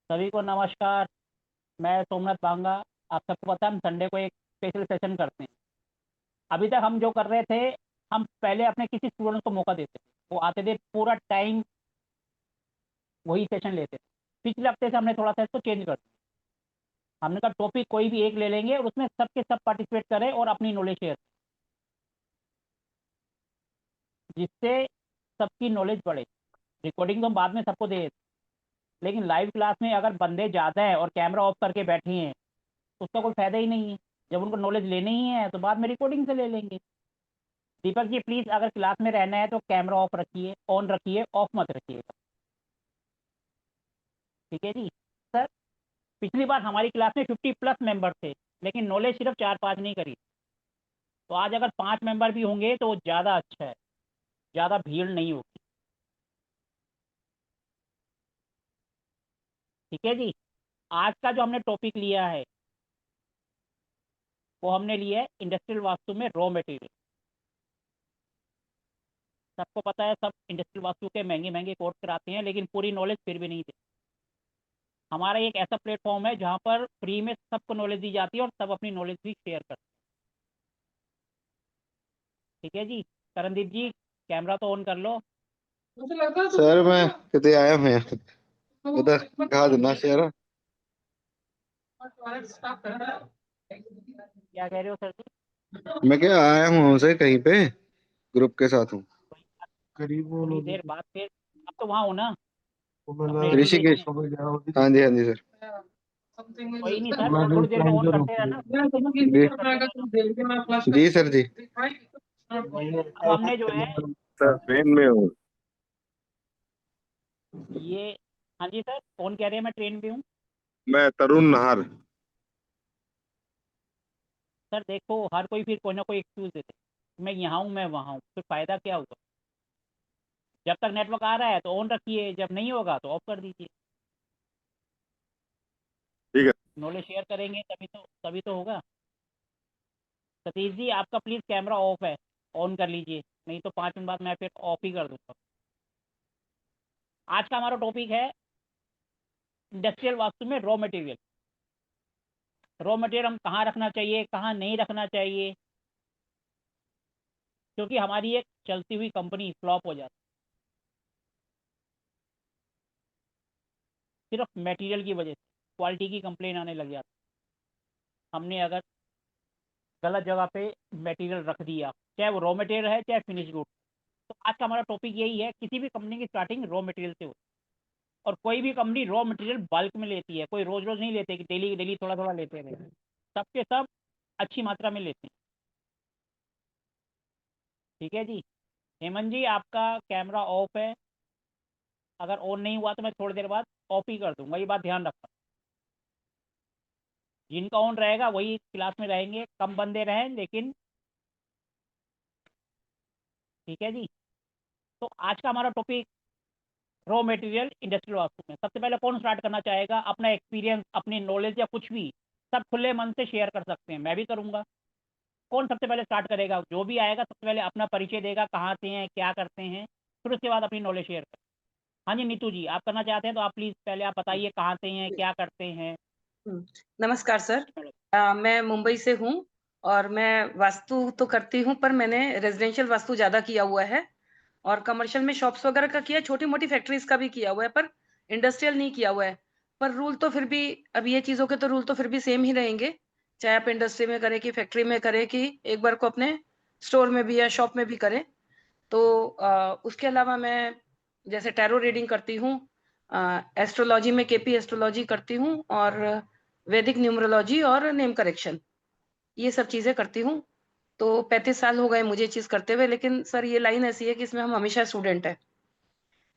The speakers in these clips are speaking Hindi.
सभी को नमस्कार। मैं सोमनाथ बांगा। आप सबको पता है हम संडे को एक स्पेशल सेशन करते हैं। अभी तक हम जो कर रहे थे, हम पहले अपने किसी स्टूडेंट को मौका देते थे, वो आते थे पूरा टाइम वही सेशन लेते थे। पिछले हफ्ते से हमने थोड़ा सा इसको चेंज कर दिया। हमने कहा टॉपिक कोई भी एक ले लेंगे और उसमें सबके सब पार्टिसिपेट करें और अपनी नॉलेज शेयर करें, जिससे सबकी नॉलेज बढ़े। रिकॉर्डिंग तो हम बाद में सबको दे देते, लेकिन लाइव क्लास में अगर बंदे ज़्यादा हैं और कैमरा ऑफ करके बैठे हैं तो उसका कोई फायदा ही नहीं है। जब उनको नॉलेज लेनी ही है तो बाद में रिकॉर्डिंग से ले लेंगे। दीपक जी प्लीज, अगर क्लास में रहना है तो कैमरा ऑफ रखिए, ऑन रखिए, ऑफ मत रखिएगा। ठीक है जी। सर, पिछली बार हमारी क्लास में 50+ मेंबर थे, लेकिन नॉलेज सिर्फ 4-5 नहीं करी। तो आज अगर 5 मेंबर भी होंगे तो ज़्यादा अच्छा है, ज़्यादा भीड़ नहीं होगी। ठीक है जी। आज का जो हमने टॉपिक लिया है वो हमने लिया है इंडस्ट्रियल वास्तु में रॉ मटेरियल। सबको पता है, सब इंडस्ट्रियल वास्तु के महंगे महंगे कोर्स कराते हैं, लेकिन पूरी नॉलेज फिर भी नहीं देते। हमारा एक ऐसा प्लेटफॉर्म है जहाँ पर फ्री में सबको नॉलेज दी जाती है और सब अपनी नॉलेज भी शेयर करते हैं। ठीक है जी। करणदीप जी, कैमरा तो ऑन कर लो। सर मैं कितने आया मैं उधर कहा देना शेयर। क्या कह रहे हो सर जी? मैं क्या आया हूँ उनसे कहीं पे, ग्रुप के साथ हूँ। कोई करीब थोड़ी देर बाद फिर, अब तो वहाँ हो ना, अपने ऋषिकेश ऋषिकेश। में। हाँ जी सर। कोई नहीं सर, थोड़ी देर में ऑन करते रहना, जी करते रहना। जी सर जी। अब हमने जो है सर ट्रेन में हूँ। ये, हाँ जी सर, कौन कह रहे हैं मैं ट्रेन पे हूँ? मैं तरुण नाहर। सर देखो, हर कोई फिर कोई ना कोई एक्सक्यूज देते हैं, मैं यहाँ हूँ, मैं वहाँ हूँ, फिर फ़ायदा क्या होगा? जब तक नेटवर्क आ रहा है तो ऑन रखिए, जब नहीं होगा तो ऑफ कर दीजिए। ठीक है। नॉलेज शेयर करेंगे तभी तो होगा। सतीश जी, आपका प्लीज़ कैमरा ऑफ है, ऑन कर लीजिए, नहीं तो 5 मिनट बाद मैं फिर ऑफ ही कर दूँगा। आज का हमारा टॉपिक है इंडस्ट्रियल वास्तु में रॉ मटेरियल। रॉ मटेरियल हम कहाँ रखना चाहिए, कहाँ नहीं रखना चाहिए, क्योंकि हमारी एक चलती हुई कंपनी फ्लॉप हो जाती है सिर्फ मटेरियल की वजह से। क्वालिटी की कंप्लेन आने लग जाती है। हमने अगर गलत जगह पे मटेरियल रख दिया, चाहे वो रॉ मटेरियल है चाहे फिनिश गुड। तो आज का हमारा टॉपिक यही है, किसी भी कंपनी की स्टार्टिंग रॉ मटेरियल से होती है। और कोई भी कंपनी रॉ मटेरियल बल्क में लेती है, कोई रोज रोज नहीं लेते कि डेली डेली थोड़ा थोड़ा लेते रहे। सबके सब अच्छी मात्रा में लेते हैं। ठीक है जी। हेमंत जी, आपका कैमरा ऑफ है, अगर ऑन नहीं हुआ तो मैं थोड़ी देर बाद ऑफ ही कर दूंगा, ये बात ध्यान रखना। जिनका ऑन रहेगा वही क्लास में रहेंगे, कम बंदे रहें लेकिन। ठीक है जी। तो आज का हमारा topic raw material industrial vastu में। सबसे पहले कौन स्टार्ट करना चाहेगा? अपना एक्सपीरियंस, अपनी नॉलेज या कुछ भी, सब खुले मन से शेयर कर सकते हैं, मैं भी करूँगा। कौन सबसे पहले स्टार्ट करेगा? जो भी आएगा सबसे पहले अपना परिचय देगा, कहाँ से हैं, क्या करते हैं, फिर उसके बाद अपनी नॉलेज शेयर कर। हाँ जी, नीतू जी, आप करना चाहते हैं तो आप प्लीज़ पहले आप बताइए कहाँ से हैं, क्या करते हैं। नमस्कार सर। मैं मुंबई से हूँ और मैं वास्तु तो करती हूँ, पर मैंने रेजिडेंशियल वास्तु ज्यादा किया हुआ है और कमर्शियल में शॉप्स वगैरह का किया, छोटी मोटी फैक्ट्रीज का भी किया हुआ है, पर इंडस्ट्रियल नहीं किया हुआ है। पर रूल तो फिर भी, अब ये चीजों के तो रूल तो फिर भी सेम ही रहेंगे, चाहे आप इंडस्ट्री में करें कि फैक्ट्री में करें कि एक बार को अपने स्टोर में भी या शॉप में भी करें। तो उसके अलावा मैं जैसे टैरो रीडिंग करती हूँ, एस्ट्रोलॉजी में केपी एस्ट्रोलॉजी करती हूँ और वैदिक न्यूमरोलॉजी और नेम करेक्शन, ये सब चीजें करती हूँ। तो 35 साल हो गए मुझे ये चीज करते हुए, लेकिन सर ये लाइन ऐसी है कि इसमें हम हमेशा स्टूडेंट है।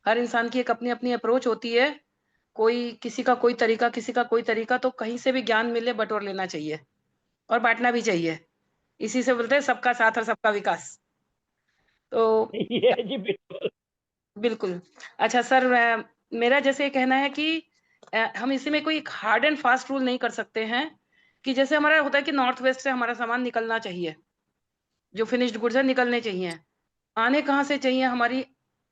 हर इंसान की एक अपनी अपनी अप्रोच होती है, कोई किसी का कोई तरीका, किसी का कोई तरीका, तो कहीं से भी ज्ञान मिले बटोर लेना चाहिए और बांटना भी चाहिए। इसी से बोलते हैं सबका साथ और सबका विकास। तो ये जी बिल्कुल। बिल्कुल। अच्छा सर, मेरा जैसे ये कहना है कि हम इसी में कोई एक हार्ड एंड फास्ट रूल नहीं कर सकते हैं कि जैसे हमारा होता है कि नॉर्थ वेस्ट से हमारा सामान निकलना चाहिए, जो फिनिश्ड गुड्स है निकलने चाहिए। आने कहाँ से चाहिए हमारी,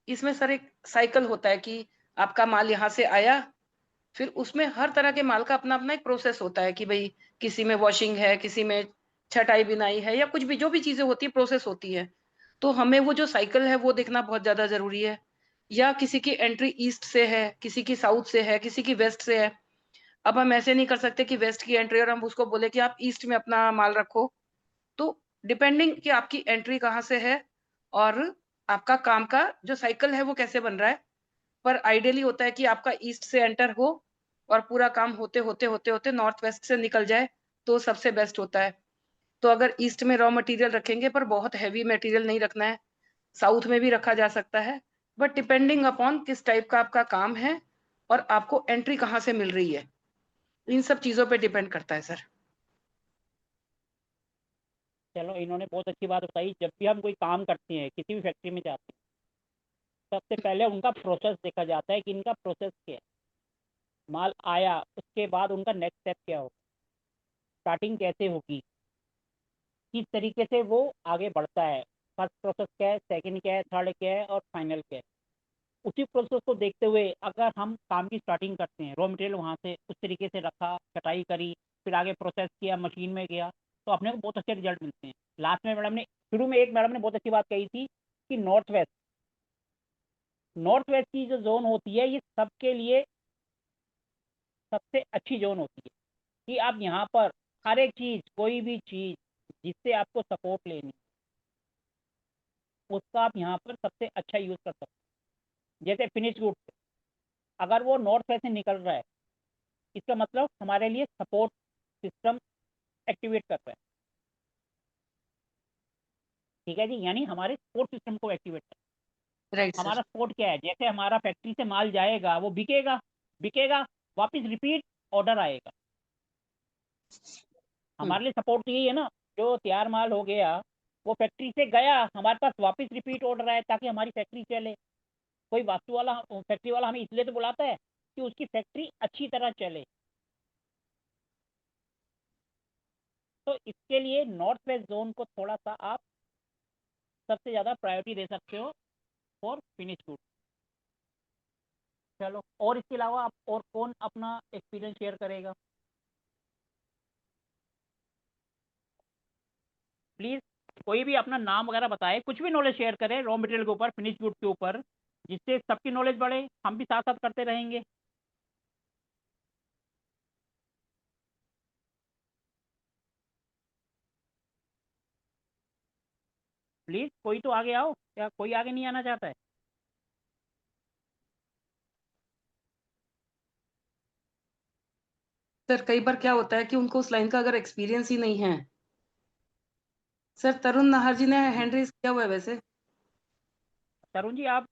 इसमें सर एक साइकिल होता है कि आपका माल यहाँ से आया, फिर उसमें हर तरह के माल का अपना-अपना एक प्रोसेस होता है कि भई किसी में वॉशिंग है, किसी में छटाई-बिनाई है या कुछ भी जो भी चीज़ें होती हैं प्रोसेस होती है। तो हमें वो जो साइकिल है वो देखना बहुत ज़्यादा ज़रूरी है। या किसी की एंट्री ईस्ट से है, किसी की साउथ से है, किसी की वेस्ट से है। अब हम ऐसे नहीं कर सकते कि वेस्ट की एंट्री और हम उसको बोले कि आप ईस्ट में अपना माल रखो। तो डिपेंडिंग कि आपकी एंट्री कहाँ से है और आपका काम का जो साइकिल है वो कैसे बन रहा है। पर आइडियली होता है कि आपका ईस्ट से एंटर हो और पूरा काम होते-होते नॉर्थ वेस्ट से निकल जाए, तो सबसे बेस्ट होता है। तो अगर ईस्ट में रॉ मटेरियल रखेंगे पर बहुत हेवी मटेरियल नहीं रखना है, साउथ में भी रखा जा सकता है, बट डिपेंडिंग अपॉन किस टाइप का आपका काम है और आपको एंट्री कहाँ से मिल रही है। इन सब चीज़ों पे डिपेंड करता है सर। चलो, इन्होंने बहुत अच्छी बात बताई। जब भी हम कोई काम करते हैं, किसी भी फैक्ट्री में जाते हैं, सबसे पहले उनका प्रोसेस देखा जाता है कि इनका प्रोसेस क्या है। माल आया, उसके बाद उनका नेक्स्ट स्टेप क्या होगा, स्टार्टिंग कैसे होगी, किस तरीके से वो आगे बढ़ता है, फर्स्ट प्रोसेस क्या है, सेकंड क्या है, थर्ड क्या है और फाइनल क्या है। उसी प्रोसेस को देखते हुए अगर हम काम की स्टार्टिंग करते हैं, रॉ मटेरियल वहाँ से उस तरीके से रखा, कटाई करी, फिर आगे प्रोसेस किया, मशीन में गया, तो अपने को बहुत अच्छे रिजल्ट मिलते हैं। लास्ट में मैडम ने, शुरू में एक मैडम ने बहुत अच्छी बात कही थी कि नॉर्थ वेस्ट की जो जोन होती है, ये सबके लिए सबसे अच्छी जोन होती है कि आप यहाँ पर हर एक चीज़, कोई भी चीज़ जिससे आपको सपोर्ट लेनी, उसका आप यहाँ पर सबसे अच्छा यूज़ कर सकते हैं। जैसे फिनिश गुड्स, अगर वो नॉर्थ वेस्ट से निकल रहा है, इसका मतलब हमारे लिए सपोर्ट सिस्टम एक्टिवेट कर रहा है। ठीक है जी, यानी हमारे सपोर्ट सिस्टम को एक्टिवेट कर राइट रहा है। सर। हमारा सपोर्ट क्या है, जैसे हमारा फैक्ट्री से माल जाएगा, वो बिकेगा, बिकेगा, वापस रिपीट ऑर्डर आएगा। हुँ, हमारे लिए सपोर्ट तो यही है ना, जो तैयार माल हो गया, वो फैक्ट्री से गया, हमारे पास वापस रिपीट ऑर्डर आए ताकि हमारी फैक्ट्री चले। कोई वास्तु वाला, फैक्ट्री वाला हमें इसलिए तो बुलाता है कि उसकी फैक्ट्री अच्छी तरह चले। तो इसके लिए नॉर्थ वेस्ट जोन को थोड़ा सा आप सबसे ज़्यादा प्रायोरिटी दे सकते हो फॉर फिनिश गुड। चलो, और इसके अलावा आप और कौन अपना एक्सपीरियंस शेयर करेगा? प्लीज़ कोई भी अपना नाम वगैरह बताए, कुछ भी नॉलेज शेयर करें रॉ मटेरियल के ऊपर, फिनिश गुड के ऊपर, जिससे सबकी नॉलेज बढ़े, हम भी साथ साथ करते रहेंगे। प्लीज़ कोई तो आगे आओ, क्या कोई आगे नहीं आना चाहता है? सर कई बार क्या होता है कि उनको उस लाइन का अगर एक्सपीरियंस ही नहीं है। सर तरुण नाहर जी ने हैंड रेज़ किया हुआ है वैसे। तरुण जी, आप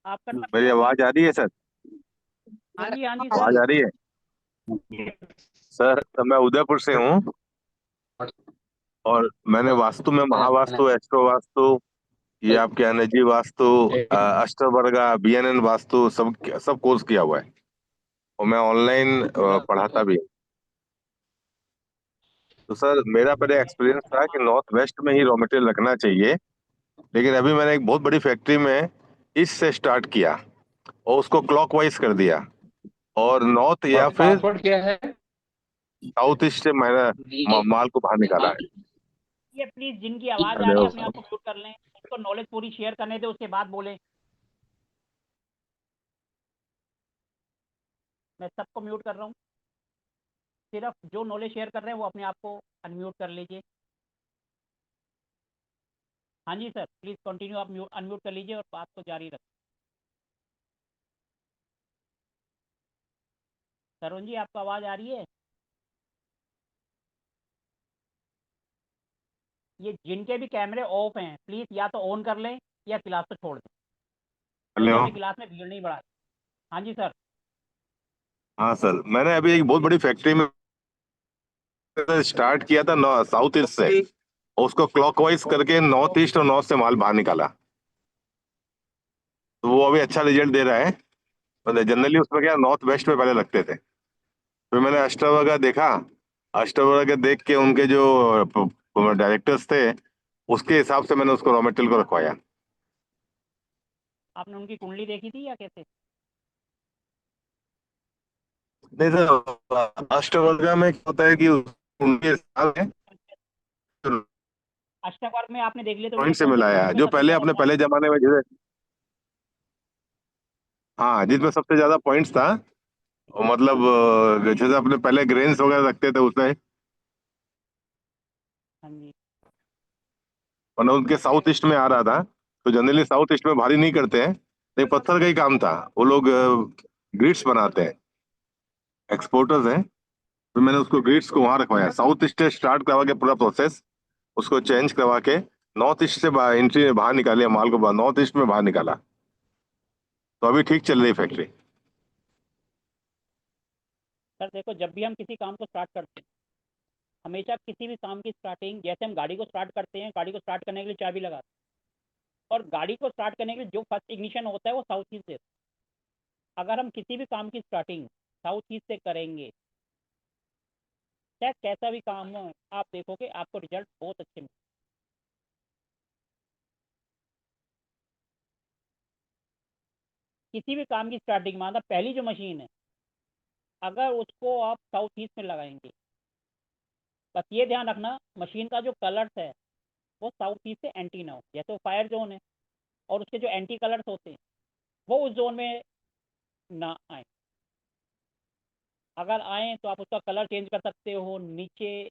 करना मेरी प्लीज़। आवाज आ रही है सर? हाँ जी आवाज सर। आ रही है सर? तो मैं उदयपुर से हूँ और मैंने वास्तु में महावास्तु, एस्ट्रो वास्तु, ये आपके एनर्जी वास्तु, अष्टवर्गा, बीएनएन वास्तु सब सब कोर्स किया हुआ है और मैं ऑनलाइन पढ़ाता भी हूँ। तो सर मेरा पहले एक्सपीरियंस था कि नॉर्थ वेस्ट में ही रॉ मटेरियल रखना चाहिए, लेकिन अभी मैंने एक बहुत बड़ी फैक्ट्री में ईस्ट से स्टार्ट किया और उसको क्लॉकवाइज कर दिया और नॉर्थ या फिर पासवर्ड क्या है? साउथ ईस्ट से मैंने माल को बाहर निकाला है। ये प्लीज़ जिनकी आवाज़ आ रही है अपने धन्यवाद। आप को म्यूट कर लें, उनको नॉलेज पूरी शेयर करने दें, उसके बाद बोलें। मैं सबको म्यूट कर रहा हूँ, सिर्फ जो नॉलेज शेयर कर रहे हैं वो अपने आप को अनम्यूट कर लीजिए। हाँ जी सर, प्लीज़ कंटिन्यू, आप अनम्यूट कर लीजिए और बात को जारी रखें। तरुण जी, आपको आवाज़ आ रही है? ये जिनके भी कैमरे ऑफ हैं, प्लीज़ या तो ऑन कर लें या क्लास को छोड़ दें, क्योंकि हेलो। हमें क्लास में भीड़ नहीं बढ़ा। हाँ जी सर। हाँ सर, मैंने अभी एक बहुत बड़ी फैक्ट्री में स्टार्ट किया था साउथ ईस्ट से, और उसको क्लॉकवाइज करके नॉर्थ ईस्ट और नॉर्थ से माल बाहर निकाला, तो वो अभी अच्छा रिजल्ट दे रहा है। मतलब जनरली उसमें क्या नॉर्थ वेस्ट में पहले लगते थे, फिर मैंने अष्टवर्गा देखा, अष्टवर्गा देख के उनके जो डायरेक्टर्स थे उसके हिसाब से मैंने उसको रॉ मटेरियल को रखवाया। आपने उनकी कुंडली देखी थी या कैसे? नहीं सर, अष्टवर्गा में क्या होता है कि उनके साल में अष्टवर्ग में आपने देख लिया तो पॉइंट से कौन से मिलाया है, में जो सबसे पहले ज्यादा अपने point? पहले जमाने में जैसे, हाँ जिसमें सबसे ज्यादा पॉइंट्स था, और मतलब जैसे अपने पहले ग्रेन्स वगैरह रखते थे उसमें, हाँ जी। वरना उनके साउथ ईस्ट में आ रहा था, तो जनरली साउथ ईस्ट में भारी नहीं करते हैं, लेकिन पत्थर का ही काम था, वो लोग ग्रिड्स बनाते हैं, एक्सपोर्टर्स हैं, तो मैंने उसको ग्रिड्स को वहां रखवाया, साउथ ईस्ट से स्टार्ट करवा के पूरा प्रोसेस, उसको चेंज करवा के नॉर्थ ईस्ट से एंट्री बाहर निकाली, माल को नॉर्थ ईस्ट में बाहर निकाला, तो अभी ठीक चल रही है फैक्ट्री। सर देखो, जब भी हम किसी काम को स्टार्ट करते हैं, हमेशा किसी भी काम की स्टार्टिंग, जैसे हम गाड़ी को स्टार्ट करते हैं, गाड़ी को स्टार्ट करने के लिए चाबी लगाते हैं, और गाड़ी को स्टार्ट करने के लिए जो फर्स्ट इग्निशन होता है वो साउथ ईस्ट से। अगर हम किसी भी काम की स्टार्टिंग साउथ ईस्ट से करेंगे, चाहे कैसा भी काम हो, आप देखोगे आपको रिजल्ट बहुत अच्छे मिलेंगे। किसी भी काम की स्टार्टिंग में मतलब पहली जो मशीन है, अगर उसको आप साउथ ईस्ट में लगाएंगे, बस ये ध्यान रखना मशीन का जो कलर्स है वो साउथ ईस्ट से एंटी ना हो। जैसे वो फायर जोन है और उसके जो एंटी कलर्स होते हैं वो उस जोन में ना आए। अगर आए तो आप उसका कलर चेंज कर सकते हो। नीचे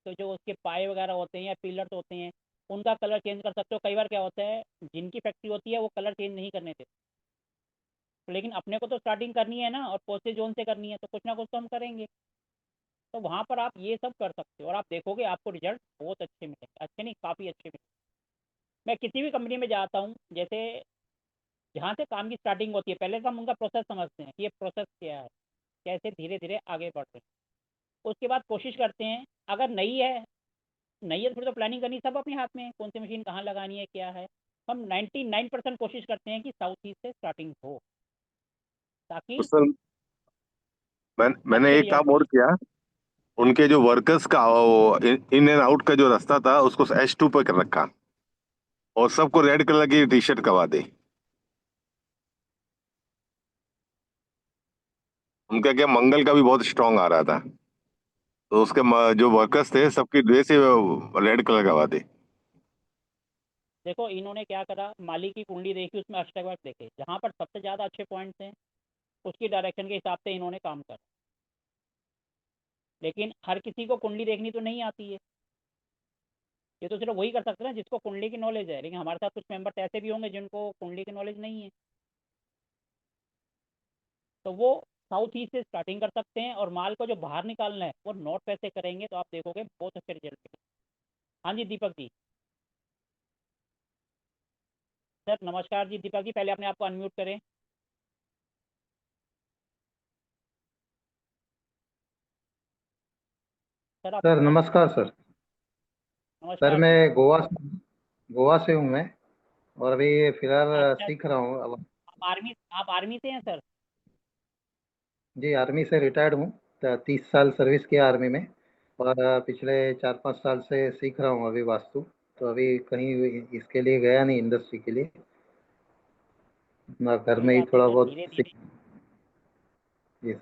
तो जो उसके पाए वगैरह होते हैं या पिलर्स होते हैं उनका कलर चेंज कर सकते हो। कई बार क्या होता है, जिनकी फैक्ट्री होती है वो कलर चेंज नहीं करने देते, लेकिन अपने को तो स्टार्टिंग करनी है ना, और पॉजिटिव जोन से करनी है, तो कुछ ना कुछ तो हम करेंगे। तो वहाँ पर आप ये सब कर सकते हो और आप देखोगे आपको रिजल्ट बहुत अच्छे मिलेंगे। अच्छे नहीं, काफ़ी अच्छे मिलेंगे। मैं किसी भी कंपनी में जाता हूँ, जैसे जहाँ से काम की स्टार्टिंग होती है, पहले तो हम उनका प्रोसेस समझते हैं कि ये प्रोसेस क्या है, कैसे धीरे धीरे आगे बढ़ते हैं। उसके बाद कोशिश करते हैं, अगर नहीं है तो फिर तो प्लानिंग करनी सब अपने हाथ में है, कौन सी मशीन कहाँ लगानी है क्या है। हम 99% कोशिश करते हैं कि साउथ ईस्ट से स्टार्टिंग हो, तो ताकि सर मैंने अच्छे एक रिजल्ट काम और मिले। किया, उनके जो वर्कर्स का इन एंड आउट का जो रास्ता था उसको H2 पे कर रखा, और सबको रेड कलर की टी शर्ट करवा दी। उनका क्या मंगल का भी बहुत स्ट्रांग आ रहा था, तो उसके जो वर्कर्स थे सबकी ड्रेस ही रेड कलर करवा दी। देखो इन्होंने क्या करा, माली की कुंडली देखी, उसमें अष्टवर्ग देखे, जहाँ पर सबसे ज़्यादा अच्छे पॉइंट्स हैं उसकी डायरेक्शन के हिसाब से इन्होंने काम करा। लेकिन हर किसी को कुंडली देखनी तो नहीं आती है, ये तो सिर्फ वही कर सकते हैं ना जिसको कुंडली की नॉलेज है। लेकिन हमारे साथ कुछ मेंबर्स ऐसे भी होंगे जिनको कुंडली की नॉलेज नहीं है, तो वो साउथ ईस्ट से स्टार्टिंग कर सकते हैं, और माल को जो बाहर निकालना है वो नॉर्थ वेस्ट से करेंगे, तो आप देखोगे बहुत अच्छे रिजल्ट मिलेंगे। हाँ जी दीपक जी। सर नमस्कार जी, दीपक जी पहले अपने आप को अनम्यूट करें। सर आप सर नमस्कार सर। सर नमस्कार मैं जी। गोवा से हूँ मैं, और अभी फिलहाल अच्छा, सीख रहा हूँ अब। आप आर्मी से हैं सर? जी आर्मी से रिटायर्ड हूँ। 30 साल सर्विस किया आर्मी में, और पिछले 4-5 साल से सीख रहा हूँ अभी वास्तु। तो अभी कहीं इसके लिए गया नहीं, इंडस्ट्री के लिए, अपना घर कोई में ही बात नहीं थोड़ा सर, बहुत धीरे सीख। धीरे। जी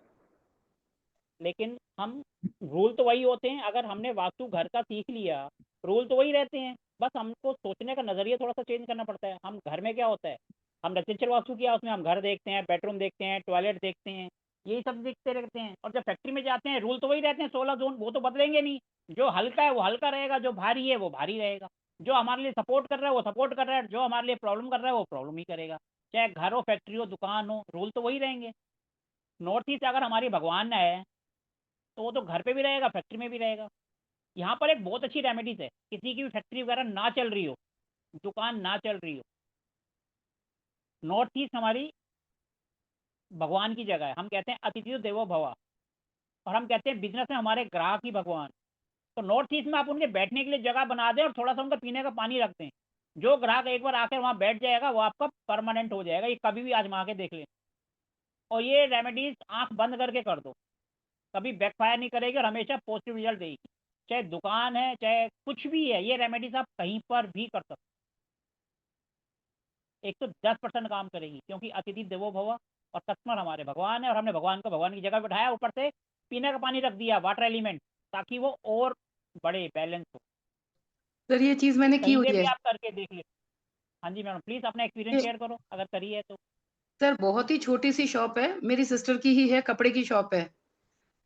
लेकिन हम रूल तो वही होते हैं, अगर हमने वास्तु घर का सीख लिया, रूल तो वही रहते हैं, बस हमको सोचने का नज़रिया थोड़ा सा चेंज करना पड़ता है। हम घर में क्या होता है, हम रेजिडेंशियल वास्तु किया, उसमें हम घर देखते हैं, बेडरूम देखते हैं, टॉयलेट देखते हैं, यही सब देखते रहते हैं। और जब फैक्ट्री में जाते हैं रूल तो वही रहते हैं, 16 जोन, वो तो बदलेंगे नहीं। जो हल्का है वो हल्का रहेगा, जो भारी है वो भारी रहेगा, जो हमारे लिए सपोर्ट कर रहा है वो सपोर्ट कर रहा है, जो हमारे लिए प्रॉब्लम कर रहा है वो प्रॉब्लम ही करेगा। चाहे घर हो, फैक्ट्री हो, दुकान हो, रूल तो वही रहेंगे। नॉर्थ ईस्ट अगर हमारी भगवान है तो वो तो घर पे भी रहेगा, फैक्ट्री में भी रहेगा। यहाँ पर एक बहुत अच्छी रेमेडीज है, किसी की भी फैक्ट्री वगैरह ना चल रही हो, दुकान ना चल रही हो, नॉर्थ ईस्ट हमारी भगवान की जगह है। हम कहते हैं अतिथि देवो भव, और हम कहते हैं बिजनेस में हमारे ग्राहक ही भगवान। तो नॉर्थ ईस्ट में आप उनके बैठने के लिए जगह बना दें और थोड़ा सा उनका पीने का पानी रख दें, जो ग्राहक एक बार आकर वहाँ बैठ जाएगा वो आपका परमानेंट हो जाएगा। ये कभी भी आजमा के देख लें, और ये रेमेडीज आंख बंद करके कर दो, कभी बैकफायर नहीं करेगी और हमेशा पॉजिटिव रिजल्ट देगी। चाहे दुकान है चाहे कुछ भी है, ये रेमेडीज आप कहीं पर भी कर सकते हो, 110% काम करेगी, क्योंकि अतिथि देवो भव, और कस्टमर हमारे भगवान है, और हमने भगवान को भगवान की जगह बिठाया, ऊपर से पीने का पानी रख दिया, वाटर एलिमेंट, ताकि वो और बड़े बैलेंस हो। सर ये चीज मैंने की कहीं हुई पे भी है। आप करके देख ले। हाँ जी मैडम, प्लीज अपना एक्सपीरियंस शेयर करो अगर करी है तो। सर बहुत ही छोटी सी शॉप है, मेरी सिस्टर की ही है, कपड़े की शॉप है।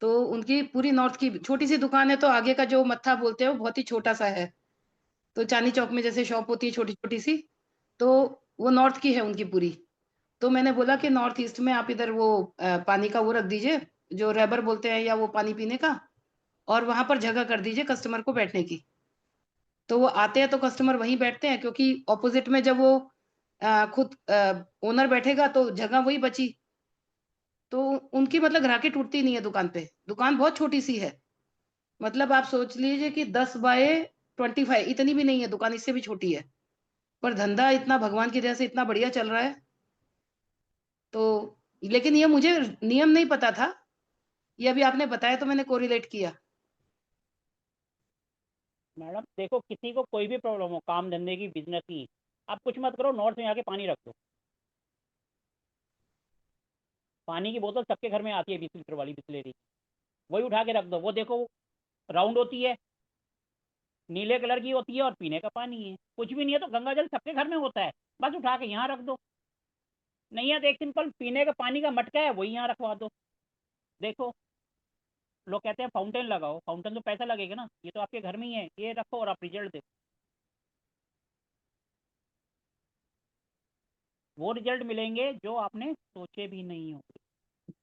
तो उनकी पूरी नॉर्थ की छोटी सी दुकान है, तो आगे का जो मत्था बोलते हैं वो बहुत ही छोटा सा है। तो चांदनी चौक में जैसे शॉप होती है छोटी छोटी सी, तो वो नॉर्थ की है उनकी पूरी। तो मैंने बोला कि नॉर्थ ईस्ट में आप इधर वो पानी का वो रख दीजिए, जो रैबर बोलते हैं, या वो पानी पीने का, और वहां पर जगह कर दीजिए कस्टमर को बैठने की। तो वो आते हैं तो कस्टमर वहीं बैठते हैं, क्योंकि ऑपोजिट में जब वो खुद ओनर बैठेगा तो जगह वही बची। तो उनकी मतलब ग्राहकी टूटती नहीं है दुकान पे। दुकान बहुत छोटी सी है, मतलब आप सोच लीजिए कि 10 बाय 25, इतनी भी नहीं है दुकान, इससे भी छोटी है। पर धंधा इतना भगवान की दया से इतना बढ़िया चल रहा है। तो लेकिन ये मुझे नियम नहीं पता था, ये अभी आपने बताया तो मैंने कोरिलेट किया। मैडम देखो, किसी को कोई भी प्रॉब्लम हो काम धंधे की, बिजनेस की, आप कुछ मत करो, नॉर्थ में आके पानी रख दो। पानी की बोतल सबके घर में आती है 20 लीटर वाली बिस्लेरी, वही उठा के रख दो। वो देखो राउंड होती है, नीले कलर की होती है, और पीने का पानी है। कुछ भी नहीं है तो गंगा जल सबके घर में होता है, बस उठा के यहाँ रख दो। नहीं है तो एक सिंपल पीने का पानी का मटका है, वही यहाँ रखवा दो। देखो लोग कहते हैं फाउंटेन लगाओ, फाउंटेन तो पैसा लगेगा ना, ये तो आपके घर में ही है, ये रखो और आप रिजल्ट देखो। वो रिजल्ट मिलेंगे जो आपने सोचे भी नहीं होंगे।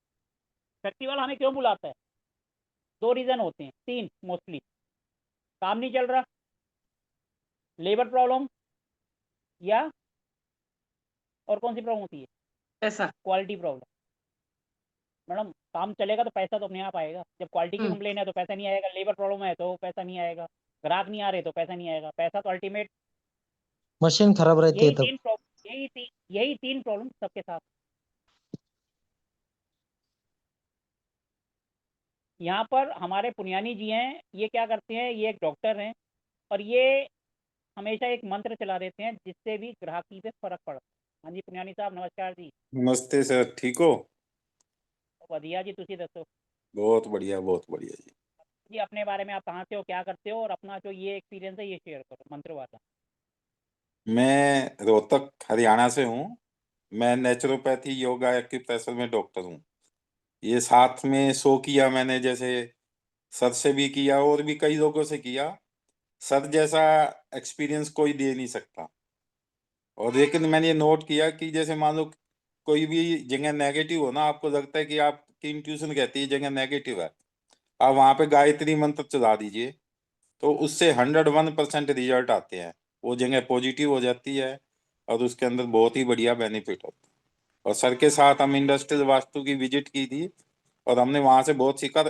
फेस्टिवल हमें क्यों बुलाता है? 2 रीज़न होते हैं, 3 मोस्टली। काम नहीं चल रहा, लेबर प्रॉब्लम, या और कौन सी प्रॉब्लम होती है? ऐसा। Quality problem. मैडम काम चलेगा तो पैसा तो अपने आप आएगा। जब क्वालिटी की हम्म। कंप्लेन है तो पैसा नहीं आएगा, लेबर प्रॉब्लम है तो पैसा नहीं आएगा, ग्राहक नहीं आ रहे तो पैसा नहीं आएगा। पैसा तो अल्टीमेट। मशीन खराब रहती है यही तब। 3 प्रॉब्लम, यही 3 प्रॉब्लम सबके साथ। यहाँ पर हमारे पुनियानी जी हैं, ये क्या करते हैं, ये एक डॉक्टर हैं, और ये हमेशा एक मंत्र चला देते हैं जिससे भी ग्राहकी पे फर्क पड़ता है। हाँ जी पुनियानी साहब, नमस्कार जी। नमस्ते सर, ठीक हो? बढ़िया जी, तुसी दसो बहुत बढ़िया जी। जी, अपने बारे में आप कहाँ से हो, क्या करते हो, और अपना जो ये एक्सपीरियंस है ये शेयर करो, मंत्र वाला। मैं रोहतक हरियाणा से हूँ। मैं नेचुरोपैथी योगा एक्यूप्रेशर में डॉक्टर हूँ। ये साथ में शो किया मैंने, जैसे सर से भी किया और भी कई लोगों से किया। सर जैसा एक्सपीरियंस कोई दे नहीं सकता। और लेकिन मैंने ये नोट किया कि जैसे मान लो कोई भी जगह नेगेटिव हो ना, आपको लगता है कि आपकी इंट्यूशन कहती है जगह नेगेटिव है, आप वहां पे गायत्री मंत्र चला दीजिए, तो उससे 101% रिजल्ट आते हैं। वो जगह पॉजिटिव हो जाती है और उसके अंदर बहुत ही बढ़िया बेनिफिट होता है। और सर के साथ हम इंडस्ट्रियल वास्तु की विजिट की थी और हमने वहां से बहुत सीखा।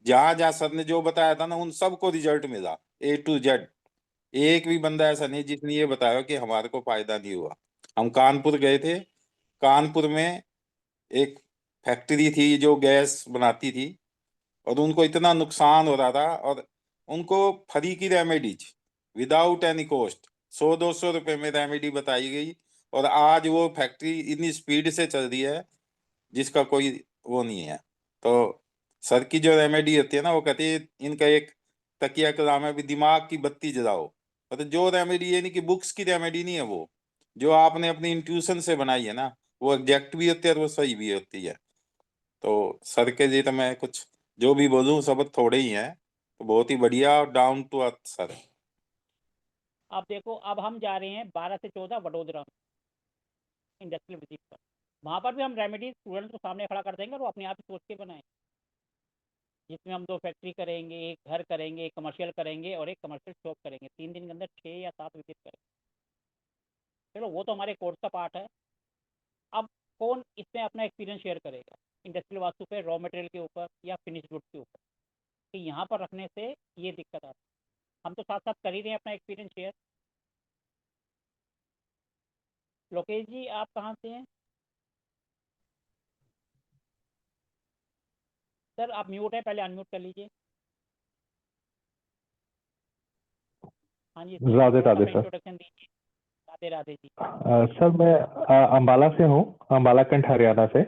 जहां जहां सर ने जो बताया था ना, उन सबको रिजल्ट मिला, A to Z। एक भी बंदा ऐसा नहीं जिसने ये बताया कि हमारे को फायदा नहीं हुआ। हम कानपुर गए थे। कानपुर में एक फैक्ट्री थी जो गैस बनाती थी, और उनको इतना नुकसान हो रहा था, और उनको फ्री की रेमेडीज विदाउट एनी कॉस्ट 100-200 रुपए में रेमेडी बताई गई। और आज वो फैक्ट्री इतनी स्पीड से चल रही है जिसका कोई वो नहीं है। तो सर की जो रेमेडी होती है ना, वो कहती है, इनका एक तकिया का नाम है भी, दिमाग की बत्ती जलाओ। मतलब जो रेमेडी, ये नहीं कि बुक्स की रेमेडी नहीं है, वो जो आपने अपनी इंट्यूशन से बनाई है ना, वो एग्जैक्ट भी होती है और वो सही भी होती है। तो सर के लिए तो मैं कुछ जो भी बोलूं सब थोड़े ही हैं। तो बहुत ही बढ़िया और डाउन टू अर्थ सर है। अब देखो, अब हम जा रहे हैं 12 से 14 वडोदरा इंडस्ट्रियल विजिट पर। वहाँ पर भी हम रेमेडी स्टूडेंट को सामने खड़ा कर देंगे और वो अपने आप ही सोच के बनाएं, जिसमें हम 2 फैक्ट्री करेंगे, एक घर करेंगे, एक कमर्शियल करेंगे और एक कमर्शियल शॉप करेंगे। 3 दिन के अंदर 6 या 7 विजिट करेंगे। चलो वो तो हमारे कोर्स का पार्ट है। अब कौन इसमें अपना एक्सपीरियंस शेयर करेगा इंडस्ट्रियल वास्तु पे, रॉ मटेरियल के ऊपर या फिनिश गुड्स के ऊपर, कि यहाँ पर रखने से ये दिक्कत आती है। हम तो साथ साथ कर ही रहे हैं अपना एक्सपीरियंस शेयर। लोकेश जी आप कहाँ से हैं? सर आप म्यूट है, पहले अनम्यूट कर लीजिए। हाँ जी सर, राधे थोड़ा राधे सा सर। इंट्रोडक्शन दीजिए। राधे राधे जी। सर मैं अम्बाला से हूँ, अम्बाला कैंट हरियाणा से।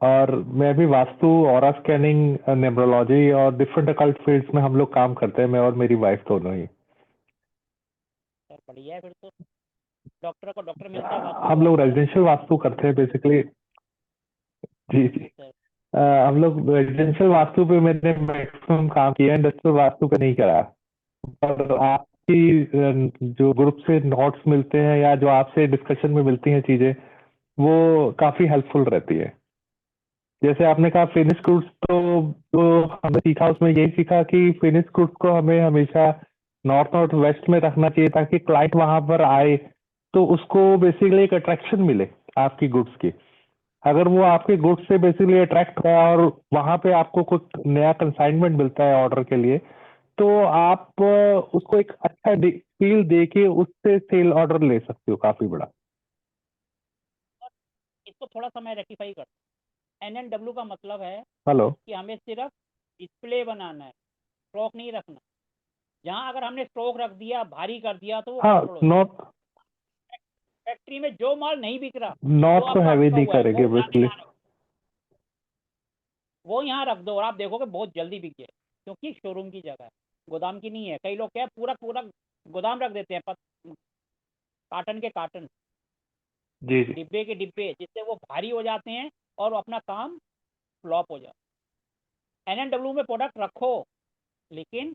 और मैं भी वास्तु, ऑरा स्कैनिंग, न्यूमरोलॉजी और डिफरेंट अकल्ट फील्ड्स में हम लोग काम करते हैं, मैं और मेरी वाइफ दोनों ही। सर बढ़िया है फिर तो, डॉक्टर को डॉक्टर मिलता है, वास्तु हम को लोग वास्तु। रेजिडेंशियल वास्तु करते हैं बेसिकली। जी जी। सर हम लोग रेजिडेंशियल वास्तु पे मैंने मैक्सिमम काम किया है, इंडस्ट्रियल वास्तु पे नहीं करा। पर आपकी जो ग्रुप से नोट्स मिलते हैं या जो आपसे डिस्कशन में मिलती हैं चीजें, वो काफी हेल्पफुल रहती है। जैसे आपने कहा फिनिश गुड्स, तो जो हमने सीखा उसमें यही सीखा कि फिनिश गुड्स को हमें हमेशा नॉर्थ नॉर्थ वेस्ट में रखना चाहिए, ताकि क्लाइंट वहां पर आए तो उसको बेसिकली एक अट्रैक्शन मिले आपकी गुड्स की। अगर वो आपके गुड्स से बेसिकली अट्रैक्ट हुआ और वहां पे आपको कुछ नया कंसाइनमेंट मिलता है ऑर्डर के लिए, तो आप उसको एक अच्छा फील दे के उससे सेल ऑर्डर ले सकते हो काफी बड़ा। इसको थोड़ा सा मैं रेक्टिफाई कर, NNW का मतलब है हेलो। कि हमें सिर्फ डिस्प्ले बनाना है, स्ट्रोक नहीं रखना। जहाँ अगर हमने स्ट्रोक रख दिया, भारी कर दिया, तो वो हाँ, गड़बड़ हो जाएगा। फैक्ट्री में जो माल नहीं बिक रहा, जो नॉर्थ को आपका हैवी अटका नहीं हुआ है, करेंगे बेसिकली। वो यहाँ रख दो और आप देखोगे बहुत जल्दी बिक जाए, क्योंकि शोरूम की जगह है, गोदाम की नहीं है। कई लोग क्या है, पूरा पूरा गोदाम रख देते हैं, कार्टन के कार्टन, जी जी। डिब्बे के डिब्बे, जिससे वो भारी हो जाते हैं और अपना काम फ्लॉप हो जाता है। NNW में प्रोडक्ट रखो, लेकिन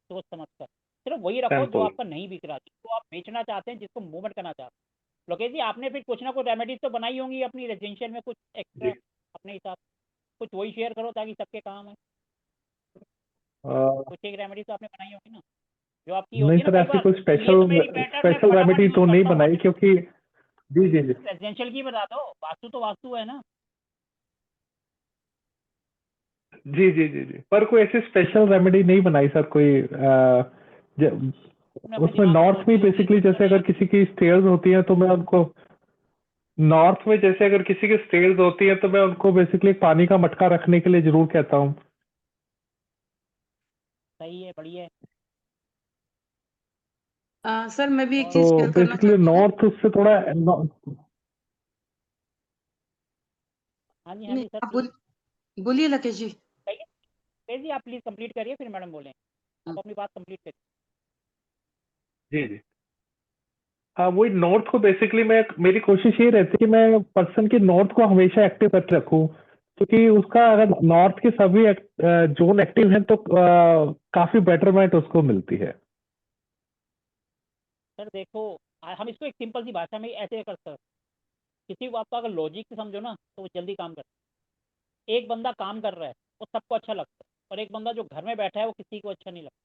सोच समझ कर, सिर्फ वही रखो जो सैंपल। आपका नहीं बिक रहा, जिसको आप बेचना चाहते हैं, जिसको मूवमेंट करना चाहते हैं। लोकेश जी, आपने फिर कुछ ना कुछ रेमेडीज तो बनाई होंगी अपनी रेजिडेंशियल में, कुछ एक्स्ट्रा अपने हिसाब से, कुछ वही शेयर करो ताकि सबके काम है। कुछ एक रेमेडी तो आपने बनाई होगी ना, जो आपकी नहीं होती है ना सर, कई ऐसी बार, कोई ये तो मेरी पैटर्न है, स्पेशल फटाफट रेमेडी यूज तो नहीं करता हूँ। बनाई, क्योंकि जी जी जी रेजिडेंशियल की बता दो, वास्तु तो वास्तु है ना। जी जी जी जी, पर कोई ऐसी स्पेशल रेमेडी नहीं बनाई सर कोई। अपने अपने उसमें दिमाग में नॉर्थ सोची में होगी बेसिकली जैसे अगर किसी की स्टेयर्स होती हैं तो मैं उनको, नॉर्थ में जैसे अगर किसी की स्टेयर्स होती हैं तो मैं उनको बेसिकली पानी का मटका रखने के लिए जरूर कहता हूँ। सही है, बढ़िया है। सर मैं भी एक और चीज तो शेयर करना बेसिकली चाहती हूँ। नॉर्थ उससे थोड़ा हाँ जी, हाँ नहीं, जी सर, आप प्लीज बोलिए लकेश जी। कहिए। लकेश जी, आप प्लीज कंप्लीट करिए, फिर मैडम बोलें। आप अपनी बात कंप्लीट करिए। जी जी। हाँ, वही नॉर्थ को बेसिकली मैं, मेरी कोशिश ये रहती है कि मैं पर्सन की नॉर्थ को हमेशा एक्टिव करके रखूँ, क्योंकि उसका अगर नॉर्थ के सभी जोन एक्टिव हैं तो काफी बेटरमेंट उसको मिलती है। सर देखो, हम इसको एक सिंपल सी भाषा में ऐसे कर सकते, किसी को आपका अगर लॉजिक से समझो ना, तो वो जल्दी काम करता है। एक बंदा काम कर रहा है, वो सबको अच्छा लगता है, और एक बंदा जो घर में बैठा है, वो किसी को अच्छा नहीं लगता।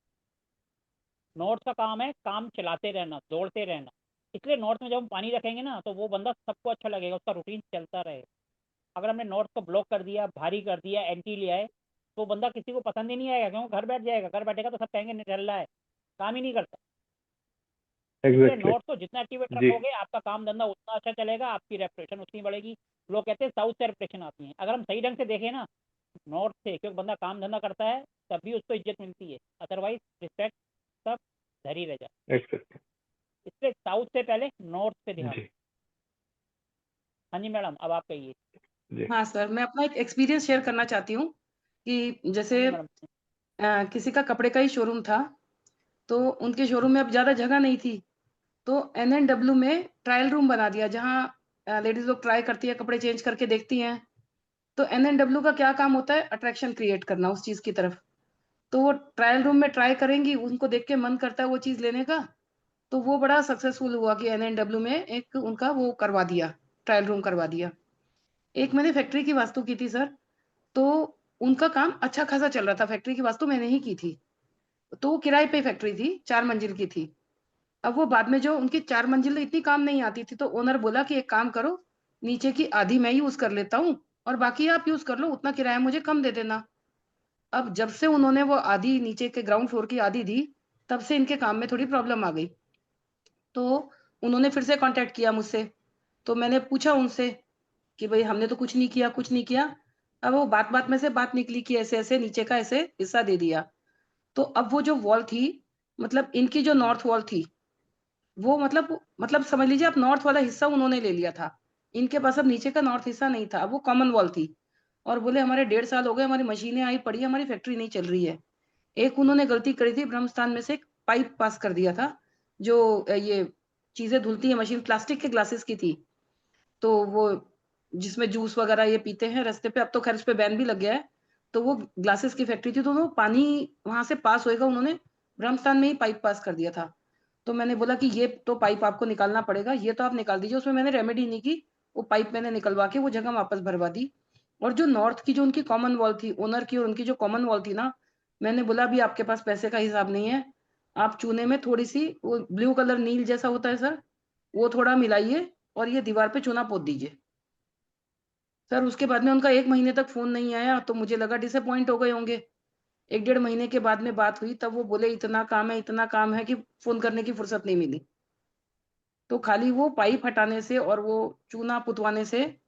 नॉर्थ का काम है काम चलाते रहना, दौड़ते रहना। इसलिए नॉर्थ में जब हम पानी रखेंगे ना, तो वो बंदा सबको अच्छा लगेगा, उसका रूटीन चलता रहेगा। अगर हमने नॉर्थ को ब्लॉक कर दिया, भारी कर दिया, एंटी लिया है, तो बंदा किसी को पसंद ही नहीं आएगा, क्योंकि घर बैठ जाएगा। घर बैठेगा तो सब कहेंगे निकल रहा है, काम ही नहीं करता। इसलिए एग्जैक्टली। नॉर्थ को जितना एक्टिवेट जी रखोगे, आपका काम धंधा उतना अच्छा चलेगा, आपकी रेपुटेशन उतनी बढ़ेगी। लोग कहते हैं साउथ से रेपुटेशन आती है। अगर हम सही ढंग से देखें ना, नॉर्थ से, क्योंकि बंदा काम धंधा करता है, तभी उसको इज्जत मिलती है, अदरवाइज रिस्पेक्ट सब धरी रह जाए। एक्सैक्टली। इसलिए साउथ से पहले नॉर्थ पे ध्यान। जी हाँ जी मैडम, अब आप कहिए। जी। हाँ सर, मैं अपना एक एक्सपीरियंस शेयर करना चाहती हूँ कि हाँ जैसे जी मैडम। किसी का कपड़े का ही शोरूम था, तो उनके शोरूम में अब ज़्यादा जगह नहीं थी, तो NNW में ट्रायल रूम बना दिया, जहाँ लेडीज़ लोग ट्राई करती है, कपड़े चेंज करके देखती हैं। तो NNW का क्या काम होता है? अट्रैक्शन क्रिएट करना उस चीज़ की तरफ। तो वो ट्रायल रूम में ट्राई करेंगी, उनको देख के मन करता है वो चीज़ लेने का, तो वो बड़ा सक्सेसफुल हुआ कि NNW में एक उनका वो करवा दिया, ट्रायल रूम करवा दिया। एक मैंने फैक्ट्री की वास्तु की थी सर, तो उनका काम अच्छा खासा चल रहा था। फैक्ट्री की वास्तु मैंने ही की थी, तो वो किराए पे फैक्ट्री थी, 4 मंजिल की थी। अब वो बाद में जो उनकी 4 मंजिल इतनी काम नहीं आती थी, तो ओनर बोला कि एक काम करो, नीचे की आधी मैं यूज़ कर लेता हूँ और बाकी आप यूज़ कर लो, उतना किराया मुझे कम दे देना। अब जब से उन्होंने वो आधी नीचे के ग्राउंड फ्लोर की आधी दी, तब से इनके काम में थोड़ी प्रॉब्लम आ गई। तो उन्होंने फिर से कॉन्टैक्ट किया मुझसे, तो मैंने पूछा उनसे कि भई हमने तो कुछ नहीं किया, कुछ नहीं किया। अब वो बात-बात में से बात निकली कि ऐसे-ऐसे नीचे का ऐसे हिस्सा दे दिया। तो अब वो जो वॉल थी, मतलब इनकी जो नॉर्थ वॉल थी, वो मतलब समझ लीजिए आप नॉर्थ वाला हिस्सा उन्होंने ले लिया था। इनके पास अब नीचे का नॉर्थ हिस्सा नहीं था, अब वो कॉमन वॉल थी और बोले हमारे 1.5 साल हो गए, हमारी मशीनें आई पड़ी है, हमारी फैक्ट्री नहीं चल रही है। एक उन्होंने गलती करी थी, ब्रह्मस्थान में से एक पाइप पास कर दिया था जो ये चीजें धुलती है मशीन, प्लास्टिक के ग्लासेस की थी, तो वो जिसमें जूस वगैरह ये पीते हैं रास्ते पे, अब तो खैर उस पे बैन भी लग गया है, तो वो ग्लासेस की फैक्ट्री थी, तो वो पानी वहां से पास होएगा, उन्होंने ब्रह्मस्थान में ही पाइप पास कर दिया था। तो मैंने बोला कि ये तो पाइप आपको निकालना पड़ेगा, ये तो आप निकाल दीजिए। उसमें मैंने रेमेडी नहीं की, वो पाइप मैंने निकलवा के वो जगह वापस भरवा दी। और जो नॉर्थ की जो उनकी कॉमन वॉल थी, ओनर की और उनकी जो कॉमन वॉल थी ना, मैंने बोला अभी आपके पास पैसे का हिसाब नहीं है, आप चूने में थोड़ी सी वो ब्लू कलर नील जैसा होता है सर, वो थोड़ा मिलाइए और ये दीवार पे चूना पोत दीजिए। सर उसके बाद में उनका 1 महीने तक फोन नहीं आया, तो मुझे लगा डिसअपॉइंट हो गए होंगे। 1-1.5 महीने के बाद में बात हुई, तब वो बोले इतना काम है कि फोन करने की फुर्सत नहीं मिली। तो खाली वो पाइप हटाने से और वो चूना पुतवाने से,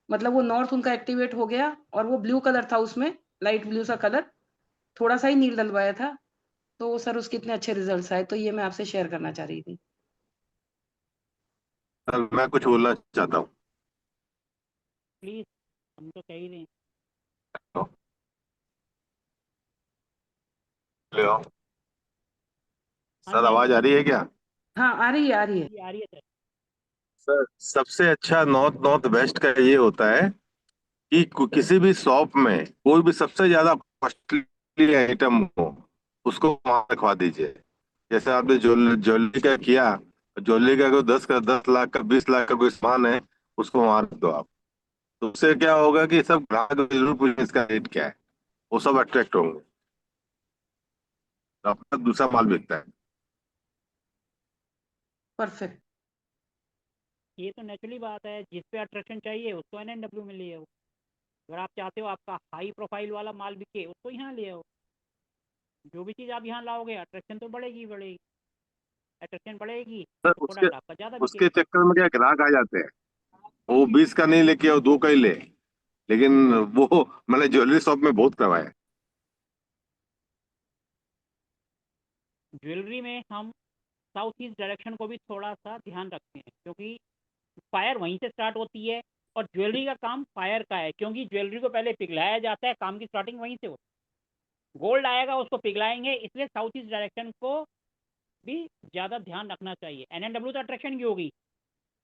मतलब वो नॉर्थ उनका एक्टिवेट हो गया और वो ब्लू कलर था उसमें, लाइट ब्लू सा कलर, थोड़ा सा ही नील डलवाया था, तो सर उसके इतने अच्छे रिजल्ट्स आए, तो ये मैं आपसे शेयर करना चाह रही थी। सर मैं कुछ बोलना चाहता हूँ। प्लीज, हम तो कह ही रहे हैं। हेलो हाँ सर, जी, हाँ आवाज जी, आ रही है क्या? हाँ आ रही है, आ रही है। जी, आ रही है सर। सर सबसे अच्छा नॉर्थ नॉर्थ वेस्ट का ये होता है कि किसी भी शॉप में कोई भी सबसे ज्यादा कॉस्टली आइटम हो, उसको वहां रखवा दीजिए। जैसे आपने ज्वेलरी का किया, ज्वेलरी का कोई 10 लाख का 20 लाख का कोई सामान है, उसको वहां रख दो आप। तो उससे क्या होगा कि सब ग्राहक जरूर पूछेंगे इसका रेट क्या है, वो सब अट्रैक्ट होंगे, तो अपना दूसरा माल बिकता है। परफेक्ट। ये तो नेचुरली बात है, जिस पे अट्रैक्शन चाहिए उसको NNW में ले आओ। अगर आप चाहते हो आपका हाई प्रोफाइल वाला माल बिके, उसको यहाँ ले आओ। जो भी चीज़ आप यहाँ लाओगे, अट्रैक्शन तो बढ़ेगी बढ़ेगी, अट्रैक्शन बढ़ेगी सर तो प्रोडक्ट आपका ज़्यादा उसके बिकेगा। चक्कर में क्या ग्राहक आ जाते हैं, वो 20 का नहीं लेके वो 2 का ही ले। लेकिन वो मैंने ज्वेलरी शॉप में बहुत करवाया। ज्वेलरी में हम साउथ ईस्ट डायरेक्शन को भी थोड़ा सा ध्यान रखते हैं, क्योंकि फायर वहीं से स्टार्ट होती है और ज्वेलरी का काम फायर का है, क्योंकि ज्वेलरी को पहले पिघलाया जाता है, काम की स्टार्टिंग वहीं से होती है। गोल्ड आएगा उसको पिघलाएंगे, इसलिए साउथ ईस्ट डायरेक्शन को भी ज़्यादा ध्यान रखना चाहिए। NNW तो अट्रैक्शन की होगी,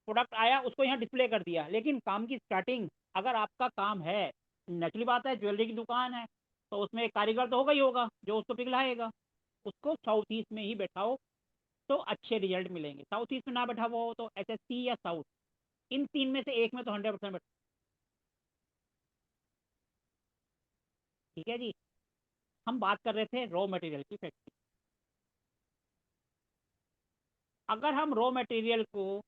प्रोडक्ट आया उसको यहाँ डिस्प्ले कर दिया, लेकिन काम की स्टार्टिंग, अगर आपका काम है, नेचुरली बात है ज्वेलरी की दुकान है, तो उसमें एक कारीगर तो होगा ही होगा जो उसको पिघलाएगा। उसको साउथ ईस्ट में ही बैठाओ तो अच्छे रिजल्ट मिलेंगे। साउथ ईस्ट में ना बैठा हुआ हो तो HSC या साउथ, इन 3 में से एक में तो 100% बैठा। ठीक है जी, हम बात कर रहे थे रॉ मटेरियल की फैक्ट्री। अगर हम रॉ मटेरियल को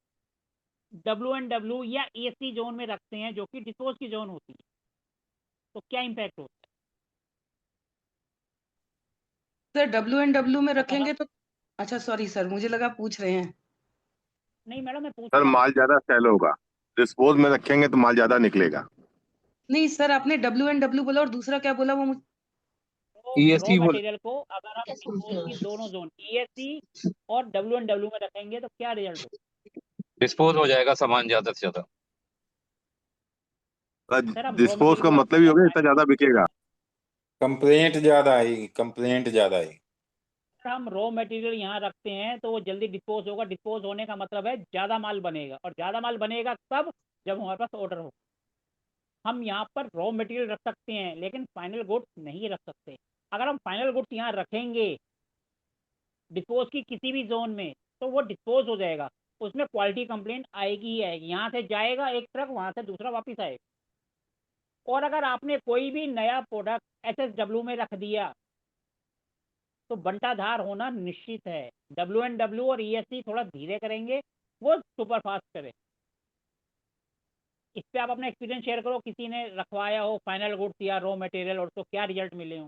WNW या ESC जोन में रखते हैं, जो कि डिस्पोज की जोन होती है, तो क्या इम्पैक्ट होता है? सर WNW में अगर रखेंगे तो, अच्छा सॉरी सर, मुझे लगा पूछ रहे हैं। नहीं मैडम, मैं पूछ सर रहा हूँ। माल ज्यादा सेल होगा, डिस्पोज में रखेंगे तो माल ज्यादा निकलेगा। नहीं सर, आपने WNW बोला और दूसरा क्या बोला वो तो रॉ ESC बोल मटेरियल को अगर हम डिस्पोज की दोनों जोन ESC और WNW में रखेंगे तो क्या रिजल्ट होगा? डिस्पोज हो जाएगा सामान ज्यादा से ज्यादा। सर हम रॉ डिस्पोज मटेरियल का को मतलब ही होगा इतना ज्यादा बिकेगा। कंप्लेंट ज्यादा आएगी, कंप्लेंट ज्यादा आएगी। हम रॉ मटेरियल यहाँ रखते हैं तो वो जल्दी डिस्पोज होगा। डिस्पोज होने का मतलब है ज़्यादा माल बनेगा, और ज़्यादा माल बनेगा तब जब हमारे पास ऑर्डर हो। हम यहाँ पर रॉ मटेरियल रख सकते हैं लेकिन फाइनल गुड्स नहीं रख सकते। अगर हम फाइनल गुड्स यहाँ रखेंगे डिस्पोज की किसी भी जोन में, तो वो डिस्पोज हो जाएगा, उसमें क्वालिटी कंप्लेंट आएगी ही आएगी। यहाँ से जाएगा एक ट्रक, वहाँ से दूसरा वापस आएगा। और अगर आपने कोई भी नया प्रोडक्ट SSW में रख दिया तो बंटाधार होना निश्चित है। WNW और ESC थोड़ा धीरे करेंगे, वो सुपर फास्ट करें। इस पे आप अपना एक्सपीरियंस शेयर करो, किसी ने रखवाया हो फाइनल गुड्स या रॉ मटेरियल और तो क्या रिजल्ट मिले हो।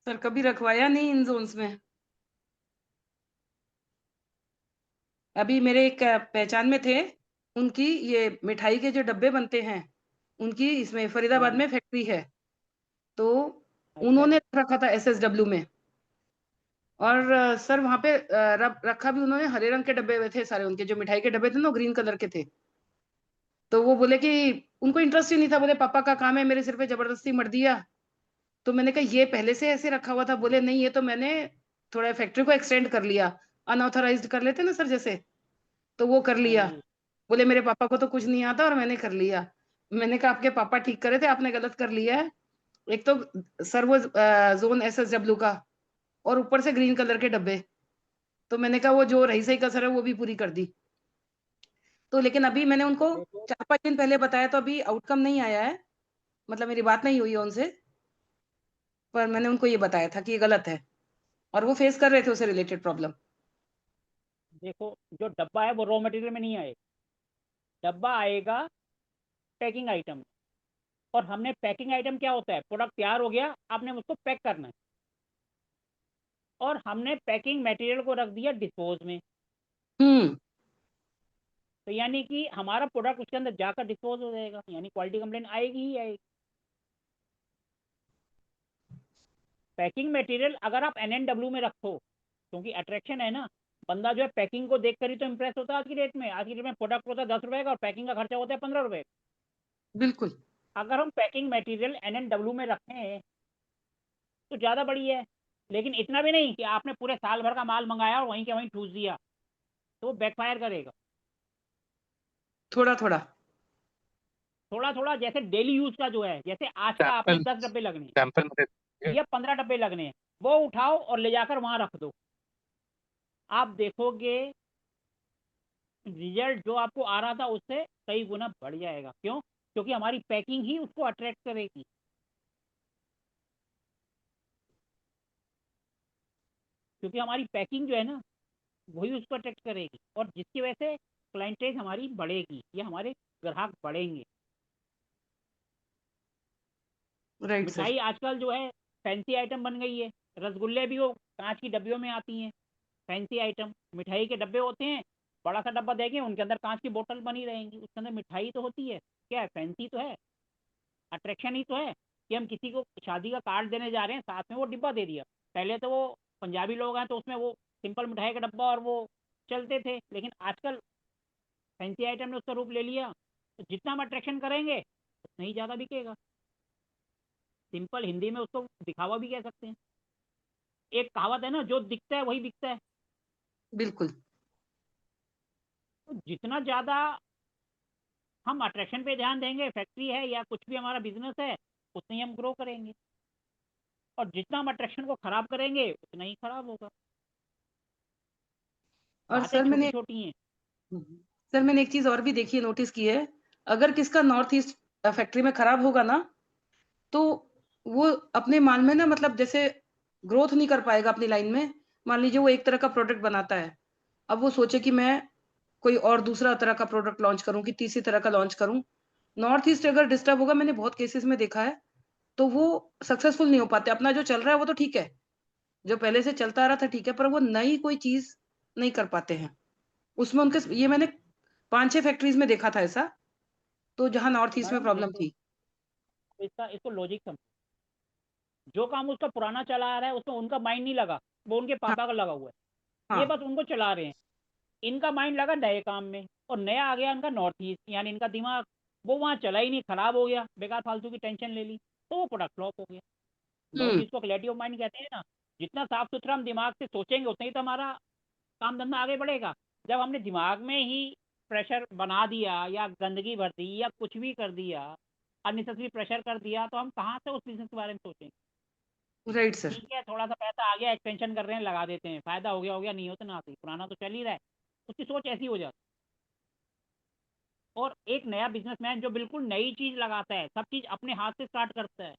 सर कभी रखवाया नहीं इन जोन्स में। अभी मेरे एक पहचान में थे, उनकी ये मिठाई के जो डब्बे बनते हैं, उनकी इसमें फरीदाबाद में फैक्ट्री है, तो अच्छा उन्होंने जी। रखा था SSW में, और सर वहां पे रखा भी उन्होंने, हरे रंग के डब्बे थे सारे उनके, जो मिठाई के डब्बे थे ना ग्रीन कलर के थे। तो वो बोले कि उनको इंटरेस्ट ही नहीं था, बोले पापा का काम है, मेरे सिर पे जबरदस्ती मर दिया। तो मैंने कहा ये पहले से ऐसे रखा हुआ था? बोले नहीं, ये तो मैंने थोड़ा फैक्ट्री को एक्सटेंड कर लिया, अनऑथराइज्ड कर लेते ना सर जैसे, तो वो कर लिया। बोले मेरे पापा को तो कुछ नहीं आता और मैंने कर लिया। मैंने कहा आपके पापा ठीक करे थे, आपने गलत कर लिया है। एक तो सर वो जोन SSW का, और ऊपर से ग्रीन कलर के डब्बे। तो मैंने कहा वो जो रही सही कसर है वो भी पूरी कर दी। तो लेकिन अभी मैंने उनको देखो 4-5 दिन पहले बताया, तो अभी आउटकम नहीं आया है, मतलब मेरी बात नहीं हुई है उनसे, पर मैंने उनको ये बताया था कि ये गलत है, और वो फेस कर रहे थे उससे रिलेटेड प्रॉब्लम। देखो, जो डब्बा है वो रॉ मटेरियल में नहीं आएगा, डब्बा आएगा पैकिंग आइटम में। और हमने पैकिंग आइटम क्या होता है, प्रोडक्ट तैयार हो गया, आपने उसको पैक करना है, और हमने पैकिंग मटेरियल को रख दिया डिस्पोज में। हम्म। तो यानी कि हमारा प्रोडक्ट उसके अंदर जाकर डिस्पोज हो जाएगा, यानी क्वालिटी कंप्लेंट आएगी ही आएगी। पैकिंग मटेरियल अगर आप NNW में रखो, क्योंकि अट्रैक्शन है ना, बंदा जो है पैकिंग को देख कर ही तो इम्प्रेस होता है। आज की डेट में, आज की डेट में प्रोडक्ट होता है 10 रुपए का और पैकिंग का खर्चा होता है 15 रुपए। बिल्कुल। अगर हम पैकिंग मटेरियल NNW में रखें तो ज़्यादा बढ़िया है, लेकिन इतना भी नहीं कि आपने पूरे साल भर का माल मंगाया और वहीं के वहीं ठूस दिया, तो वो बैकफायर करेगा। थोड़ा थोड़ा। थोड़ा थोड़ा, जैसे डेली यूज का जो है, जैसे आज का आपने 10 डब्बे लगने हैं सैंपल में या 15 डब्बे लगने हैं, वो उठाओ और ले जाकर वहां रख दो। आप देखोगे रिजल्ट जो आपको आ रहा था उससे कई गुना बढ़ जाएगा। क्यों? क्योंकि हमारी पैकिंग ही उसको अट्रैक्ट करेगी। क्योंकि हमारी पैकिंग जो है ना, वही उसको अट्रैक्ट करेगी, और जिसकी वजह से क्लाइंटेज हमारी बढ़ेगी या हमारे ग्राहक बढ़ेंगे। Right sir. मिठाई आजकल जो है फैंसी आइटम बन गई है। रसगुल्ले भी वो कांच की डब्बियों में आती हैं, फैंसी आइटम मिठाई के डब्बे होते हैं। बड़ा सा डब्बा देंगे, उनके अंदर कांच की बोतल बनी रहेंगी, उसके अंदर मिठाई तो होती है। क्या है? फैंसी तो है, अट्रैक्शन ही तो है कि हम किसी को शादी का कार्ड देने जा रहे हैं, साथ में वो डिब्बा दे दिया। पहले तो वो पंजाबी लोग हैं तो उसमें वो सिंपल मिठाई का डब्बा और वो चलते थे, लेकिन आजकल फैंसी आइटम ने उसका रूप ले लिया। तो जितना हम अट्रैक्शन करेंगे उतना ही ज़्यादा बिकेगा। सिंपल हिंदी में उसको दिखावा भी कह सकते हैं। एक कहावत है ना, जो दिखता है वही बिकता है। बिल्कुल। तो जितना ज़्यादा हम अट्रैक्शन पे ध्यान देंगे, फैक्ट्री है या कुछ भी हमारा बिजनेस है, उतना ही हम ग्रो करेंगे। और जितना हम अट्रैक्शन को खराब करेंगे उतना ही खराब होगा। और बातें सर छोटी मैंने छोटी हैं। सर मैंने एक चीज और भी देखी है, नोटिस की है। अगर किसका नॉर्थ ईस्ट फैक्ट्री में खराब होगा ना, तो वो अपने माल में ना, मतलब जैसे ग्रोथ नहीं कर पाएगा अपनी लाइन में। मान लीजिए वो एक तरह का प्रोडक्ट बनाता है, अब वो सोचे कि मैं कोई और दूसरा तरह का प्रोडक्ट लॉन्च करूं कि तीसरी तरह का लॉन्च करूं। नॉर्थ ईस्ट अगर डिस्टर्ब होगा, मैंने बहुत केसेस में देखा है, तो वो सक्सेसफुल नहीं हो पाते। अपना जो चल रहा है वो तो ठीक है, जो पहले से चलता आ रहा था ठीक है, पर वो नई कोई चीज नहीं कर पाते हैं उसमें उनके। ये मैंने 5-6 फैक्ट्रीज में देखा था ऐसा, तो जहाँ नॉर्थ ईस्ट में मैडम प्रॉब्लम देखो, थी। इसको लॉजिक समझो। जो काम उसका पुराना चला आ रहा है उसमें उनका माइंड नहीं लगा, वो उनके हाँ। पापा का लगा हुआ है, ये हाँ। बस उनको चला रहे हैं। इनका माइंड लगा नए काम में, और नया आ गया इनका नॉर्थ ईस्ट, यानी इनका दिमाग वो वहाँ चला ही नहीं, खराब हो गया, बेकार फालतू की टेंशन ले ली, तो वो प्रोडक्ट फ्लॉप हो गया। नॉर्थ हम्म। ईस्ट को क्लैरिटी ऑफ माइंड कहते हैं ना। जितना साफ सुथरा हम दिमाग से सोचेंगे उतना ही तो हमारा काम धंधा आगे बढ़ेगा। जब हमने दिमाग में ही प्रेशर बना दिया या गंदगी भर दी या कुछ भी कर दिया, अननेसेसरी प्रेशर कर दिया, तो हम कहाँ से उस बिजनेस के बारे में सोचेंगे। Right sir. ठीक है, थोड़ा सा पैसा आ गया, एक्सपेंशन कर रहे हैं, लगा देते हैं, फायदा हो गया, नहीं होता ना आती, पुराना तो चल ही रहा है। उसकी सोच ऐसी हो जाती। और एक नया बिजनेसमैन जो बिल्कुल नई चीज लगाता है, सब चीज अपने हाथ से स्टार्ट करता है,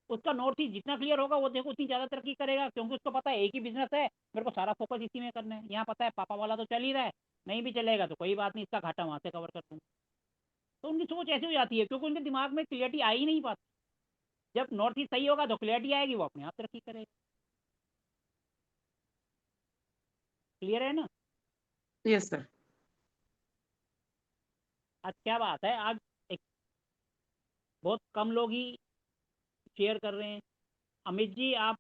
उसका नॉर्थ ईस्ट जितना क्लियर होगा वो देखो उतनी ज्यादा तरक्की करेगा, क्योंकि उसको पता है एक ही बिजनेस है, मेरे को सारा फोकस इसी में करना है। यहाँ पता है पापा वाला तो चल ही रहा है, नहीं भी चलेगा तो कोई बात नहीं, इसका घाटा वहां से कवर कर दूंगा। तो उनकी सोच ऐसी हो जाती है, क्योंकि उनके दिमाग में क्लियरिटी आ ही नहीं पाती। जब नॉर्थ ईस्ट सही होगा तो क्लियरिटी आएगी, वो अपने आप तरक्की करेगा। क्लियर है ना? Yes sir. आज क्या बात है, आज एक बहुत कम लोग ही शेयर कर रहे हैं। अमित जी, आप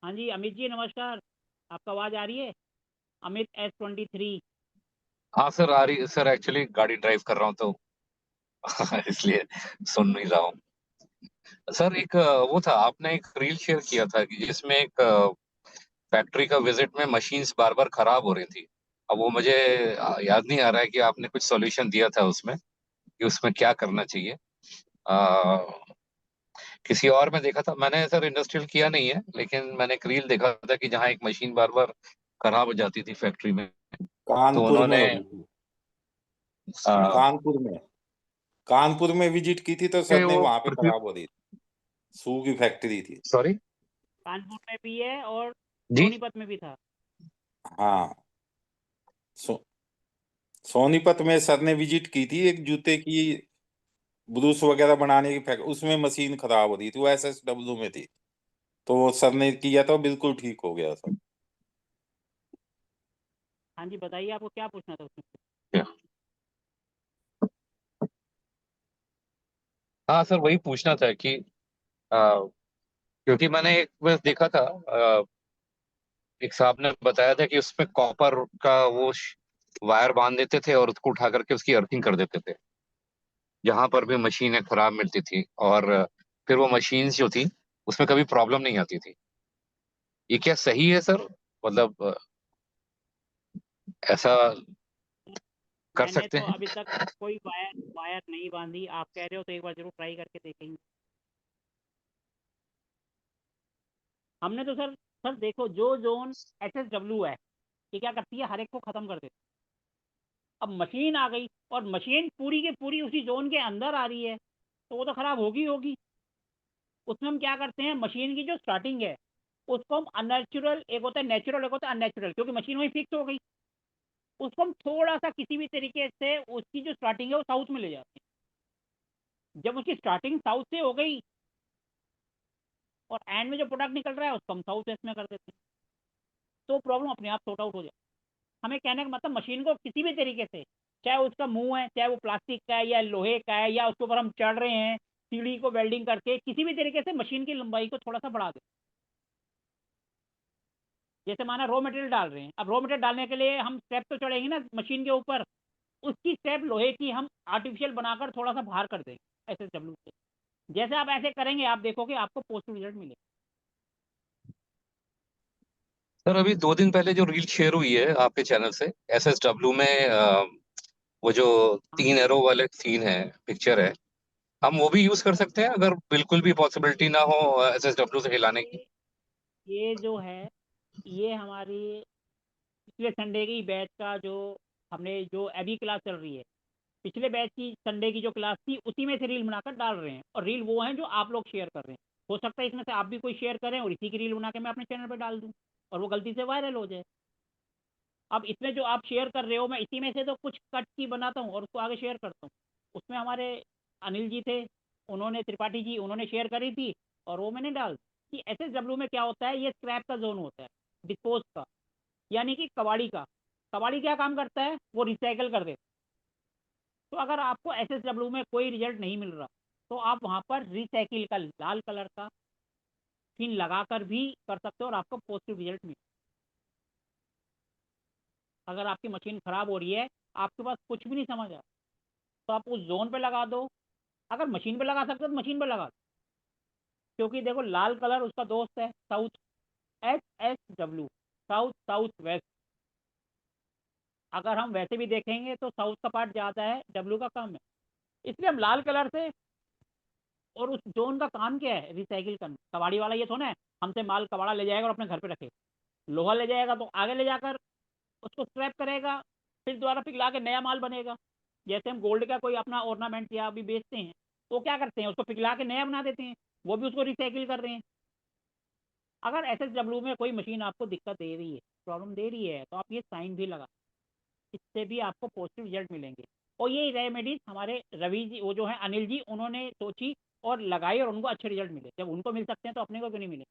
हाँ जी अमित जी नमस्कार, आपका आवाज़ आ रही है? अमित S23। हाँ सर, आ रही सर, एक्चुअली गाड़ी ड्राइव कर रहा हूँ तो इसलिए सुन नहीं रहा हूँ। सर एक वो था, आपने एक रील शेयर किया था कि जिसमें एक फैक्ट्री का विजिट में मशीन्स बार बार खराब हो रही थी। अब वो मुझे याद नहीं आ रहा है कि आपने कुछ सॉल्यूशन दिया था उसमें कि उसमें क्या करना चाहिए। अ, किसी और में देखा था मैंने सर, इंडस्ट्रियल किया नहीं है, लेकिन मैंने एक रील देखा था कि जहाँ एक मशीन बार बार खराब हो जाती थी फैक्ट्री में, तो कानपुर में उन्होंने हो रही थी। कानपुर में, कानपुर में विजिट की थी तो सर ने वो वहां पे खराब हो रही थी, शू की फैक्ट्री थी। सॉरी कानपुर में भी है और जी। सोनीपत में भी था। हाँ, सो, सोनीपत में सर ने विजिट की थी, एक जूते की ब्रूस वगैरह बनाने की फैक्ट्री, उसमें मशीन खराब हो रही थी, वो SSW में थी, तो वो सर ने किया था, बिल्कुल ठीक हो गया सर। हाँ जी बताइए आपको क्या पूछना था उसमें? हाँ सर, वही पूछना था कि क्योंकि मैंने एक बार देखा था, एक साहब ने बताया था कि उसमें कॉपर का वो वायर बांध देते थे और उसको उठा करके उसकी अर्थिंग कर देते थे जहां पर भी मशीनें खराब मिलती थी, और फिर वो मशीन्स जो थी उसमें कभी प्रॉब्लम नहीं आती थी। ये क्या सही है सर? मतलब ऐसा कर मैंने सकते तो हैं? अभी तक कोई वायर वायर नहीं बांधी, आप कह रहे हो तो एक बार जरूर ट्राई करके देखेंगे। हमने तो सर सर देखो जो जोन SSW है ये क्या करती है, हर एक को खत्म कर देती है। अब मशीन आ गई और मशीन पूरी की पूरी उसी जोन के अंदर आ रही है तो वो तो खराब होगी होगी। उसमें हम क्या करते हैं, मशीन की जो स्टार्टिंग है उसको हम अननेचुरल, एक होता है नेचुरल एक होता है अननेचुरल, क्योंकि मशीन वही फिक्स हो गई, उसको हम थोड़ा सा किसी भी तरीके से उसकी जो स्टार्टिंग है वो साउथ में ले जाते हैं। जब उसकी स्टार्टिंग साउथ से हो गई और एंड में जो प्रोडक्ट निकल रहा है उसको हम साउथ वेस्ट में कर देते हैं, तो प्रॉब्लम अपने आप सॉर्ट आउट हो जाए। हमें कहने का मतलब मशीन को किसी भी तरीके से, चाहे उसका मुंह है, चाहे वो प्लास्टिक का है या लोहे का है, या उसके ऊपर हम चढ़ रहे हैं सीढ़ी को वेल्डिंग करके, किसी भी तरीके से मशीन की लंबाई को थोड़ा सा बढ़ा दे। जैसे माना रॉ मटेरियल डाल रहे हैं, अब रॉ मटेरियल डालने के लिए हम स्टेप तो चढ़ेंगे ना मशीन के ऊपर, उसकी स्टेप लोहे की हम आर्टिफिशियल बनाकर थोड़ा सा बाहर कर देंगे SSW से। जैसे आप ऐसे करेंगे आप देखोगे आपको पॉजिटिव रिजल्ट मिलेगा। सर अभी 2 दिन पहले जो रील शेयर हुई है आपके चैनल से, SSW में वो जो हाँ 3 एरो वाले सीन है, पिक्चर है, हम वो भी यूज कर सकते हैं अगर बिल्कुल भी पॉसिबिलिटी ना हो SSW से हिलाने की? ये जो है ये हमारी पिछले संडे की बैच का जो हमने जो अभी क्लास चल रही है, पिछले बैच की संडे की जो क्लास थी उसी में से रील बनाकर डाल रहे हैं, और रील वो हैं जो आप लोग शेयर कर रहे हैं। हो सकता है इसमें से आप भी कोई शेयर करें और इसी की रील बना के मैं अपने चैनल पर डाल दूँ और वो गलती से वायरल हो जाए। अब इसमें जो आप शेयर कर रहे हो मैं इसी में से तो कुछ कट की बनाता हूँ और उसको आगे शेयर करता हूँ। उसमें हमारे अनिल जी थे, उन्होंने त्रिपाठी जी उन्होंने शेयर करी थी और वो मैंने डाल कि SSW में क्या होता है, ये स्क्रैप का जोन होता है, डिस्पोज का, यानी कि कबाड़ी का। कबाड़ी क्या काम करता है, वो रिसाइकल कर देता है। तो अगर आपको SSW में कोई रिजल्ट नहीं मिल रहा तो आप वहाँ पर रिसाइकिल का लाल कलर का पिन लगाकर भी कर सकते हो और आपको पॉजिटिव रिजल्ट मिले। अगर आपकी मशीन ख़राब हो रही है, आपके पास कुछ भी नहीं समझ आ, तो आप उस जोन पे लगा दो। अगर मशीन पे लगा सकते हो तो मशीन पे लगा दो, क्योंकि देखो लाल कलर उसका दोस्त है south, SSW, south south west. अगर हम वैसे भी देखेंगे तो साउथ का पार्ट ज़्यादा है, W का कम है, इसलिए हम लाल कलर से। और उस जोन का काम क्या है, रिसाइकिल करना। कबाड़ी वाला ये थोड़ा है हमसे माल कबाड़ा ले जाएगा और अपने घर पे रखे, लोहा ले जाएगा तो आगे ले जाकर उसको स्क्रैप करेगा, फिर दोबारा पिघला के नया माल बनेगा। जैसे हम गोल्ड का कोई अपना ऑर्नामेंट या अभी बेचते हैं तो क्या करते हैं, उसको पिघला के नया बना देते हैं, वो भी उसको रिसाइकिल कर रहे हैं। अगर SSW में कोई मशीन आपको दिक्कत दे रही है, प्रॉब्लम दे रही है, तो आप ये साइन भी लगा, इससे भी आपको पॉजिटिव रिजल्ट मिलेंगे। और ये रेमेडीज हमारे रवि जी, वो जो है अनिल जी, उन्होंने सोची और लगाई और उनको अच्छे रिजल्ट मिले। जब उनको मिल सकते हैं तो अपने को क्यों नहीं मिले?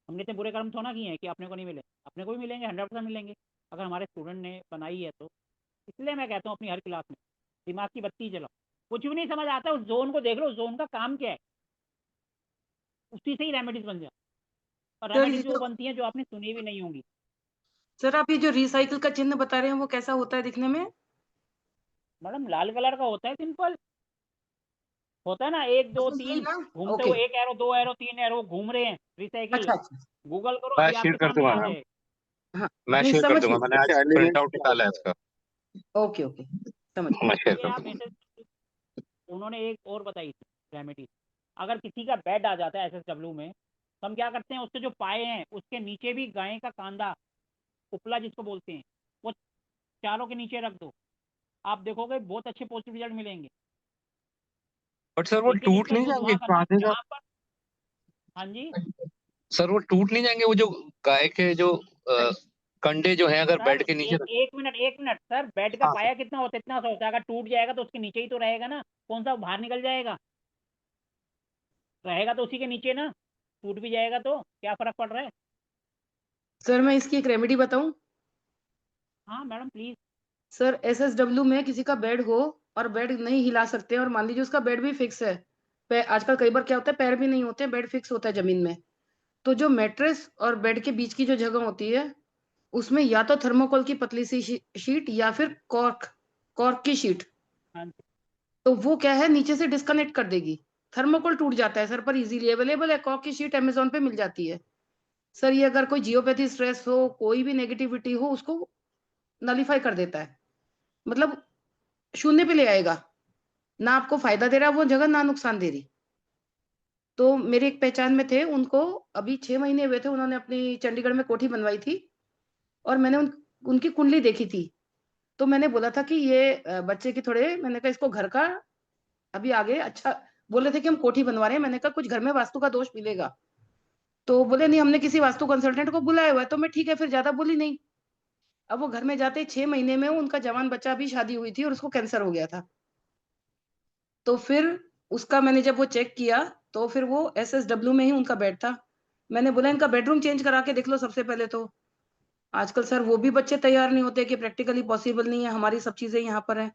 हमने इतने बुरे कर्म थोड़ा किए हैं कि अपने को नहीं मिले, अपने को भी मिलेंगे, 100% मिलेंगे अगर हमारे स्टूडेंट ने बनाई है तो। इसलिए मैं कहता हूँ अपनी हर क्लास में दिमाग की बत्ती जलाओ। कुछ भी नहीं समझ आता उस जोन को देख लो, उस जोन का काम क्या है, उसी से ही रेमेडीज बन जाए। और सर ये रेमेडीज वो जो बनती हैं जो आपने सुनी भी नहीं होंगी। सर आप ये जो रिसाइकिल का चिन्ह बता रहे हैं वो कैसा होता है दिखने में? मैडम लाल कलर का होता है, सिंपल होता है ना, 1 2 बस यही 3 ना? घूमते ओके। हुए, 1 एरो 2 एरो 3 एरो घूम रहे हैं, रिसाइकिल। अच्छा अच्छा। गूगल करो, मैं अभी शेयर आपके कर सामने दूंगा आ मैम, जाएगा। हाँ मैं नहीं शेयर कर समझ दूंगा, गई। मैंने आज अच्छा प्रिंट एलिमेंट आउट निकाला है इसका, ओके ओके समझ गई। मैं शेयर ये कर आप दूंगा। ऐसे, उन्होंने एक और बताई थी रेमेडी, अगर किसी का बेड आ जाता है एसएसडब्ल्यू में, तो हम क्या करते हैं, उसके जो पाए हैं उसके नीचे भी गाय का कांदा, उपला जिसको बोलते हैं, वो चारों के नीचे रख दो, आप देखोगे बहुत अच्छे पॉजिटिव रिजल्ट मिलेंगे। बट सर वो लेकिन टूट इसका नहीं यूज जाएंगे वहाँ करना कांधे का? जहाँ पर, हाँ जी सर वो टूट नहीं जाएंगे वो जो गाय के जो कंडे जो हैं, अगर सर, बेड के नीचे एक एक मिनट, एक मिनट सर, बेड का हाँ सर। पाया कितना होता है, इतना सा होता है, अगर टूट जाएगा तो उसके नीचे ही तो रहेगा ना, कौन सा बाहर निकल जाएगा, रहेगा तो उसी के नीचे ना, टूट भी जाएगा तो क्या फर्क पड़ रहा है। सर मैं इसकी एक रेमेडी बताऊं? हाँ मैडम प्लीज। सर एसएसडब्ल्यू में किसी का बेड हो और बेड नहीं हिला सकते हैं और मान लीजिए उसका बेड भी फिक्स है, आजकल कई बार क्या होता है पैर भी नहीं होते, बेड फिक्स होता है जमीन में, तो जो मैट्रेस और बेड के बीच की जो जगह होती है उसमें या तो थर्मोकोल की पतली सी शीट या फिर कॉर्क कॉर्क की शीट, हाँ जी तो वो क्या है नीचे से डिस्कनेक्ट कर देगी। थर्मोकोल टूट जाता है सर पर इजीली अवेलेबल है, कॉर्क की शीट अमेजोन पे मिल जाती है। सर ये अगर कोई जियोपैथी स्ट्रेस हो, कोई भी नेगेटिविटी हो, उसको नलीफाई कर देता है, मतलब शून्य पे ले आएगा, ना आपको फायदा दे रहा वो जगह, ना नुकसान दे रही। तो मेरे एक पहचान में थे, उनको अभी 6 महीने हुए थे, उन्होंने अपनी चंडीगढ़ में कोठी बनवाई थी और मैंने उनकी कुंडली देखी थी। तो मैंने बोला था कि ये बच्चे की थोड़े, मैंने कहा इसको घर का अभी आगे अच्छा, बोल रहे थे कि हम कोठी बनवा रहे हैं, मैंने कहा कुछ घर में वास्तु का दोष मिलेगा, तो बोले नहीं हमने किसी वास्तु कंसल्टेंट को बुलाया हुआ है, तो मैं ठीक है फिर ज्यादा बोली नहीं। अब वो घर में जाते 6 महीने में उनका जवान बच्चा भी शादी हुई थी और उसको कैंसर हो गया था। तो फिर उसका मैंने जब वो चेक किया तो फिर वो एसएसडब्ल्यू में ही उनका बेड था। मैंने बोला इनका बेडरूम चेंज करा के देख लो सबसे पहले तो। आजकल सर वो भी बच्चे तैयार नहीं होते कि प्रैक्टिकली पॉसिबल नहीं है, हमारी सब चीजें यहाँ पर है।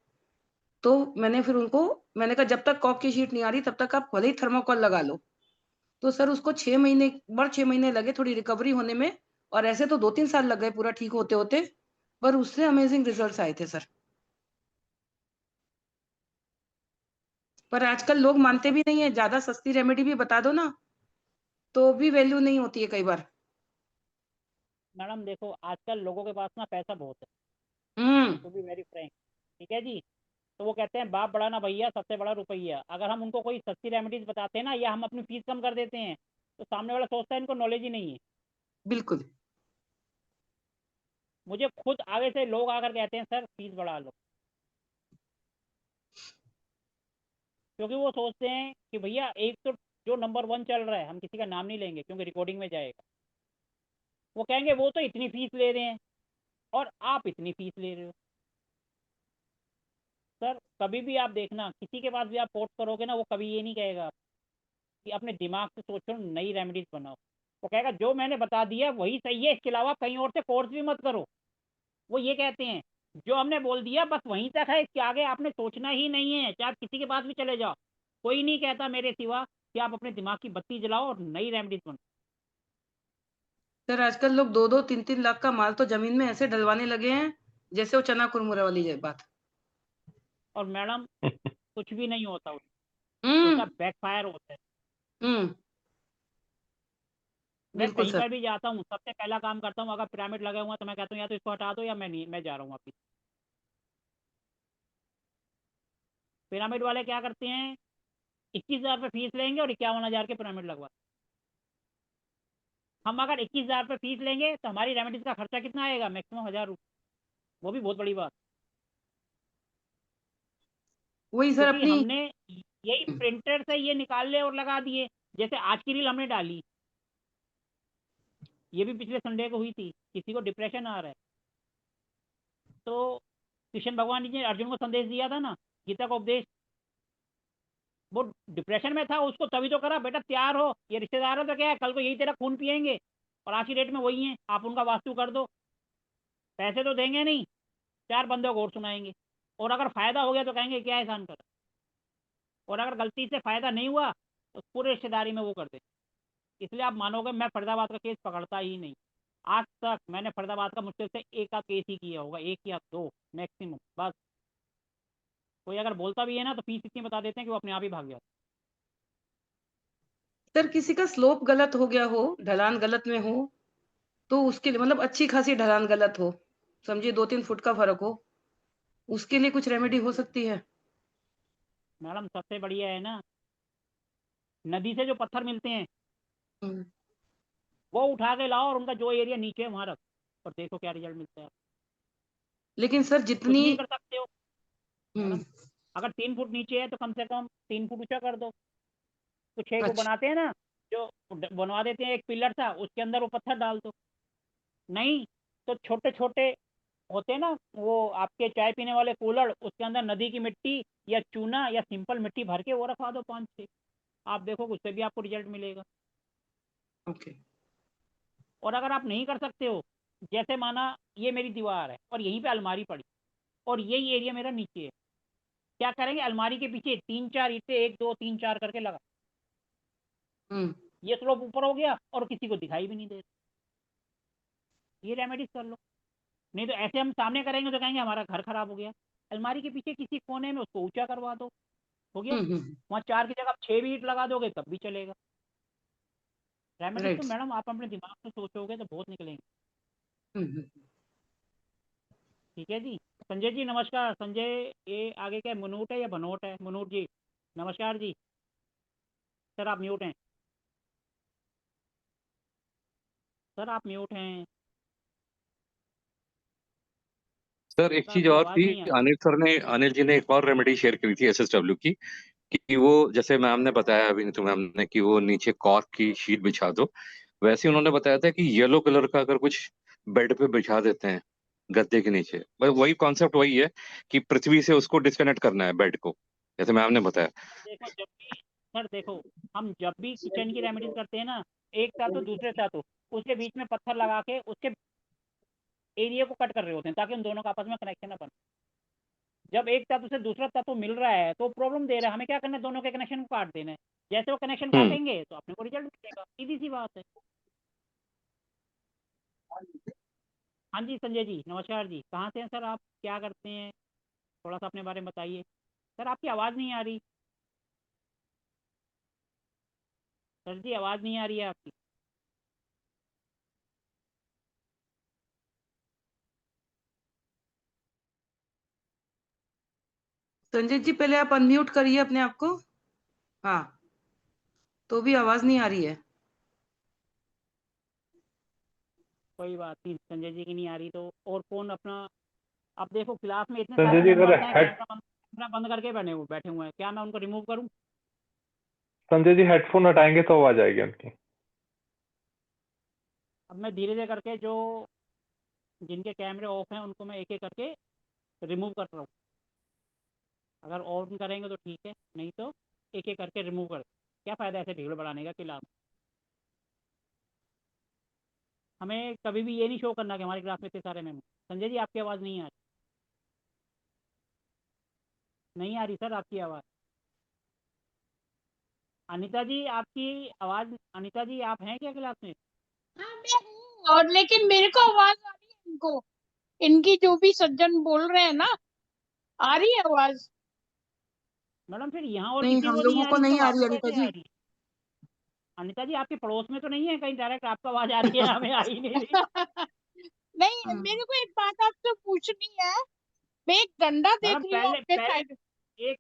तो मैंने फिर उनको, मैंने कहा जब तक कॉक की शीट नहीं आ रही तब तक आप भले ही थर्मोकॉल लगा लो। तो सर उसको 6 महीने, 6 महीने लगे थोड़ी रिकवरी होने में, और ऐसे तो 2-3 साल लग गए पूरा ठीक होते होते, पर उससे अमेजिंग रिजल्ट्स आए थे सर। पर आजकल लोग मानते भी नहीं है, ज्यादा सस्ती रेमेडी भी बता दो ना तो भी वैल्यू नहीं होती है कई बार। मैडम देखो, आजकल लोगों के पास ना पैसा बहुत है, हम्म। टू बी वेरी फ्रैंक, ठीक है जी। तो वो कहते हैं बाप बड़ा ना भैया, सबसे बड़ा रुपया। अगर हम उनको कोई सस्ती रेमेडीज बताते हैं ना, या हम अपनी फीस कम कर देते हैं, तो सामने वाला सोचता है इनको नॉलेज ही नहीं है। बिल्कुल। मुझे खुद आगे से लोग आकर कहते हैं सर फीस बढ़ा लो, क्योंकि वो सोचते हैं कि भैया एक तो जो नंबर 1 चल रहा है, हम किसी का नाम नहीं लेंगे क्योंकि रिकॉर्डिंग में जाएगा, वो कहेंगे वो तो इतनी फीस ले रहे हैं और आप इतनी फीस ले रहे हो। सर कभी भी आप देखना, किसी के पास भी आप कोर्स करोगे ना, वो कभी ये नहीं कहेगा कि अपने दिमाग से सोचो नई रेमेडीज बनाओ, वो कहेगा जो मैंने बता दिया वही सही है, इसके अलावा कहीं और से कोर्स भी मत करो। वो ये कहते हैं जो हमने बोल दिया बस वहीं तक है, इसके आगे आपने सोचना ही नहीं है, चाहे आप किसी के पास भी चले जाओ, कोई नहीं कहता मेरे सिवा कि आप अपने दिमाग की बत्ती जलाओ और नई रेमेडीज बनाओ। सर आजकल लोग 2-2, 3-3 लाख का माल तो जमीन में ऐसे डलवाने लगे हैं जैसे वो चना कुरमुरा वाली बात। और मैडम कुछ भी नहीं होता, हम्म। उल्टा बैकफायर होता है। हम्म। मैं बिल्कुल कहीं सर। पर भी जाता हूँ, सबसे पहला काम करता हूँ, अगर पिरामिड लगे हुआ तो मैं कहता हूँ या तो इसको हटा दो या मैं नहीं, मैं जा रहा हूँ वापिस। पिरामिड वाले क्या करते हैं, 21,000 रुपये फीस लेंगे और 51,000 के पिरामिड लगवा। हम अगर 21,000 रुपये फीस लेंगे तो हमारी रेमेडीज का खर्चा कितना आएगा, मैक्सिमम 1,000 रुपये, वो भी बहुत बड़ी बात, वही सर क्योंकि अपनी। हमने यही प्रिंटर से ये निकाल ले और लगा दिए। जैसे आज की रील हमने डाली, ये भी पिछले संडे को हुई थी, किसी को डिप्रेशन आ रहा है, तो कृष्ण भगवान जी ने अर्जुन को संदेश दिया था ना, गीता का उपदेश, वो डिप्रेशन में था, उसको तभी तो करा बेटा तैयार हो, ये रिश्तेदार है तो क्या है, कल को यही तेरा खून पियेंगे और आज की डेट में वही है, आप उनका वास्तु कर दो, पैसे तो देंगे नहीं, 4 बंदों को और सुनाएंगे, और अगर फायदा हो गया तो कहेंगे क्या एहसान करा, और अगर गलती से फायदा नहीं हुआ तो पूरे रिश्तेदारी में वो कर दे। इसलिए आप मानोगे मैं फरीदाबाद का केस पकड़ता ही नहीं। आज तक मैंने फरीदाबाद का मुश्किल से एक का केस ही किया होगा, एक या दो मैक्सिमम, बस। कोई अगर बोलता भी है ना तो फीस इतनी बता देते हैं कि वो अपने आप ही भाग जाता सर किसी का स्लोप गलत हो गया हो, ढलान गलत में हो, तो उसके लिए मतलब अच्छी खासी ढलान गलत हो, समझिए 2-3 फुट का फर्क हो, उसके लिए कुछ रेमेडी हो सकती है? है। मैडम सबसे बढ़िया है ना, नदी से जो पत्थर मिलते हैं हम्म, वो उठा के लाओ और उनका जो एरिया नीचे है वहां रख, और देखो क्या रिजल्ट मिलता है। लेकिन सर कुछ जितनी नहीं कर सकते हो हम्म, मैडम। अगर 3 फुट नीचे है तो कम से कम 3 फुट ऊंचा कर दो। तो 6 को अच्छा बनाते हैं ना, जो बनवा देते हैं, एक पिलर था उसके अंदर वो पत्थर डाल दो। नहीं तो छोटे छोटे होते हैं ना वो आपके चाय पीने वाले कूलर, उसके अंदर नदी की मिट्टी या चूना या सिंपल मिट्टी भर के वो रखवा दो 5-6। आप देखो उससे भी आपको रिजल्ट मिलेगा। ओके और अगर आप नहीं कर सकते हो, जैसे माना ये मेरी दीवार है और यहीं पे अलमारी पड़ी और यही एरिया मेरा नीचे है, क्या करेंगे, अलमारी के पीछे 3-4 ईंटें 1 2 3 4 करके लगा, हम्म, ये स्लोप ऊपर हो गया और किसी को दिखाई भी नहीं दे रहा। ये रेमेडीज कर लो। नहीं तो ऐसे हम सामने करेंगे तो कहेंगे हमारा घर खराब हो गया। अलमारी के पीछे किसी कोने में उसको ऊंचा करवा दो, हो गया। वहाँ 4 की जगह आप 6 भी ईंट लगा दोगे तब भी चलेगा। रेमेडीज तो राइट मैडम आप अपने दिमाग से सोचोगे तो बहुत निकलेंगे। हम्म, ठीक है जी। संजय जी नमस्कार। संजय, ये आगे क्या है, मुनूट है या भनोट है? मुनूट जी नमस्कार जी। सर आप म्यूट हैं, सर आप म्यूट हैं। सर एक सर चीज आपकी और आवाज़ थी, नहीं आ रही। अनिल जी ने एक और रेमेडी शेयर करी थी एसएसडब्ल्यू की, कि वो जैसे मैम ने बताया अभी तो मैम ने कि वो नीचे कॉर्क की शीट बिछा दो, वैसे ही उन्होंने बताया था कि येलो कलर का अगर कुछ बेड पे बिछा देते हैं गद्दे के नीचे, बस वही कॉन्सेप्ट वही है कि पृथ्वी से उसको डिस्कनेक्ट करना है बेड को, जैसे मैम ने बताया। देखो जब भी, सर देखो, हम जब भी किचन की रेमेडीज करते हैं ना, एक धातु दूसरे धातु, उसके बीच में पत्थर लगा के उसके एरिया को कट कर रहे होते हैं ताकि उन दोनों का आपस में कनेक्शन ना बने। जब एक धातु से दूसरा धातु मिल रहा है तो प्रॉब्लम दे रहा है, हमें क्या करना है, दोनों के कनेक्शन को काट देना है। जैसे वो कनेक्शन हम्म। काटेंगे तो अपने को रिजल्ट मिलेगा, सीधी सी बात है। हाँ जी संजय जी नमस्कार जी, कहाँ से हैं सर आप, क्या करते हैं, थोड़ा सा अपने बारे में बताइए। सर आपकी आवाज़ नहीं आ रही, सर जी आवाज़ नहीं आ रही है आपकी। संजय जी पहले आप अनम्यूट करिए अपने आप को। हाँ, तो भी आवाज नहीं आ रही है। कोई बात नहीं, संजय जी की नहीं आ रही तो और कौन अपना। अब देखो क्लास में इतने संजय सारे जी अगर मेंबर्स हैं, हेड कैमरा बंद करके बैठे हुए हैं, क्या मैं उनको रिमूव करूं? संजय जी हेडफोन हटाएंगे तो आवाज आएगी उनकी। अब मैं धीरे धीरे करके जो जिनके कैमरे ऑफ हैं उनको मैं एक एक करके रिमूव कर रहा हूँ। अगर ऑन करेंगे तो ठीक है, नहीं तो एक एक करके रिमूव कर। क्या फ़ायदा ऐसे भीड़ बढ़ाने का क्लास। हमें कभी भी ये नहीं शो करना कि हमारी क्लास में इतने सारे मेंबर। संजय जी आपकी आवाज़ नहीं आ रही, नहीं आ रही सर आपकी आवाज़। अनीता जी आपकी आवाज़, अनीता जी आप हैं क्या क्लास में? हाँ मैं हूँ, और लेकिन मेरे को आवाज आ रही है, इनको इनकी जो भी सज्जन बोल रहे हैं ना, आ रही है आवाज। मैडम फिर यहाँ और नहीं, किसी हम को नहीं लोगों आ को रही तो नहीं आ रही आपको अनिता कैसे आ जी। रही? अनीता जी आपके पड़ोस में तो नहीं है कहीं डायरेक्ट आपको आवाज़ आ रही है, हमें आ ही नहीं रही। नहीं, मेरे को एक बात आपसे पूछनी है। मैं एक डंडा देख मैडम रही हूँ पहले आपके पहले साइड। एक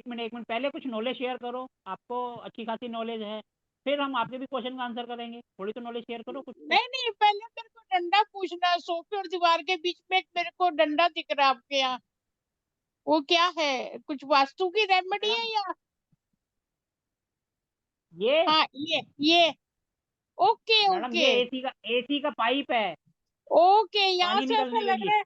मिनट पहले कुछ नॉलेज शेयर करो, आपको अच्छी खासी नॉलेज है, फिर हम आपके भी क्वेश्चन का आंसर करेंगे। थोड़ी तो नॉलेज शेयर करो कुछ तो। नहीं नहीं, पहले मेरे को डंडा पूछना है। सोफे और दीवार के बीच में एक मेरे को डंडा दिख रहा है आपके यहाँ, वो क्या है? कुछ वास्तु की रेमेडी मैडम है या? ये हाँ ये ओके मैडम ओके ये एसी का पाइप है, ओके, यहाँ पानी से ऐसा निकलने के लग लिए। रहा है।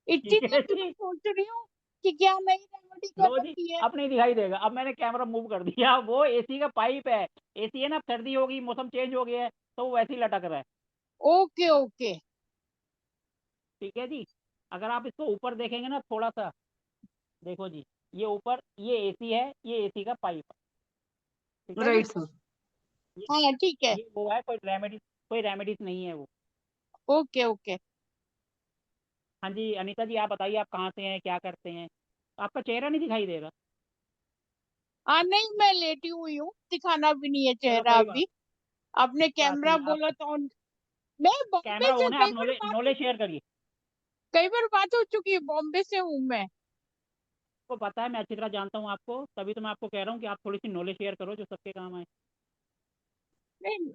इतनी ठीक देर है से मैं जी। सोच रही हूँ कि क्या नई रेमेडी कर लो जी, रखी है। अब नहीं दिखाई देगा, अब मैंने कैमरा मूव कर दिया, वो एसी का पाइप है। एसी है ना, सर्दी होगी, मौसम चेंज हो गया है तो वो वैसे ही लटक रहा है। ओके ओके ठीक है जी। अगर आप इसको ऊपर देखेंगे ना थोड़ा सा, देखो जी, ये ऊपर ये एसी है, ये एसी का पाइप है। ठीक है जी। Right sir. हाँ ठीक है, ये वो है, कोई रेमेडीज नहीं है वो। Okay okay. हाँ जी अनीता जी, आप बताइए आप कहाँ से हैं, क्या करते हैं? आपका चेहरा नहीं दिखाई दे रहा। हाँ नहीं, मैं लेटी हुई हूँ, दिखाना भी नहीं है चलो चेहरा कोई अभी। आपने बात कैमरा नहीं, आप बोला तो मैं बॉम्बे कैमरा से, ऑन है, आप नॉलेज शेयर करिए। कई बार बात हो चुकी है, बॉम्बे से हूँ मैं। आपको पता है, मैं अच्छी तरह जानता हूँ आपको, तभी तो मैं आपको कह रहा हूँ कि आप थोड़ी सी नॉलेज शेयर करो जो सबके काम आए। नहीं,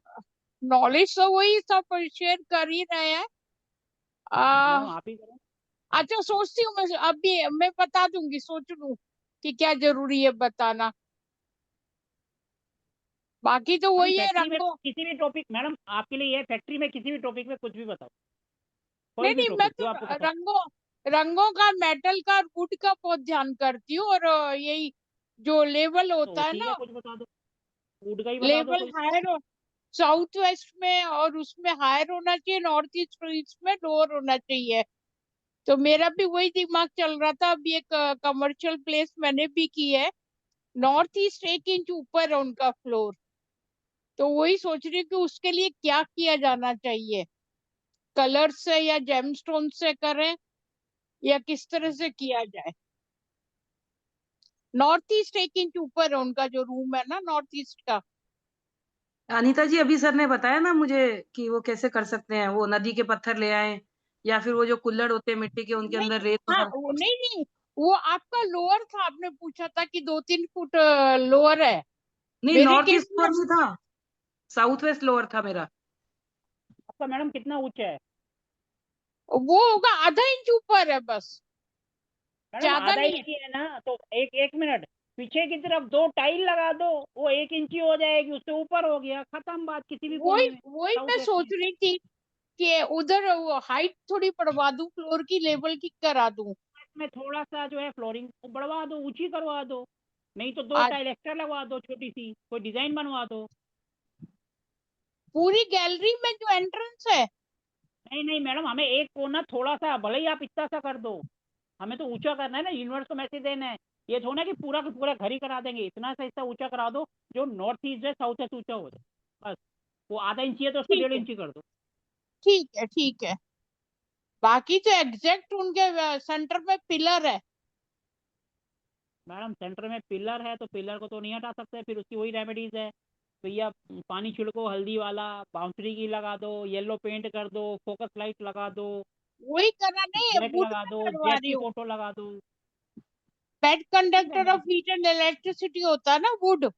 नॉलेज तो वही सब शेयर कर ही रहे हैं। दोनों आप ही करो। अच्छा, सोचती हूँ मैं अभी, मैं बता दूंगी, सोच लूं कि क्या जरूरी है बताना। बाकी तो मैडम वही है, फैक्ट्री में रंगों। किसी भी टॉपिक, मैडम आपके लिए ये फैक्ट्री में किसी भी टॉपिक में कुछ भी बताओ, कोई नहीं भी नहीं, मैं टॉपिक तो जो आपको पता हो। रंगों का, मेटल का, वुड का बहुत ध्यान करती हूँ। और यही जो लेवल तो होता है ठीक है, ना, कुछ बता दो, फूड का ही बता दो लेवल कोई। हायर, साउथ वेस्ट में और उसमें हायर होना चाहिए, नॉर्थ ईस्ट में लोअर होना चाहिए। तो मेरा भी वही दिमाग चल रहा था। अभी एक कमर्शियल प्लेस मैंने भी की है, नॉर्थ ईस्ट 1 इंच ऊपर है उनका फ्लोर। तो वही सोच रही हूँ कि उसके लिए क्या किया जाना चाहिए, कलर से या जेमस्टोन से करें या किस तरह से किया जाए। नॉर्थ ईस्ट 1 इंच ऊपर है उनका जो रूम है ना, नॉर्थ ईस्ट का। अनीता जी, अभी सर ने बताया ना मुझे कि वो कैसे कर सकते हैं, वो नदी के पत्थर ले आए या फिर वो जो कुल्हड़ होते हैं मिट्टी के, उनके नहीं, अंदर रेत हाँ वगैरह। वो नहीं नहीं, वो आपका लोअर था, आपने पूछा था कि 2-3 फुट लोअर है। नहीं, मेरे नॉर्थ केस ईस्ट में फ्लोर नहीं था, साउथ वेस्ट लोअर था मेरा। आपका मैडम कितना ऊंचा है? वो होगा आधा इंच ऊपर है बस, मैडम ज्यादा आधा नहीं है। इंची है ना, तो एक एक मिनट, पीछे की तरफ 2 टाइल लगा दो, वो 1 इंची हो जाएगी, उससे ऊपर हो गया, खत्म बात, किसी भी वही कोने में वही साउथ मैं वेस्ट सोच में। रही थी कि उधर वो हाइट थोड़ी बढ़वा दूं, फ्लोर की लेवल की करा दूं। में थोड़ा सा जो है फ्लोरिंग बढ़वा दो, ऊंची करवा दो, नहीं तो 2 आज टाइल एक्स्ट्रा लगवा दो, छोटी सी कोई डिजाइन बनवा दो। पूरी गैलरी में जो एंट्रेंस है। नहीं नहीं मैडम, हमें एक कोना थोड़ा सा, भले ही आप इतना सा कर दो, हमें तो ऊंचा करना है ना, यूनिवर्स को मैसेज देना है। ये थोड़ा कि पूरा का पूरा घर ही करा देंगे, इतना सा हिस्सा ऊंचा करा दो जो नॉर्थ ईस्ट है, साउथ ईस्ट ऊंचा हो जाए बस। वो आधा इंची है तो उसको ठीक 1.5 है, इंची कर दो। ठीक है, ठीक है। बाकी तो एग्जैक्ट उनके सेंटर में पिलर है। मैडम सेंटर में पिलर है तो पिलर को तो नहीं हटा सकते, फिर उसकी वही रेमेडीज है भैया, पानी छिड़को हल्दी वाला, बाउंड्री की लगा दो, येलो पेंट कर दो, फोकस लाइट लगा दो, वही करा नहीं है, जैक वुड लगा में दो, करवा जेट रही की हूँ। फोटो लगा दो। बेड ठीक conductor remedy. Of heat and electricity होता है ना, वुड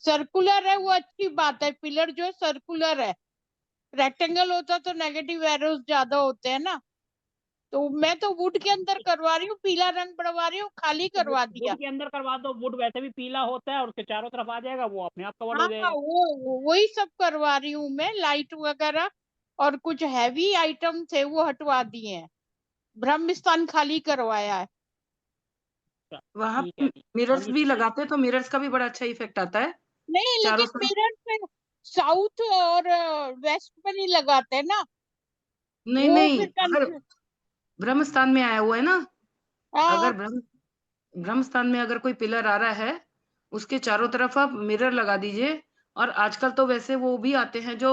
सर्कुलर है, वो अच्छी बात है। पिलर जो है सर्कुलर है, रेक्टेंगल होता तो नेगेटिव एरोस ज्यादा होते हैं ना। तो मैं तो वुड के अंदर करवा रही हूँ, पीला रंग बढ़वा रही हूँ, खाली करवा वुड दिया। के अंदर करवा दो, वुड वैसे भी पीला होता है और उसके चारों तरफ आ जाएगा, वो अपने आप कवर्ड हाँ हो हाँ, जाएगा। वही सब करवा रही हूँ मैं, लाइट वगैरह। और कुछ हैवी आइटम थे वो हटवा दिए हैं, ब्रह्म स्थान खाली करवाया है। अच्छा, वहां ठीक है ठीक है। मिरर्स होनी भी चाहिए। लगाते हैं तो मिरर्स का भी बड़ा अच्छा इफेक्ट आता है नहीं, चारों लेकिन तरफ। मिरर पे साउथ और वेस्ट में नहीं लगाते ना, नहीं वो नहीं, फिर अगर कंफ्यूज। ब्रह्म स्थान में आया हुआ है ना, हाँ अगर ब्रह्म स्थान में अगर कोई पिलर आ रहा है, उसके चारों तरफ आप मिरर लगा दीजिए। और आजकल तो वैसे वो भी आते हैं जो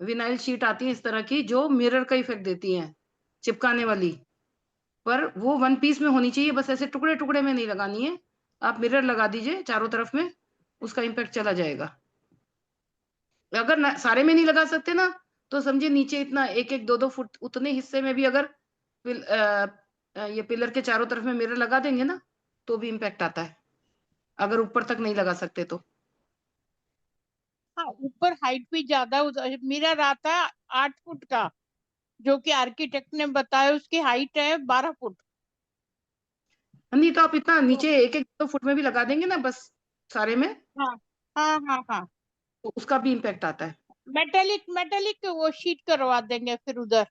विनाइल शीट आती है इस तरह की, जो मिरर का इफेक्ट देती हैं, चिपकाने वाली। पर वो वन पीस में होनी चाहिए, बस ऐसे टुकड़े टुकड़े में नहीं लगानी है। आप मिरर लगा दीजिए चारों तरफ में, उसका इम्पैक्ट चला जाएगा। अगर सारे में नहीं लगा सकते ना, तो समझिए नीचे इतना 1-1, 2-2 फुट उतने हिस्से में भी अगर ये पिलर के चारों तरफ में मिरर लगा देंगे ना, तो भी इम्पैक्ट आता है, अगर ऊपर तक नहीं लगा सकते तो। हाँ, ऊपर हाइट भी ज्यादा, मिरर आता है 8 फुट का, जो कि आर्किटेक्ट ने बताया उसकी हाइट है 12 फुट। नहीं तो आप इतना तो नीचे 1-1, 2 फुट में भी लगा देंगे ना, बस सारे में, हाँ हाँ हाँ हाँ, तो उसका भी इम्पैक्ट आता है। मेटेलिक मेटेलिक वो शीट करवा देंगे फिर उधर।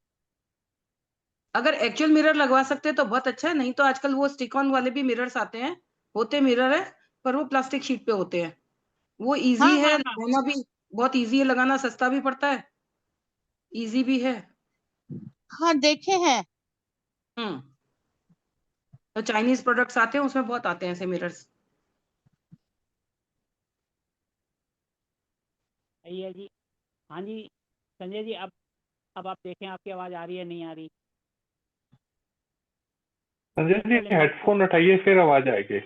अगर एक्चुअल मिरर लगवा सकते हैं तो बहुत अच्छा है, नहीं तो आजकल वो स्टिक ऑन वाले भी मिरर्स आते हैं, होते मिरर है, पर वो प्लास्टिक शीट पे होते हैं। वो हाँ इजी है हाँ हाँ लगाना भी, बहुत इजी है लगाना, सस्ता भी पड़ता है, इजी भी है। हाँ, देखे हैं। तो चाइनीज प्रोडक्ट्स आते हैं उसमें बहुत आते हैं ऐसे मिरर्स। सही है जी। हाँ जी संजय जी, अब आप देखें आपकी आवाज़ आ रही है नहीं आ रही। संजय जी पहले म्यूट हेडफोन उठाइए फिर आवाज आएगी।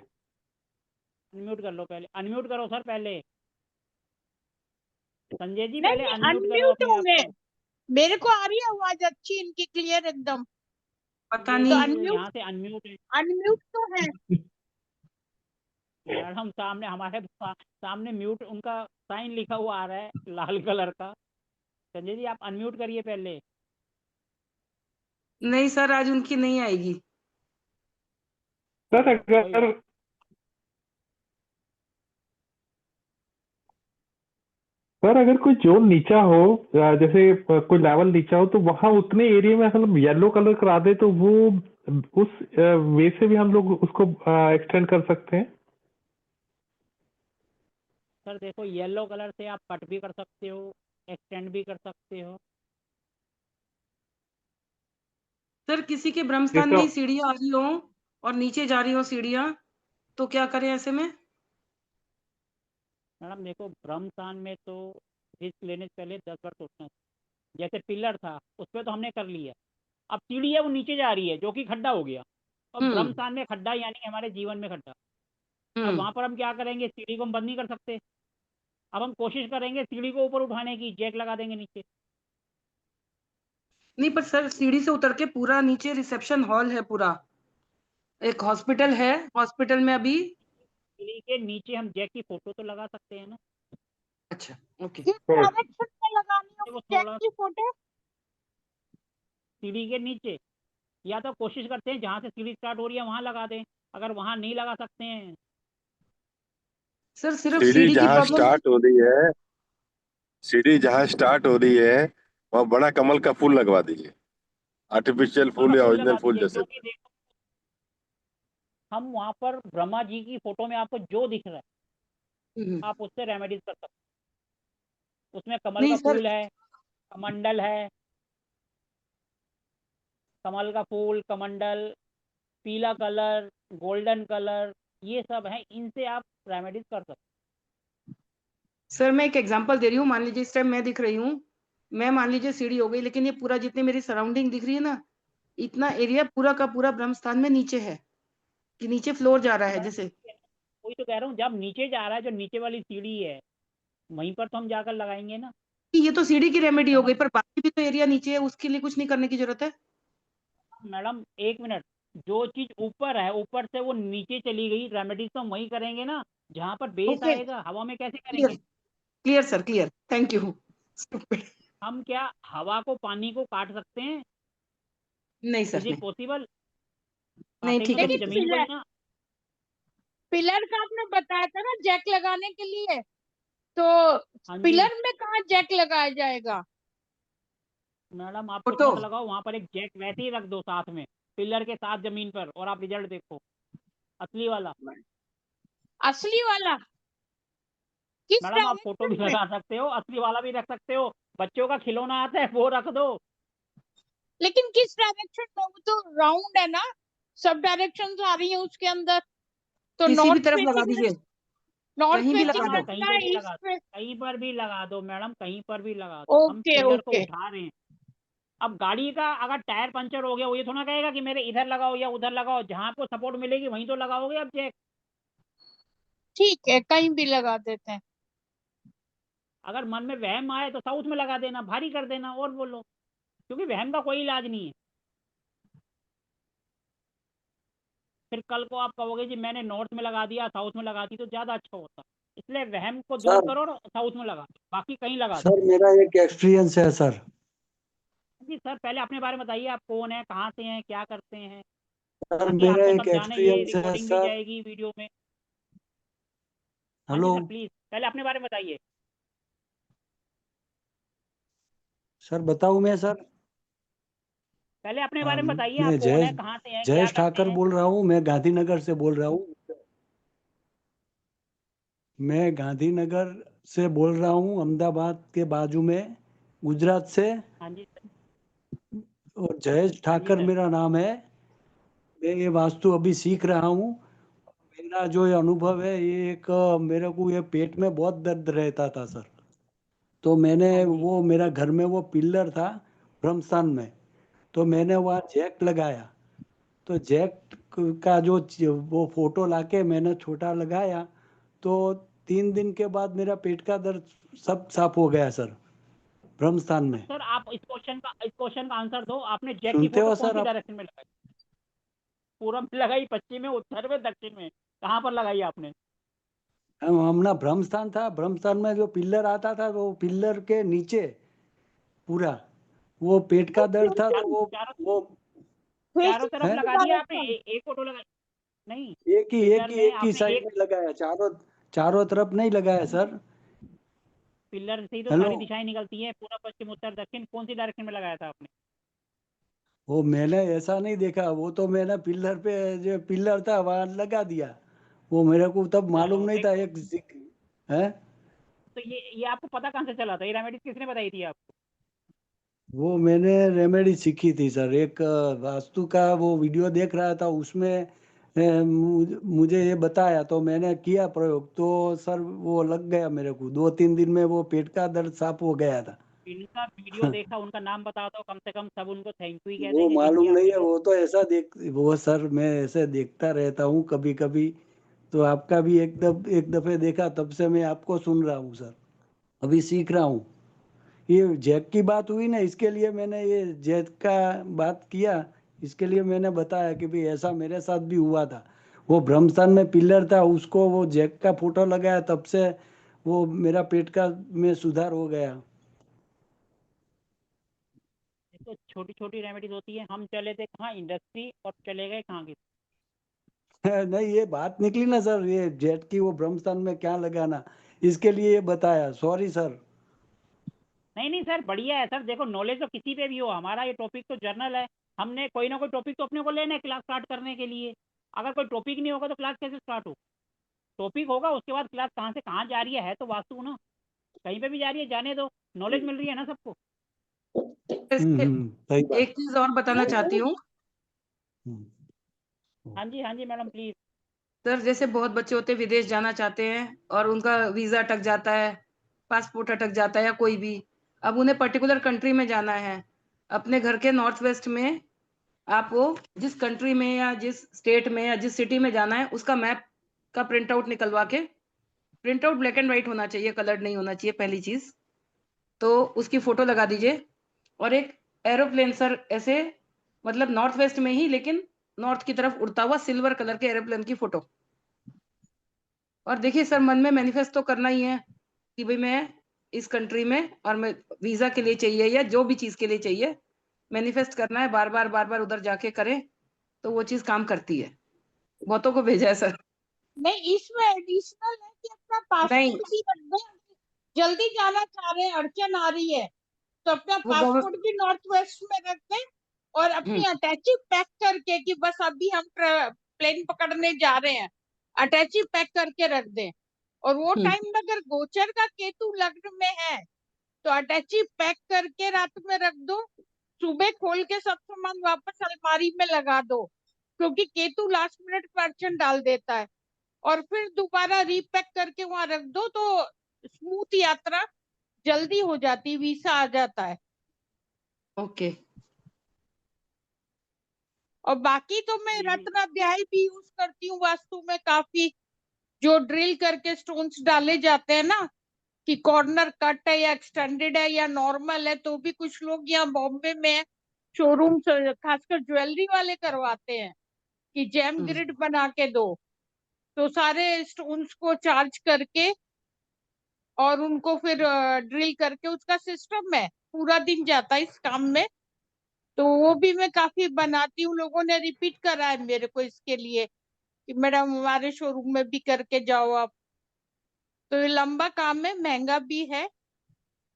अनम्यूट कर लो, पहले अनम्यूट करो सर पहले। संजय जी नहीं पहले नहीं अनम्यूट करो अनम्यूट अपने हूँ आप मैं, को। मेरे को आ रही है आवाज अच्छी इनकी, क्लियर एकदम। पता ये तो नहीं। अनम्यूट, यहाँ से अनम्यूट है अनम्यूट तो है। मैडम, सामने हमारे सामने म्यूट उनका साइन लिखा हुआ आ रहा है लाल कलर का। संजय जी आप अनम्यूट करिए पहले। नहीं सर, आज उनकी नहीं आएगी। सर कोई अगर बात सर अगर कोई जोन नीचा हो, जैसे कोई लेवल नीचा हो, तो वहां उतने एरिया में हम येलो कलर करा दे तो वो उस वे से भी हम लोग उसको एक्सटेंड कर सकते हैं। सर, देखो येलो कलर से आप कट भी कर सकते हो, एक्सटेंड भी कर सकते हो। सर किसी के ब्रह्मस्थान जैसे में ही सीढ़ियां आ रही हो और नीचे जा रही हो सीढ़ियां, तो क्या करें ऐसे में? मैडम देखो, ब्रह्मस्थान में तो रिस्क लेने से पहले 10 बार सोचना चाहिए। जैसे पिलर था उस पर तो हमने कर लिया, अब सीढ़ी है वो नीचे जा रही है जो कि खड्डा हो गया। अब हम्म ब्रह्मस्थान में खड्डा यानी हमारे जीवन में खड्डा। अब हम्म वहाँ पर हम क्या करेंगे, सीढ़ी को हम बंद नहीं कर सकते। अब हम कोशिश करेंगे सीढ़ी को ऊपर उठाने की, जैक लगा देंगे नीचे। नहीं, पर सर सीढ़ी से उतर के पूरा नीचे रिसेप्शन हॉल है, पूरा एक हॉस्पिटल है, हॉस्पिटल में अभी। सीढ़ी के नीचे हम जैक की फोटो तो लगा सकते हैं ना। अच्छा, ओके। किस डायरेक्शन में लगानी वो होगी जैक थोड़ा की फोटो? सीढ़ी के नीचे, या तो कोशिश करते हैं जहाँ से सीढ़ी स्टार्ट हो रही है वहाँ लगा दें। अगर वहाँ नहीं लगा सकते हैं, सर सिर्फ सीढ़ी सीढ़ी की जहाँ प्रॉब्लम। स्टार्ट हो रही है, सीढ़ी जहाँ स्टार्ट हो रही है वहाँ बड़ा कमल का फूल लगवा दीजिए, आर्टिफिशियल बड़ा फूल या फूल ओरिजिनल लगा फूल दीजिए, जैसे। क्योंकि देखो हम वहाँ पर ब्रह्मा जी की फोटो में आपको जो दिख रहा है आप उससे रेमेडीज कर सकते हो। उसमें कमल नहीं का सर, फूल है, कमंडल है, कमल का फूल, कमंडल, पीला कलर, गोल्डन कलर, ये सब है, इनसे आप रेमेडीज कर सकते सर मैं एक एग्जांपल दे रही हूँ। मान लीजिए इस टाइम मैं दिख रही हूँ, मैं मान लीजिए सीढ़ी हो गई, लेकिन ये पूरा जितने मेरी सराउंडिंग दिख रही है ना, इतना एरिया पूरा का पूरा ब्रह्मस्थान में नीचे है, कि नीचे फ्लोर जा रहा हो। है मैडम जैसे। वही तो कह रहा हूँ, जब नीचे जा रहा है, जो नीचे वाली सीढ़ी है वहीं पर तो हम जाकर लगाएंगे ना। ये तो सीढ़ी की रेमेडी हो समझ, गई, पर बाकी भी तो एरिया नीचे है, उसके लिए कुछ नहीं करने की जरूरत है। मैडम एक मिनट, जो चीज ऊपर है ऊपर से वो नीचे चली गई, रेमेडीज तो हम वहीं करेंगे ना जहाँ पर बेस ओके, आएगा। हवा में कैसे क्लियर, करेंगे? Clear sir, clear, thank you. हम क्या हवा को, पानी को काट सकते हैं? नहीं सर, इज इट नहीं, पॉसिबल? नहीं, काटेंगे ठीक है, तो हम ठीक लेकिन है। जमीन को ही पिलर, ना। पिलर का आपने बताया था ना जैक लगाने के लिए, तो हाँ जी पिलर में कहाँ जैक लगाया जाएगा? मैडम, आप कुछ फोटो। मत लगाओ, वहाँ पर एक जैक वैसे ही रख दो साथ में, पिलर के साथ जमीन पर, और आप रिजल्ट देखो असली वाला। असली वाला किस मैडम आप फोटो भी डायरेक्शन में? लगा सकते हो, असली वाला भी रख सकते हो, बच्चों का खिलौना आता है वो रख दो। लेकिन किस डायरेक्शन में? वो तो राउंड है ना, सब डायरेक्शन आ रही है उसके अंदर, तो किसी भी नॉर्थ तरफ लगा फेसिंग, दीजिए, नॉर्थ कहीं भी लगा फेसिंग हाँ दो। कहीं रखना पे है, भी लगा ईस्ट दो, पे। कहीं पर भी लगा दो मैडम, कहीं पर भी लगा दो, हम ओके पिलर को ओके। उठा रहे हैं। अब गाड़ी का अगर टायर पंचर हो गया, वो ये थोड़ा कहेगा कि मेरे इधर लगाओ या उधर लगाओ, जहाँ आपको सपोर्ट मिलेगी वहीं तो लगाओगे आप जैक। ठीक है, कहीं भी लगा देते हैं। अगर मन में वहम आए तो साउथ में लगा देना, भारी कर देना, और बोलो, क्योंकि वहम का कोई इलाज नहीं है। फिर कल को आप कहोगे जी मैंने नॉर्थ में लगा दिया, साउथ में लगा दी, तो ज़्यादा अच्छा होता। इसलिए वहम को दूर सर करो और साउथ में लगा दो, बाकी कहीं लगा दो। सर मेरा एक एक्सपीरियंस है सर। जी सर, पहले अपने बारे में बताइए, आप कौन है, कहाँ से हैं, क्या करते हैं, सर ताकि मेरा आपको एक सब जाने, ये एक्सपीरियंस है रिकॉर्डिंग भी सर। जाएगी वीडियो में। हाँ जी हेलो सर, प्लीज़ पहले अपने बारे में बताइए। सर, बताऊं मैं सर? पहले अपने बारे में बताइए, आप मैं कौन है, कहाँ से हैं, क्या जयेश करते ठाकर हैं। बोल रहा हूँ, मैं गांधीनगर से बोल रहा हूँ। मैं गांधीनगर से बोल रहा हूँ, अहमदाबाद के बाजू में, गुजरात से। हाँ जी सर। और जयेश हाँ जी ठाकर सर। मेरा नाम है। मैं ये वास्तु अभी सीख रहा हूँ। मेरा जो ये अनुभव है, ये एक मेरे को ये पेट में बहुत दर्द रहता था सर। तो मैंने हाँ जी। वो मेरा घर में वो पिलर था ब्रह्मस्थान में, तो मैंने वहाँ जैक लगाया। तो जैक का जो वो फोटो लाके मैंने छोटा लगाया, तो 3 दिन के बाद मेरा पेट का दर्द सब साफ हो गया सर, ब्रह्मस्थान में। सर आप इस क्वेश्चन का आंसर दो, आपने जैक की सुनते फोटो हो कौन सर सी आप? डायरेक्शन में लगाई? पूरब में लगाई, पश्चिम में, उत्तर में, दक्षिण में, कहाँ पर लगाई आपने? हमना ब्रह्मस्थान था, ब्रह्मस्थान में जो पिलर आता था वो पिलर के नीचे पूरा वो पेट का दर्द था, तो वो चारों तरफ है लगा दिया आपने, एक फोटो लगाई? नहीं, एक पिलर ही में एक ही आपने साइड एक में लगाया, चारों तरफ नहीं लगाया सर। पिलर से ही तो हेलो, सारी दिशाएं निकलती हैं, पूरा, पश्चिम, उत्तर, दक्षिण, कौन सी डायरेक्शन में लगाया था आपने? वो मैंने ऐसा नहीं देखा, वो तो मैंने पिलर पे जो पिलर था वहां लगा दिया। वो मेरे को तब मालूम चलो नहीं था देखो, एक है। तो ये आपको पता कहाँ से चला था? ये रेमेडीज किसने बताई थी आपको? वो मैंने रेमेडी सीखी थी सर, एक वास्तु का वो वीडियो देख रहा था, उसमें मुझे ये बताया, तो मैंने किया प्रयोग, तो सर वो लग गया मेरे को, 2-3 दिन में वो पेट का दर्द साफ हो गया था। इनका वीडियो देखा, उनका नाम बता दो, कम से कम सब उनको थैंक यू ही कह वो देंगे, जिनकी मालूम नहीं आपने है, जो वो तो ऐसा वो सर मैं ऐसे देखता रहता हूँ कभी कभी, तो आपका भी एक दफे देखा, तब से मैं आपको सुन रहा हूँ सर, अभी सीख रहा हूँ। ये जैक की बात हुई ना, इसके लिए मैंने ये जैक का बात किया, इसके लिए मैंने बताया कि भाई ऐसा मेरे साथ भी हुआ था। वो ब्रह्मस्थान में पिलर था, उसको वो जैक का फोटो लगाया, तब से वो मेरा पेट का में सुधार हो गया। तो छोटी छोटी रेमेडीज होती है। हम चले थे कहाँ, इंडस्ट्री, और चले गए कहाँ की? नहीं, ये बात निकली ना सर, ये जेट की वो ब्रह्मस्थान में क्या लगाना, इसके लिए ये बताया, सॉरी सर। नहीं नहीं सर, बढ़िया है सर। देखो, नॉलेज तो किसी पे भी हो, हमारा ये टॉपिक तो जर्नल है, हमने कोई ना कोई टॉपिक तो अपने को लेना है क्लास स्टार्ट करने के लिए। अगर कोई टॉपिक नहीं होगा तो क्लास कैसे स्टार्ट हो? टॉपिक होगा, उसके बाद क्लास कहाँ से कहाँ जा रही है तो वास्तु ना, कहीं पे भी जा रही है, जाने दो, नॉलेज मिल रही है ना सबको। सही बात। एक चीज और बताना चाहती हूँ हाँ जी मैडम, प्लीज। सर। जैसे बहुत बच्चे होते हैं विदेश जाना चाहते हैं और उनका वीजा अटक जाता है, पासपोर्ट अटक जाता है, या कोई भी, अब उन्हें पर्टिकुलर कंट्री में जाना है। अपने घर के नॉर्थ वेस्ट में आपको जिस कंट्री में या जिस स्टेट में या जिस सिटी में जाना है, उसका मैप का प्रिंट आउट निकलवा के, print out black and white होना चाहिए, कलर्ड नहीं होना चाहिए, पहली चीज तो उसकी फोटो लगा दीजिए। और एक एरोप्लेन सर, ऐसे मतलब नॉर्थ वेस्ट में ही, लेकिन नॉर्थ की तरफ उड़ता हुआ सिल्वर कलर के एरोप्लेन की फोटो। और देखिए सर, मन में मैनिफेस्ट तो करना ही है कि भाई मैं इस कंट्री में, और मैं वीजा के लिए चाहिए या जो भी चीज के लिए चाहिए, मैनिफेस्ट करना है, बार बार उधर जाके करें तो वो चीज काम करती है। बहुतों को भेजा है सर। नहीं, इसमें एडिशनल है कि अपना नहीं, पासपोर्ट भी रख दो। जल्दी जाना चाह रहे हैं, अड़चन आ रही है, तो अपना वो पासपोर्ट भी नॉर्थ वेस्ट में रख दें, और अपनी अटैची पैक करके कि बस अभी हम प्लेन पकड़ने जा रहे हैं, अटैची पैक करके रख दें। और वो टाइम में अगर गोचर का केतु लग्न में है तो अटैची पैक करके रात में रख दो, सुबह खोल के सब सामान वापस अलमारी में लगा दो, क्योंकि केतु लास्ट मिनट पर अड़चन डाल देता है। और फिर दोबारा रीपैक करके वहां रख दो, तो स्मूथ यात्रा जल्दी हो जाती, वीसा आ जाता है। ओके। और बाकी तो मैं रत्नाध्याय भी यूज करती हूँ वास्तु में काफी, जो ड्रिल करके स्टोन्स डाले जाते हैं ना, कि कॉर्नर कट है या एक्सटेंडेड है या नॉर्मल है, तो भी कुछ लोग यहाँ बॉम्बे में शोरूम, खासकर ज्वेलरी वाले करवाते हैं कि जैम ग्रिड बना के दो, तो सारे स्टोन्स को चार्ज करके और उनको फिर ड्रिल करके, उसका सिस्टम है, पूरा दिन जाता है इस काम में। तो वो भी मैं काफी बनाती हूँ, लोगों ने रिपीट करा है मेरे को इसके लिए कि मैडम हमारे शोरूम में भी करके जाओ आप। तो ये लंबा काम है, महंगा भी है,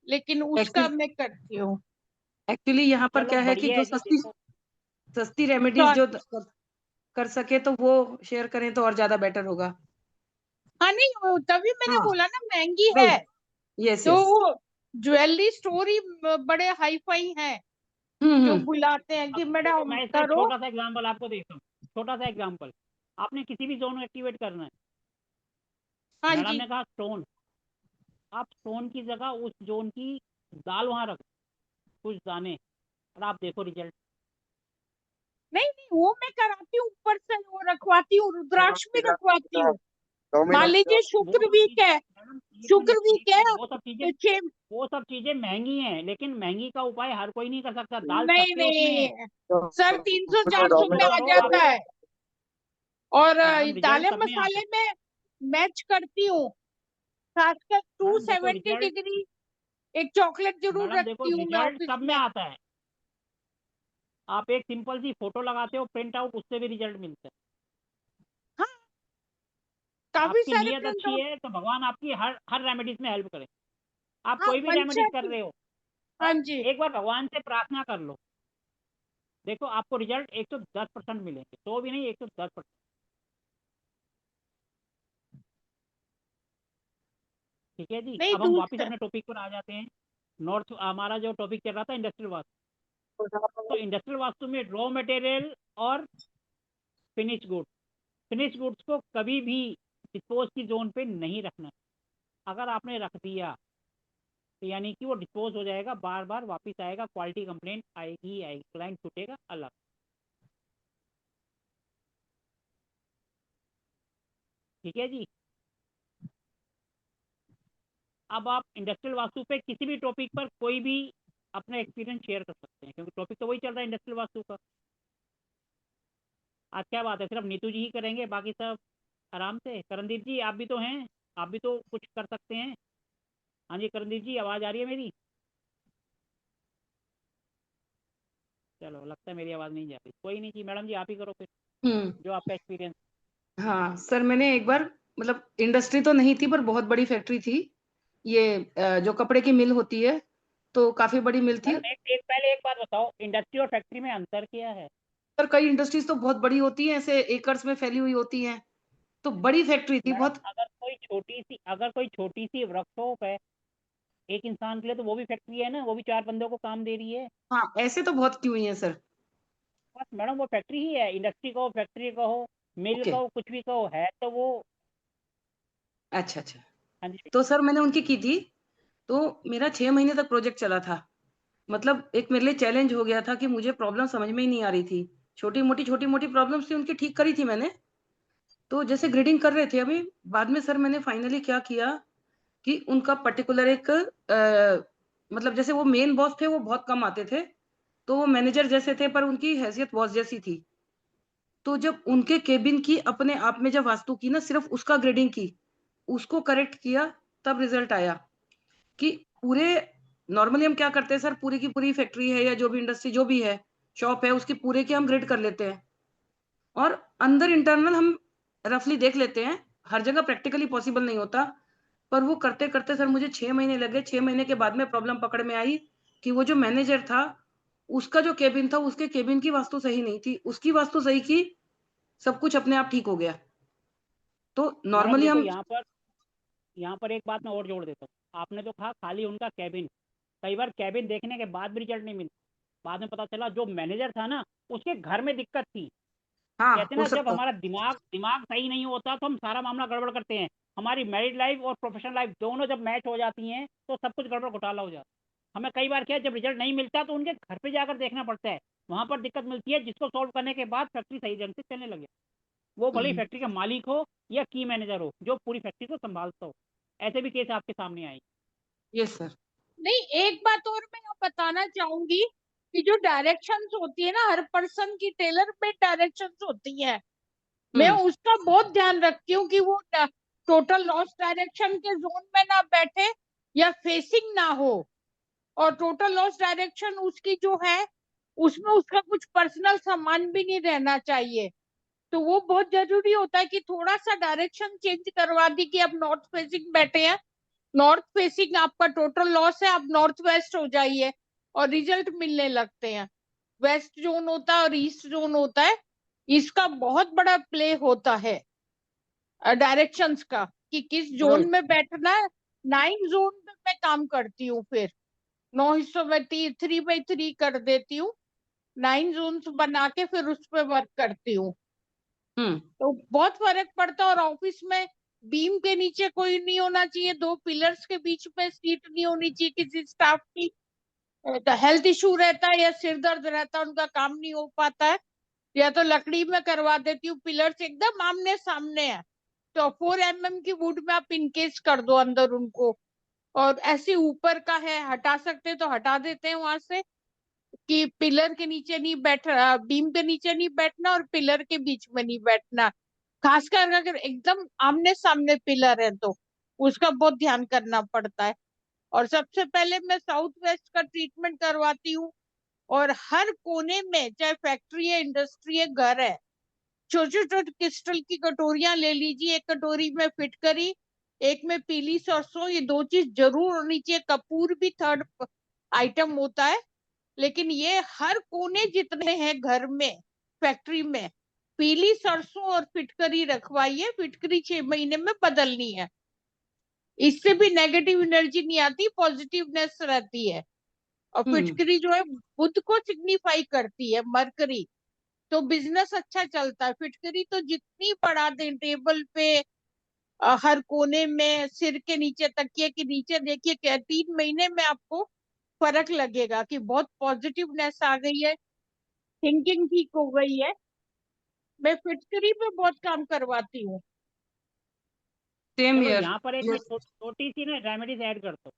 लेकिन उसका मैं करती हूँ। एक्चुअली यहाँ पर चलो क्या है कि बढ़िया जो है जी, देखो। सस्ती रेमेडीज जो कर सके तो वो शेयर करें तो और ज्यादा बेटर होगा। हाँ, नहीं तभी मैंने हाँ, बोला ना महंगी नहीं, है, यस तो यस। वो ज्वेलरी स्टोर ही बड़े हाई फाई हैं, जो बुलाते हैं अब कि देखो, मैडम मैं इसका एक करो। छोटा सा एग्जांपल आपको देता हूँ। छोटा सा एग्जांपल, आपने किसी भी जोन को एक्टिवेट करना है, हाँ मैडम जी। ने कहा स्टोन, आप स्टोन की जगह उस जोन की दाल वहाँ रख, कुछ दाने, और आप देखो रिजल्ट। नहीं नहीं, वो मैं कराती हूँ, ऊपर से वो रखवाती हूँ, रुद्राक्ष भी रखवाती हूँ। मान लीजिए शुक्र वीक है, शुक्र वीक है, वो सब चीजें, तो 6 वो सब चीजें महंगी हैं, लेकिन महंगी का उपाय हर कोई नहीं कर सकता। दाल नहीं सस्ते उसमें है। नहीं सर, 300-400 में आ जाता है। और मैडम रिजल्ट दालें सब में आता मसाले में मैच करती हूँ, खासकर मैडम देखो 270 रिजल्ट, डिग्री एक चॉकलेट जरूर मैडम देखो रखती हूँ मैं रिजल्ट ऑफिस सब में में। आता है। आप एक सिंपल सी फोटो लगाते हो प्रिंट आउट, उससे भी रिजल्ट मिलता है। हाँ, काफी आपकी सारे नीयत प्रिंट अच्छी आउट। है तो भगवान आपकी हर हर रेमेडीज में हेल्प करे। आप हाँ, कोई भी मंशा रेमेडीज कर की। रहे हो, हाँ जी। एक बार भगवान से प्रार्थना कर लो, देखो आपको रिजल्ट 110% मिलेंगे, 100 भी नहीं, 110%। ठीक है जी, नहीं अब हम वापस दूसरा। अपने टॉपिक पर आ जाते हैं। नॉर्थ, हमारा जो टॉपिक चल रहा था इंडस्ट्रियल वास्तु, तो इंडस्ट्रियल वास्तु में रॉ मटेरियल और फिनिश गुड्स, फिनिश गुड्स को कभी भी डिस्पोज की जोन पे नहीं रखना। अगर आपने रख दिया तो यानी कि वो डिस्पोज हो जाएगा, बार बार वापस आएगा, क्वालिटी कंप्लेंट आएगी ही आएगी, क्लाइंट छूटेगा अलग। ठीक है जी। अब आप इंडस्ट्रियल वास्तु पे किसी भी टॉपिक पर कोई भी अपना एक्सपीरियंस शेयर कर सकते हैं, क्योंकि टॉपिक तो वही चल रहा है इंडस्ट्रियल वास्तु का। आज क्या बात है, सिर्फ नीतू जी ही करेंगे, बाकी सब आराम से। करणदीप जी आप भी तो हैं, आप भी तो कुछ कर सकते हैं। हाँ जी करणदीप जी, आवाज़ आ रही है मेरी? चलो, लगता है मेरी आवाज़ नहीं जा रही, कोई नहीं जी, मैडम जी आप ही करो फिर, जो आपका एक्सपीरियंस। हाँ सर, मैंने एक बार, मतलब इंडस्ट्री तो नहीं थी पर बहुत बड़ी फैक्ट्री थी ये, जो कपड़े की मिल होती है, तो काफी बड़ी मिल थी। मैडम पहले एक बात बताओ, इंडस्ट्री और फैक्ट्री में अंतर क्या है? सर कई इंडस्ट्रीज तो बहुत बड़ी होती हैं, ऐसे एकर्स में फैली हुई होती हैं, तो बड़ी फैक्ट्री थी मैडम बहुत। अगर कोई छोटी सी वर्कशॉप है एक इंसान के लिए, तो वो भी फैक्ट्री है ना, वो भी 4 बंदों को काम दे रही है। हाँ, ऐसे तो बहुत की हुई हैं सर। बस मैडम वो फैक्ट्री ही है, इंडस्ट्री कहो, फैक्ट्री कहो, मिल ओके, कहो, कुछ भी कहो, है तो वो। अच्छा अच्छा। हाँ जी। तो सर मैंने उनकी की थी, तो मेरा 6 महीने तक प्रोजेक्ट चला था। मतलब एक मेरे लिए चैलेंज हो गया था कि मुझे प्रॉब्लम समझ में ही नहीं आ रही थी। छोटी मोटी प्रॉब्लम्स थी, उनकी ठीक करी थी मैंने। तो जैसे ग्रेडिंग कर रहे थे अभी, बाद में सर मैंने फाइनली क्या किया कि उनका पर्टिकुलर एक मतलब जैसे वो मेन बॉस थे, वो बहुत कम आते थे, तो वो मैनेजर जैसे थे पर उनकी हैसियत बॉस जैसी थी। तो जब उनके केबिन की अपने आप में जब वास्तु की ना, सिर्फ उसका ग्रेडिंग की, उसको करेक्ट किया, तब रिजल्ट आया कि पूरे, नॉर्मली हम क्या करते हैं सर, पूरी की पूरी फैक्ट्री है या जो भी इंडस्ट्री जो भी है, शॉप है, उसकी पूरे की हम ग्रेड कर लेते हैं, और अंदर इंटरनल हम रफली देख लेते हैं। हर जगह प्रैक्टिकली पॉसिबल नहीं होता, पर वो करते करते सर मुझे 6 महीने लगे। 6 महीने के बाद में प्रॉब्लम पकड़ में आई कि वो जो मैनेजर था, उसका जो केबिन था, उसके केबिन की वास्तु सही नहीं थी, उसकी वास्तु सही की, सब कुछ अपने आप ठीक हो गया। तो मैडम नॉर्मली देखो, हम, यहाँ पर एक बात मैं और जोड़ देता हूँ। आपने तो कहा खाली उनका कैबिन, कई बार कैबिन देखने के बाद भी रिजल्ट नहीं मिलता। बाद में पता चला जो मैनेजर था ना, उसके घर में दिक्कत थी। हाँ कहते हैं हो ना, जब सकता। हमारा दिमाग दिमाग सही नहीं होता तो हम सारा मामला गड़बड़ करते हैं। हमारी मैरिड लाइफ और प्रोफेशनल लाइफ दोनों जब मैच हो जाती हैं तो सब कुछ गड़बड़ घोटाला हो जाता है। हमें कई बार क्या है, जब रिजल्ट नहीं मिलता तो उनके घर पे जाकर देखना पड़ता है, वहां पर दिक्कत मिलती है, जिसको सॉल्व करने के बाद फैक्ट्री सही ढंग से चलने लगे। वो भले ही फैक्ट्री का मालिक हो या की मैनेजर हो, जो पूरी फैक्ट्री को संभालता हो। ऐसे भी केस आपके सामने आए। Yes sir. नहीं, एक बात और मैं यहाँ बताना चाहूंगी कि जो डायरेक्शंस होती है ना, हर पर्सन की टेलर मेड डायरेक्शंस होती है, मैं उसका बहुत ध्यान रखती हूँ कि वो टोटल लॉस डायरेक्शन के जोन में ना बैठे या फेसिंग ना हो। और टोटल लॉस डायरेक्शन उसकी जो है, उसमें उसका कुछ पर्सनल सामान भी नहीं रहना चाहिए। तो वो बहुत जरूरी होता है कि थोड़ा सा डायरेक्शन चेंज करवा दी कि आप नॉर्थ फेसिंग बैठे हैं, नॉर्थ फेसिंग आपका टोटल लॉस है, आप नॉर्थ वेस्ट हो जाइए, और रिजल्ट मिलने लगते हैं। वेस्ट जोन होता है और ईस्ट जोन होता है, इसका बहुत बड़ा प्ले होता है डायरेक्शंस का, कि किस जोन में बैठना है। 9 जोन में मैं काम करती हूँ, फिर 9 हिस्सों में 3x3 कर देती हूँ, 9 जोन बना के फिर उस पर वर्क करती हूँ। तो बहुत फर्क पड़ता है। और ऑफिस में बीम के नीचे कोई नहीं होना चाहिए, 2 पिलर्स के बीच में सीट नहीं होनी चाहिए किसी स्टाफ की। हेल्थ इशू रहता है या सिर दर्द रहता है, उनका काम नहीं हो पाता है, या तो लकड़ी में करवा देती हूँ, पिलर्स एकदम आमने सामने है तो 4 mm की वुड में आप इनकेस कर दो अंदर उनको। और ऐसे ऊपर का है, हटा सकते तो हटा देते हैं वहां से, कि पिलर के नीचे नहीं बैठ, बीम के नीचे नहीं बैठना और पिलर के बीच में नहीं बैठना। खासकर अगर एकदम आमने सामने पिलर है तो उसका बहुत ध्यान करना पड़ता है। और सबसे पहले मैं साउथ वेस्ट का ट्रीटमेंट करवाती हूँ, और हर कोने में, चाहे फैक्ट्री है, इंडस्ट्री है, घर है, छोटे छोटे क्रिस्टल की कटोरियां ले लीजिए, एक कटोरी में फिट करी, एक में पीली सरसों, ये 2 चीज जरूर होनी चाहिए। कपूर भी थर्ड आइटम होता है, लेकिन ये हर कोने जितने हैं घर में, फैक्ट्री में, पीली सरसों और फिटकरी रखवाइए। फिटकरी 6 महीने में बदलनी है, इससे भी नेगेटिव एनर्जी नहीं आती, पॉजिटिवनेस रहती है। और फिटकरी जो है बुध को सिग्निफाई करती है, मरकरी, तो बिजनेस अच्छा चलता है। फिटकरी तो जितनी बढ़ा दें टेबल पे, हर कोने में, सिर के नीचे, तकिए के नीचे, देखिए क्या 3 महीने में आपको फर्क लगेगा कि बहुत पॉजिटिवनेस आ गई है, थिंकिंग ठीक हो गई है। मैं फिटकरी पे बहुत काम करवाती हूँ। सेम चलो ईयर। यहाँ पर एक छोटी सी ना रेमेडीज ऐड कर दो।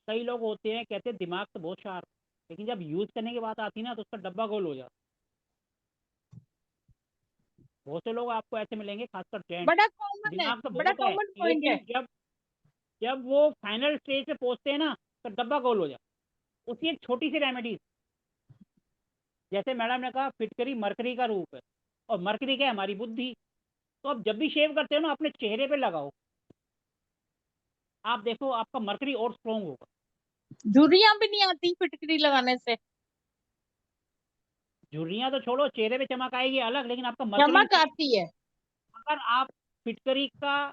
कई लोग होते हैं कहते हैं दिमाग तो बहुत शार्प, लेकिन जब यूज करने की बात आती है ना तो उसका डब्बा गोल हो जाता। बहुत से लोग आपको ऐसे मिलेंगे, खासकर जेंट्स, बड़ा कॉमन है, दिमाग तो बड़ा बहुत है, कॉमन पॉइंट है। लेकिन जब जब वो फाइनल स्टेज पे पहुंचते हैं ना तो डब्बा गोल हो जाता। उसकी एक छोटी सी रेमेडीज, जैसे मैडम ने कहा फिटकरी मरकरी का रूप है, और मरकरी क्या है, हमारी बुद्धि। तो आप जब भी शेव करते हो ना अपने चेहरे पे लगाओ, आप देखो आपका मरकरी और स्ट्रॉन्ग होगा। झुर्रियां भी नहीं आती फिटकरी लगाने से। झुर्रियां तो छोड़ो, चेहरे पे चमक आएगी अलग, लेकिन आपका मरकरी चमक आती है। अगर आप फिटकरी का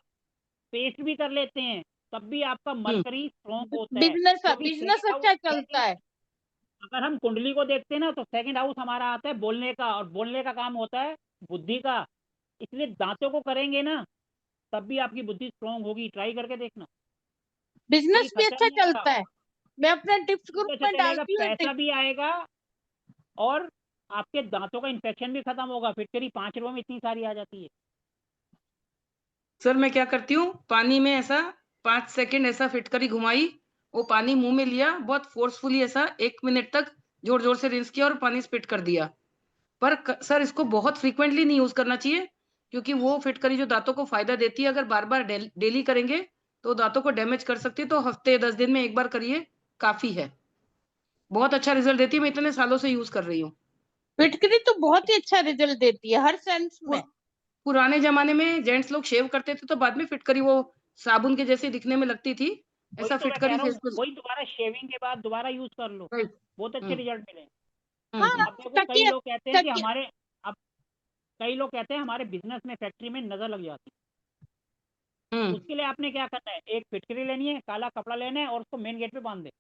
पेस्ट भी कर लेते हैं तब भी आपका मरकरी स्ट्रॉन्ग होता है, बिजनेस क्योंकि बिजनेस सेकंड हाउस, अच्छा चलता है। अगर हम कुंडली को देखते हैं ना तो सेकंड हाउस हमारा आता है बोलने का, और बोलने का काम होता है बुद्धि का। इसलिए दांतों को करेंगे ना तब भी आपकी बुद्धि स्ट्रॉन्ग होगी। ट्राई करके देखना, कोई बिजनेस भी खर्चा अच्छा नहीं आएगा, चलता है। मैं अपने टिप्स ग्रुप अच्छा में चलेगा, डालती हूँ पैसा भी आएगा, और आपके दांतों का इन्फेक्शन भी खत्म होगा। फिटकरी 5 रुपए में इतनी सारी आ जाती है। सर मैं क्या करती हूँ, पानी में ऐसा 5 सेकंड ऐसा फिटकरी घुमाई, वो पानी मुंह में लिया, बहुत फोर्सफुली ऐसा 1 मिनट तक जोर जोर से रिंस किया और पानी स्पिट कर दिया। पर सर इसको बहुत फ्रीक्वेंटली नहीं यूज करना चाहिए, क्योंकि वो फिटकरी जो दांतों को फायदा देती है, अगर बार बार डेली करेंगे तो दांतों को डैमेज कर सकती है। तो हफ्ते 10 दिन में एक बार करिए, काफी है। बहुत अच्छा रिजल्ट देती है, मैं इतने सालों से यूज कर रही हूँ। फिटकरी तो बहुत ही अच्छा रिजल्ट देती है हर सेंस में। पुराने जमाने में जेंट्स लोग शेव करते थे तो बाद में फिटकरी वो साबुन के जैसे दिखने में लगती थी, वही ऐसा तो मैं कह फिटकरी रहा फेस हूँ, पर। वही दोबारा शेविंग के बाद दोबारा यूज कर लो, राइट। बहुत अच्छे रिजल्ट मिले। हाँ, अब देखो कई तकिए लोग कहते हैं कि तकिए हमारे, अब कई लोग कहते हैं हमारे बिजनेस में, फैक्ट्री में नजर लग जाती है। उसके लिए आपने क्या करना है, एक फिटकरी लेनी है, काला कपड़ा लेना है और उसको मेन गेट पे बांध दे,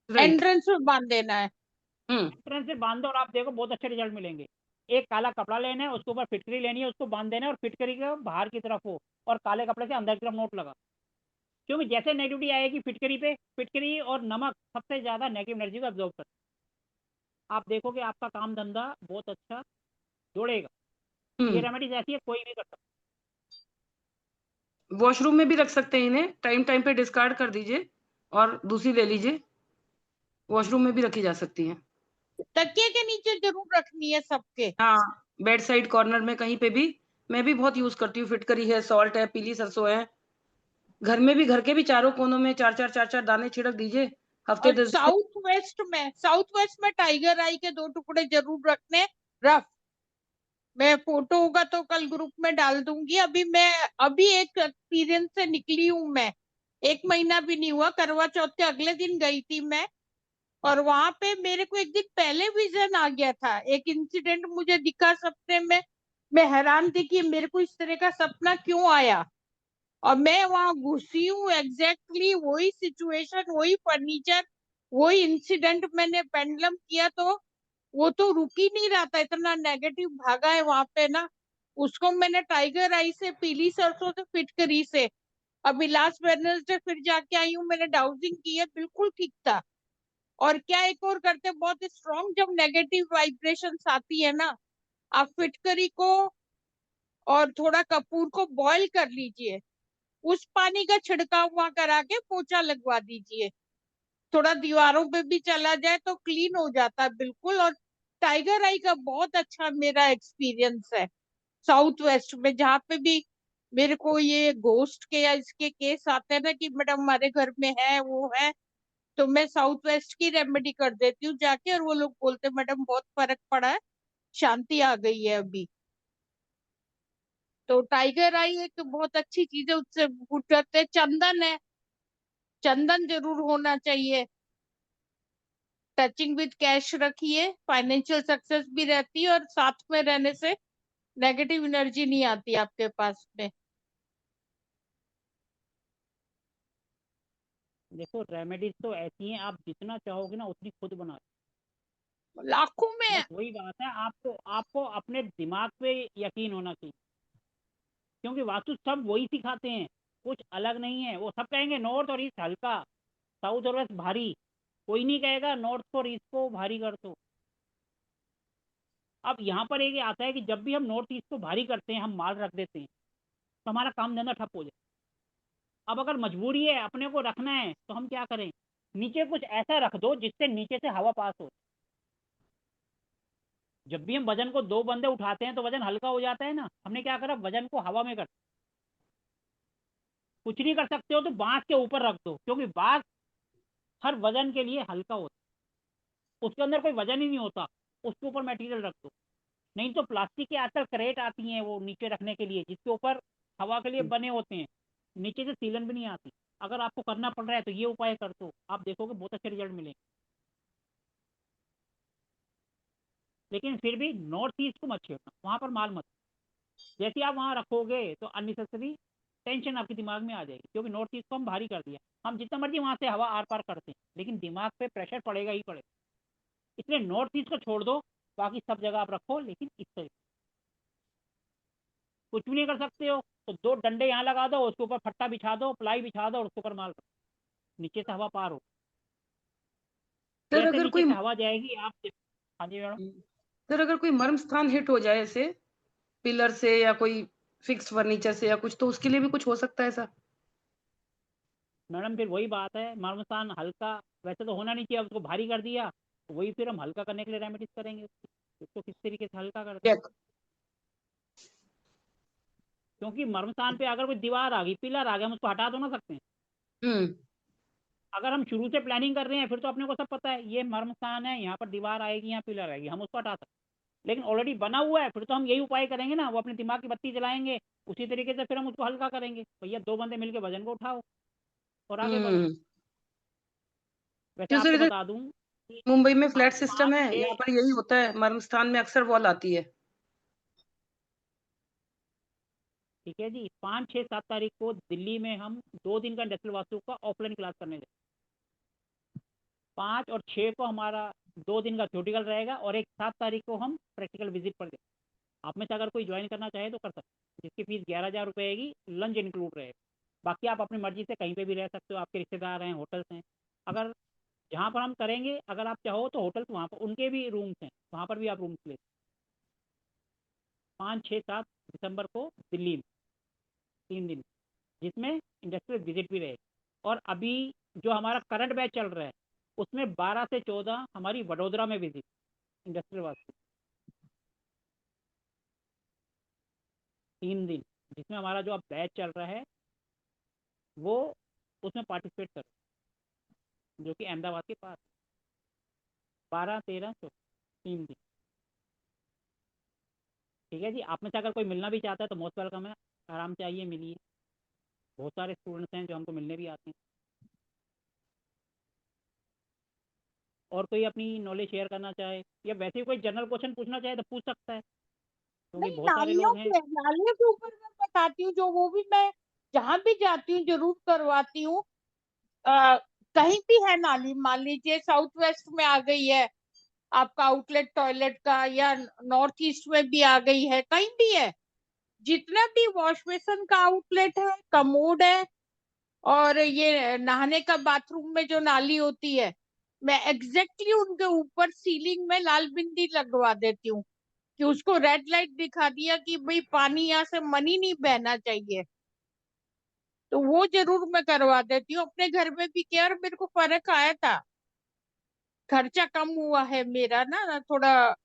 एंट्रेंस में बांध देना है। एंट्रेंस से बांध दो, और आप देखो बहुत अच्छे रिजल्ट मिलेंगे। एक काला कपड़ा लेना है, उसके ऊपर फिटकरी लेनी है, उसको बांध देना है, और फिटकरी के बाहर की तरफ हो और काले कपड़े से अंदर की तरफ नोट लगा। क्योंकि जैसे नेगेटिविटी आएगी फिटकरी पे, फिटकरी और नमक सबसे ज्यादा नेगेटिव एनर्जी को एब्जॉर्ब करता है। आप देखोगे आपका काम धंधा बहुत अच्छा जोड़ेगा। ये रेमेडीज ऐसी है, कोई भी कर सकता है। वॉशरूम में भी रख सकते हैं इन्हें, टाइम टाइम पे डिस्कार्ड कर दीजिए और दूसरी ले लीजिए। वॉशरूम में भी रखी जा सकती हैं। तकिए के नीचे जरूर रखनी है सबके। हाँ, बेड साइड कॉर्नर में कहीं पे भी। मैं भी बहुत यूज करती हूँ, फिटकरी है, सॉल्ट है, पीली सरसों है। घर में भी, घर के भी चारों कोनों में 4-4 दाने छिड़क दीजिए। हफ्ते और 10 साउथ वेस्ट में टाइगर आई के 2 टुकड़े जरूर रखने, रफ। मैं फोटो होगा तो कल ग्रुप में डाल दूंगी। अभी एक एक्सपीरियंस से निकली हूँ मैं, 1 महीना भी नहीं हुआ, करवा चौथ के अगले दिन गई थी मैं, और वहां पे मेरे को एक दिन पहले विजन आ गया था, एक इंसिडेंट मुझे दिखा सपने में। मैं हैरान थी कि मेरे को इस तरह का सपना क्यों आया, और मैं वहां घुसी हूँ, एग्जैक्टली वही सिचुएशन, वही फर्नीचर, वही इंसिडेंट मैंने पेंडुलम किया, तो वो तो रुक ही नहीं रहा था, इतना नेगेटिव भागा है वहां पे ना। उसको मैंने टाइगर आई से, पीली सरसों से, फिटकरी से, अभी लास्ट वेडनेसडे फिर जाके आई हूँ, मैंने डाउजिंग की है, बिल्कुल ठीक था। और क्या एक और करते, बहुत स्ट्रॉन्ग जब नेगेटिव वाइब्रेशंस आती है ना, आप फिटकरी को और थोड़ा कपूर को बॉईल कर लीजिए, उस पानी का छिड़काव वहां करा के पोछा लगवा दीजिए, थोड़ा दीवारों पे भी चला जाए तो क्लीन हो जाता है बिल्कुल। और टाइगर आई का बहुत अच्छा मेरा एक्सपीरियंस है साउथ वेस्ट में, जहाँ पे भी मेरे को ये घोस्ट के या इसके केस आते हैं ना कि मैडम हमारे घर में है वो है, तो मैं साउथ वेस्ट की रेमेडी कर देती हूँ जाके, और वो लोग बोलते हैं मैडम बहुत फर्क पड़ा है, शांति आ गई है अभी। तो टाइगर आई एक बहुत अच्छी चीज है, उससे फूट करते हैं। चंदन है, चंदन जरूर होना चाहिए। टचिंग विद कैश रखिए, फाइनेंशियल सक्सेस भी रहती है, और साथ में रहने से नेगेटिव एनर्जी नहीं आती आपके पास में। देखो रेमेडीज तो ऐसी हैं, आप जितना चाहोगे ना उतनी खुद बना लो। लाखों में बस वही बात है, आपको आपको अपने दिमाग पे यकीन होना चाहिए, क्योंकि वास्तु सब वही सिखाते हैं, कुछ अलग नहीं है। वो सब कहेंगे नॉर्थ और ईस्ट हल्का, साउथ और वेस्ट भारी, कोई नहीं कहेगा नॉर्थ और ईस्ट को भारी कर दो। अब यहाँ पर एक आता है कि जब भी हम नॉर्थ ईस्ट को भारी करते हैं, हम माल रख देते हैं, तो हमारा काम धंधा ठप हो जाए। अब अगर मजबूरी है, अपने को रखना है, तो हम क्या करें, नीचे कुछ ऐसा रख दो जिससे नीचे से हवा पास हो। जब भी हम वजन को 2 बंदे उठाते हैं तो वजन हल्का हो जाता है ना, हमने क्या करा, वजन को हवा में कर, कुछ नहीं कर सकते हो तो बांस के ऊपर रख दो, क्योंकि बांस हर वजन के लिए हल्का होता है, उसके अंदर कोई वजन ही नहीं होता, उसके ऊपर मटेरियल रख दो। नहीं तो प्लास्टिक के आजकल क्रेट आती हैं वो नीचे रखने के लिए, जिसके ऊपर हवा के लिए बने होते हैं, नीचे से सीलन भी नहीं आती। अगर आपको करना पड़ रहा है तो ये उपाय कर दो, आप देखोगे बहुत अच्छे रिजल्ट मिलेंगे। लेकिन फिर भी नॉर्थ ईस्ट को मत छेड़ना, वहाँ पर माल मत। जैसे आप वहाँ रखोगे तो अननेसेसरी टेंशन आपके दिमाग में आ जाएगी, क्योंकि नॉर्थ ईस्ट को हम भारी कर दिया। हम जितना मर्जी वहाँ से हवा आर पार करते हैं, लेकिन दिमाग पे प्रेशर पड़ेगा ही पड़ेगा। इसलिए नॉर्थ ईस्ट को छोड़ दो, बाकी सब जगह आप रखो, लेकिन इस तरीके कुछ भी नहीं कर सकते हो तो 2 डंडे यहाँ लगा दो, उसके ऊपर फट्टा बिछा दो, प्लाई बिछा दो, और उसके ऊपर माल रखो, नीचे से हवा पार हो। सर जैसे अगर नीचे कोई से हवा जाएगी आप। हाँ जी मैडम। सर अगर कोई मर्म स्थान हिट हो जाए ऐसे पिलर से या कोई फिक्स फर्नीचर से या कुछ, तो उसके लिए भी कुछ हो सकता है ऐसा? मैडम फिर वही बात है, मर्मस्थान हल्का वैसे तो होना नहीं चाहिए, उसको भारी कर दिया, तो वही फिर हम हल्का करने के लिए रेमेडीज करेंगे, उसको किस तरीके से हल्का करते हैं। क्योंकि मर्मस्थान पे अगर कोई दीवार आ गई, पिलर आ गया, हम उसको हटा तो ना सकते हैं। अगर हम शुरू से प्लानिंग कर रहे हैं फिर तो अपने को सब पता है ये मर्मस्थान है, यहाँ पर दीवार आएगी, यहाँ पिलर आएगी, हम उसको हटा सकते हैं। लेकिन ऑलरेडी बना हुआ है, फिर तो हम यही उपाय करेंगे ना, वो अपने दिमाग की बत्ती जलाएंगे, उसी तरीके से फिर हम उसको हल्का करेंगे। भैया 2 बंदे मिलकर वजन को उठाओ और आगे बढ़ो। वैसे क्यों सर, आपको इधर बता दूं, मुंबई में फ्लैट 5, सिस्टम है, 6, यहाँ पर यही होता है, मर्म स्थान में अक्सर वॉल आती है। ठीक है जी, 5, 6, 7 तारीख को दिल्ली में हम 2 दिन का इंडस्ट्रियल वास्तु का ऑफलाइन क्लास करने जाएंगे। 5 और 6 को हमारा 2 दिन का थ्योरेटिकल रहेगा, और एक 7 तारीख को हम प्रैक्टिकल विजिट पर जाएंगे। आप में से अगर कोई ज्वाइन करना चाहे तो कर सकते हैं, जिसकी फीस 11,000 रुपये रहेगी, लंच इंक्लूड रहेगा। बाकी आप अपनी मर्जी से कहीं पे भी रह सकते हो, आपके रिश्तेदार हैं, होटल्स हैं। अगर जहाँ पर हम करेंगे, अगर आप चाहो तो होटल्स वहाँ पर उनके भी रूम्स हैं, वहाँ पर भी आप रूम्स ले। 5, 6, 7 दिसंबर को दिल्ली में 3 दिन, जिसमें इंडस्ट्रियल विजिट भी रहेगी। और अभी जो हमारा करंट बैच चल रहा है उसमें 12 से 14 हमारी वडोदरा में विजिट इंडस्ट्रियल वास्तु 3 दिन, जिसमें हमारा जो अब बैच चल रहा है वो उसमें पार्टिसिपेट कर, जो कि अहमदाबाद के पास 12, 13, 14 3 दिन। ठीक है जी, आप में से अगर कोई मिलना भी चाहता है तो मोस्ट वेलकम है, आराम से आइए मिलिए। बहुत सारे स्टूडेंट्स हैं जो हमको मिलने भी आते हैं। और कोई अपनी नॉलेज शेयर करना चाहे या वैसे ही कोई जनरल क्वेश्चन पूछना चाहे तो पूछ सकता है, क्योंकि नहीं, बहुत सारे लोग हैं। नालियों के ऊपर मैं बताती हूँ, जो वो भी मैं जहाँ भी जाती हूँ जरूर करवाती हूँ। कहीं भी है नाली, मान लीजिए साउथ वेस्ट में आ गई है आपका आउटलेट टॉयलेट का, या नॉर्थ ईस्ट में भी आ गई है, कहीं भी है, जितना भी वॉश बेसिन का आउटलेट है, कमोड है, और ये नहाने का बाथरूम में जो नाली होती है, मैं एग्जैक्टली उनके ऊपर सीलिंग में लाल बिंदी लगवा देती हूँ कि उसको रेड लाइट दिखा दिया कि भाई पानी यहाँ से मनी नहीं बहना चाहिए। तो वो जरूर मैं करवा देती हूँ। अपने घर में भी किया और मेरे को फर्क आया था, खर्चा कम हुआ है मेरा ना थोड़ा।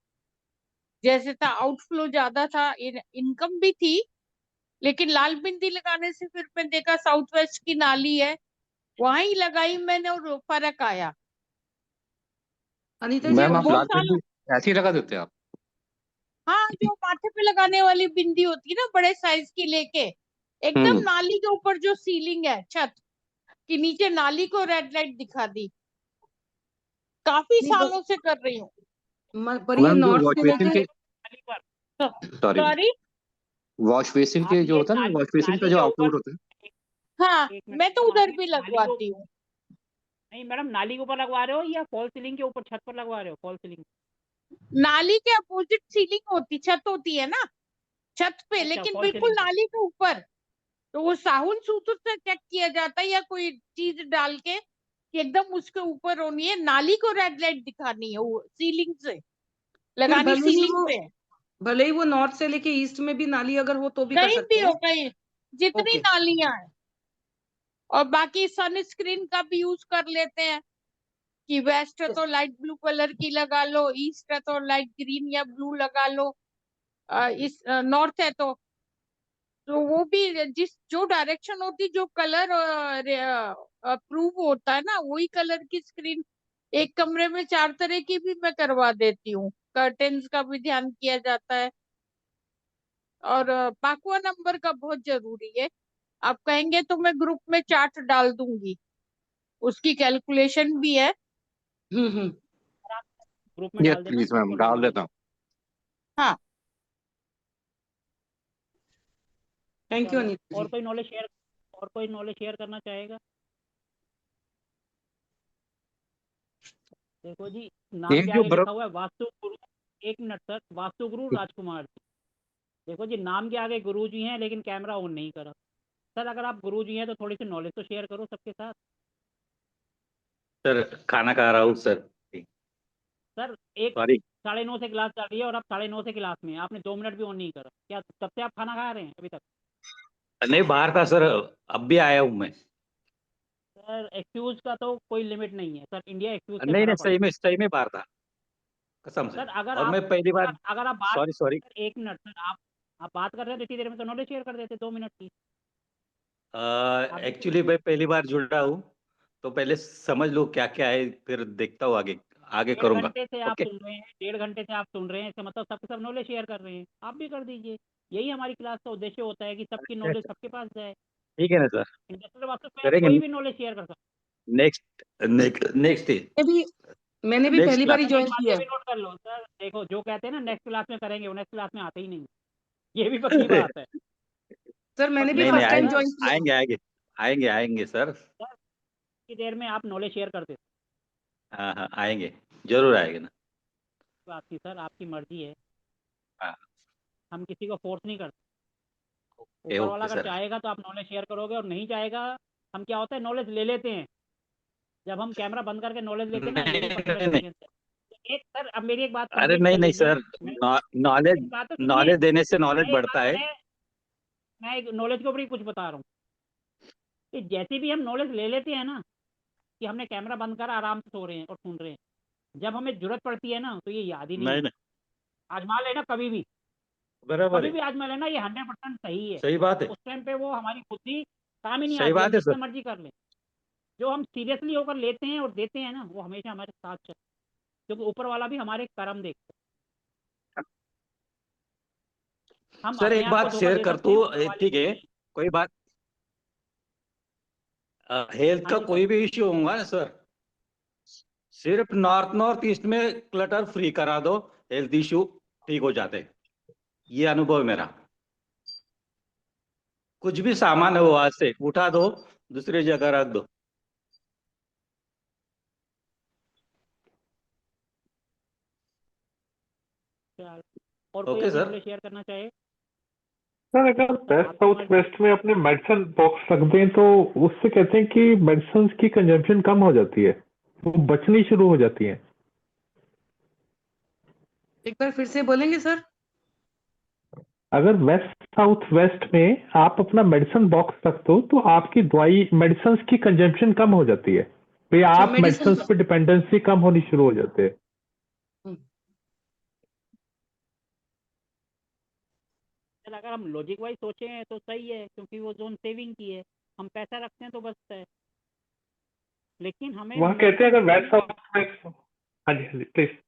जैसे था आउटफ्लो ज्यादा था, इनकम भी थी, लेकिन लाल बिंदी लगाने से फिर मैं देखा साउथ वेस्ट की नाली है, वहां लगाई मैंने और फर्क आया। अनीता जी, मैम आप बहुत लाल साल। बिंदी ऐसे ही लगा देते हैं आप? हाँ, जो माथे पे लगाने वाली बिंदी होती है ना, बड़े साइज की लेके, एकदम हम्म। नाली के ऊपर जो सीलिंग है छत की नीचे नाली को रेड लाइट दिखा दी। काफी नहीं सालों से कर रही हूँ। पर ये मैम जो नॉर्थ वॉश से बेसिन लेके के, सॉरी, सॉरी। वॉश बेसिन आप के जो ये होता है ना, वॉश बेसिन का नाली जो के ऊपर, आउटलेट होता है। हाँ, एक मिनट मैं तो मैडम, आप उधर ये भी नाली को, लगवाती हूँ। नहीं मैडम, नाली के ऊपर लगवा रहे हो या फॉल सीलिंग के ऊपर छत पर लगवा रहे हो? फॉल सीलिंग, नाली के अपोजिट सीलिंग होती, छत होती है ना, छत पे, अच्छा लेकिन फॉल बिल्कुल सीलिंग पे। नाली के ऊपर। तो वो साबुन सूत्र से चेक किया जाता है या कोई चीज डाल के कि एकदम उसके ऊपर होनी है, नाली को रेड लाइट दिखानी है, वो सीलिंग से फिर लगानी, सीलिंग पे है। भले ही वो नॉर्थ से लेके ईस्ट में भी नाली अगर हो तो भी कर कहीं सकते भी हैं। हो, कहीं जितनी ओके। नालियां हैं। और बाकी सनस्क्रीन का भी यूज कर लेते हैं कि वेस्ट है तो लाइट ब्लू कलर की लगा लो, ईस्ट है तो लाइट ग्रीन या ब्लू लगा लो, इस नॉर्थ है तो वो भी जिस जो डायरेक्शन होती, जो कलर अप्रूव होता है ना, वही कलर की स्क्रीन। एक कमरे में 4 तरह की भी मैं करवा देती हूँ। कर्टेन्स का भी ध्यान किया जाता है, और पाकुआ नंबर का बहुत जरूरी है। आप कहेंगे तो मैं ग्रुप में चार्ट डाल दूंगी, उसकी कैलकुलेशन भी है। हम्म। ग्रुप में यस डाल देना, प्लीज मैं मैम, उसको डाल डालवा देता दूंगा। हूँ। हाँ, थैंक यू चलो, अनीता और जी। कोई नॉलेज शेयर, और कोई नॉलेज शेयर करना चाहेगा? देखो जी, नाम एक के जो आगे बर्फ, लिखा हुआ है वास्तु गुरु। एक मिनट सर, वास्तु गुरु राजकुमार जी। देखो जी, नाम के आगे गुरु जी हैं लेकिन कैमरा ऑन नहीं करा। सर अगर आप गुरु जी हैं तो थोड़ी सी नॉलेज तो शेयर करो सबके साथ। सर खाना खा रहा हूँ सर। सर एक सॉरी। 9:30 से क्लास चल रही है और आप 9:30 से क्लास में हैं। आपने 2 मिनट भी ऑन नहीं करा, क्या तब से आप खाना खा रहे हैं अभी तक? नहीं बाहर था सर, अब भी आया हूँ मैं। सर एक्सक्यूज का तो कोई लिमिट नहीं है सर, इंडिया एक्सक्यूज से नहीं भरा नहीं, पड़ा है। सही में बाहर था, कसम से। सर अगर और आप, मैं पहली बार, अगर आप बात, सॉरी सॉरी। सर एक मिनट सर, आप बात कर रहे थे इतनी देर में तो नॉलेज शेयर कर देते 2 मिनट की। आप देखिए, एक्चुअली मैं पहली बार जुड़ रहा हूँ, तो पहले समझ लो क्या क्या है, फिर देखता हूँ आगे, आगे 1.5 करूँगा। घंटे से आप ओके। सुन रहे हैं, 1.5 घंटे से आप सुन रहे हैं, इसका मतलब सबके सब नॉलेज शेयर कर रहे हैं, आप भी कर दीजिए। यही हमारी क्लास का उद्देश्य होता है कि सबकी नॉलेज सबके पास जाए। ठीक है ना सर, इंडस्ट्रियल वास्तु में करेंगे। कोई भी नॉलेज शेयर कर सकता नेक्स्ट नेक्स्ट नेक्स्ट मैंने भी नेक्स्ट पहली क्लास। बार ही है। एक ज्वाइन बात किया ये है। भी नोट कर लो सर, देखो जो कहते हैं ना नेक्स्ट क्लास में करेंगे, वो नेक्स्ट क्लास में आते ही नहीं, ये भी पक्की बात है। सर मैंने भी पक्की नहीं नहीं, बात फर्स्ट है टाइम आएंगे सर। ज्वाइन किया है। आएंगे आएंगे आएंगे आएंगे सर। सर की देर में आप नॉलेज शेयर कर देते, हाँ हाँ आएंगे, जरूर आएंगे ना। बात की सर, आपकी मर्जी है, हाँ। हम किसी को फोर्स नहीं करते। ओके ऊपर वाला ओके अगर सर। चाहेगा तो आप नॉलेज शेयर करोगे, और नहीं चाहेगा, हम क्या होता है नॉलेज ले लेते हैं, जब हम कैमरा बंद करके नॉलेज लेते हैं ना, ये भी नहीं पर्सनल नहीं, एक्सपीरियंस है। तो एक सर, अब मेरी एक बात अरे कंप्लीट नहीं कर नहीं लीजिए। सर, नॉलेज, एक बात तो सुनिए, नॉलेज देने से नॉलेज मैं एक बढ़ता बात, है। मैं एक नॉलेज के ऊपर ही कुछ बता रहा हूँ कि जैसे भी हम नॉलेज ले लेते हैं ना, कि हमने कैमरा बंद करा, आराम से सो रहे हैं और सुन रहे हैं, जब हमें जरूरत पड़ती है ना तो ये याद ही नहीं नहीं है। नहीं, आजमा लेना कभी भी, बराबर कभी है, भी आजमा लेना, ये 100% सही है। सही बात है, उस टाइम पे वो हमारी बुद्धि काम ही नहीं सही आती, हम बात है जितना सर। मर्जी कर लें। जो हम सीरियसली होकर लेते हैं और देते हैं ना, वो हमेशा हमारे साथ चलते हैं, क्योंकि ऊपर वाला भी हमारे कर्म देखते हैं। हम सर अपने एक आप को बात धोखा शेयर दे कर सकते तू, हैं, ऊपर वाले ठीक को है, नहीं। कोई बात, हेल्थ हाँ का जी सर। कोई भी इश्यू होगा ना सर, सिर्फ नॉर्थ नॉर्थ ईस्ट में क्लटर फ्री करा दो, हेल्थ इश्यू ठीक हो जाते हैं। ये अनुभव है मेरा। कुछ भी सामान है वो आज से उठा दो, दूसरी जगह रख दो। चल, और कोई ओके अपनी सर। नॉलेज शेयर करना चाहे? सर अगर वेस्ट साउथ वेस्ट में अपने मेडिसिन बॉक्स रख दें तो उससे कहते हैं कि मेडिसिन की कंजम्पशन कम हो जाती है, वो बचनी शुरू हो जाती है। एक बार फिर से बोलेंगे सर? अगर वेस्ट साउथ वेस्ट में आप अपना मेडिसिन बॉक्स रख दो तो आपकी दवाई मेडिसिन की कंजम्पशन कम हो जाती है, तो अच्छा, आप मेडिसिन पे डिपेंडेंसी कम होनी शुरू हो जाते हैं। सर अगर हम लॉजिक वाइज सोचें तो सही है, क्योंकि वो जोन सेविंग की है, हम पैसा रखते हैं तो बचता है। लेकिन हमें वहाँ कहते हैं अगर वेस्ट medicine- साउथ में, हाँ जी प्लीज।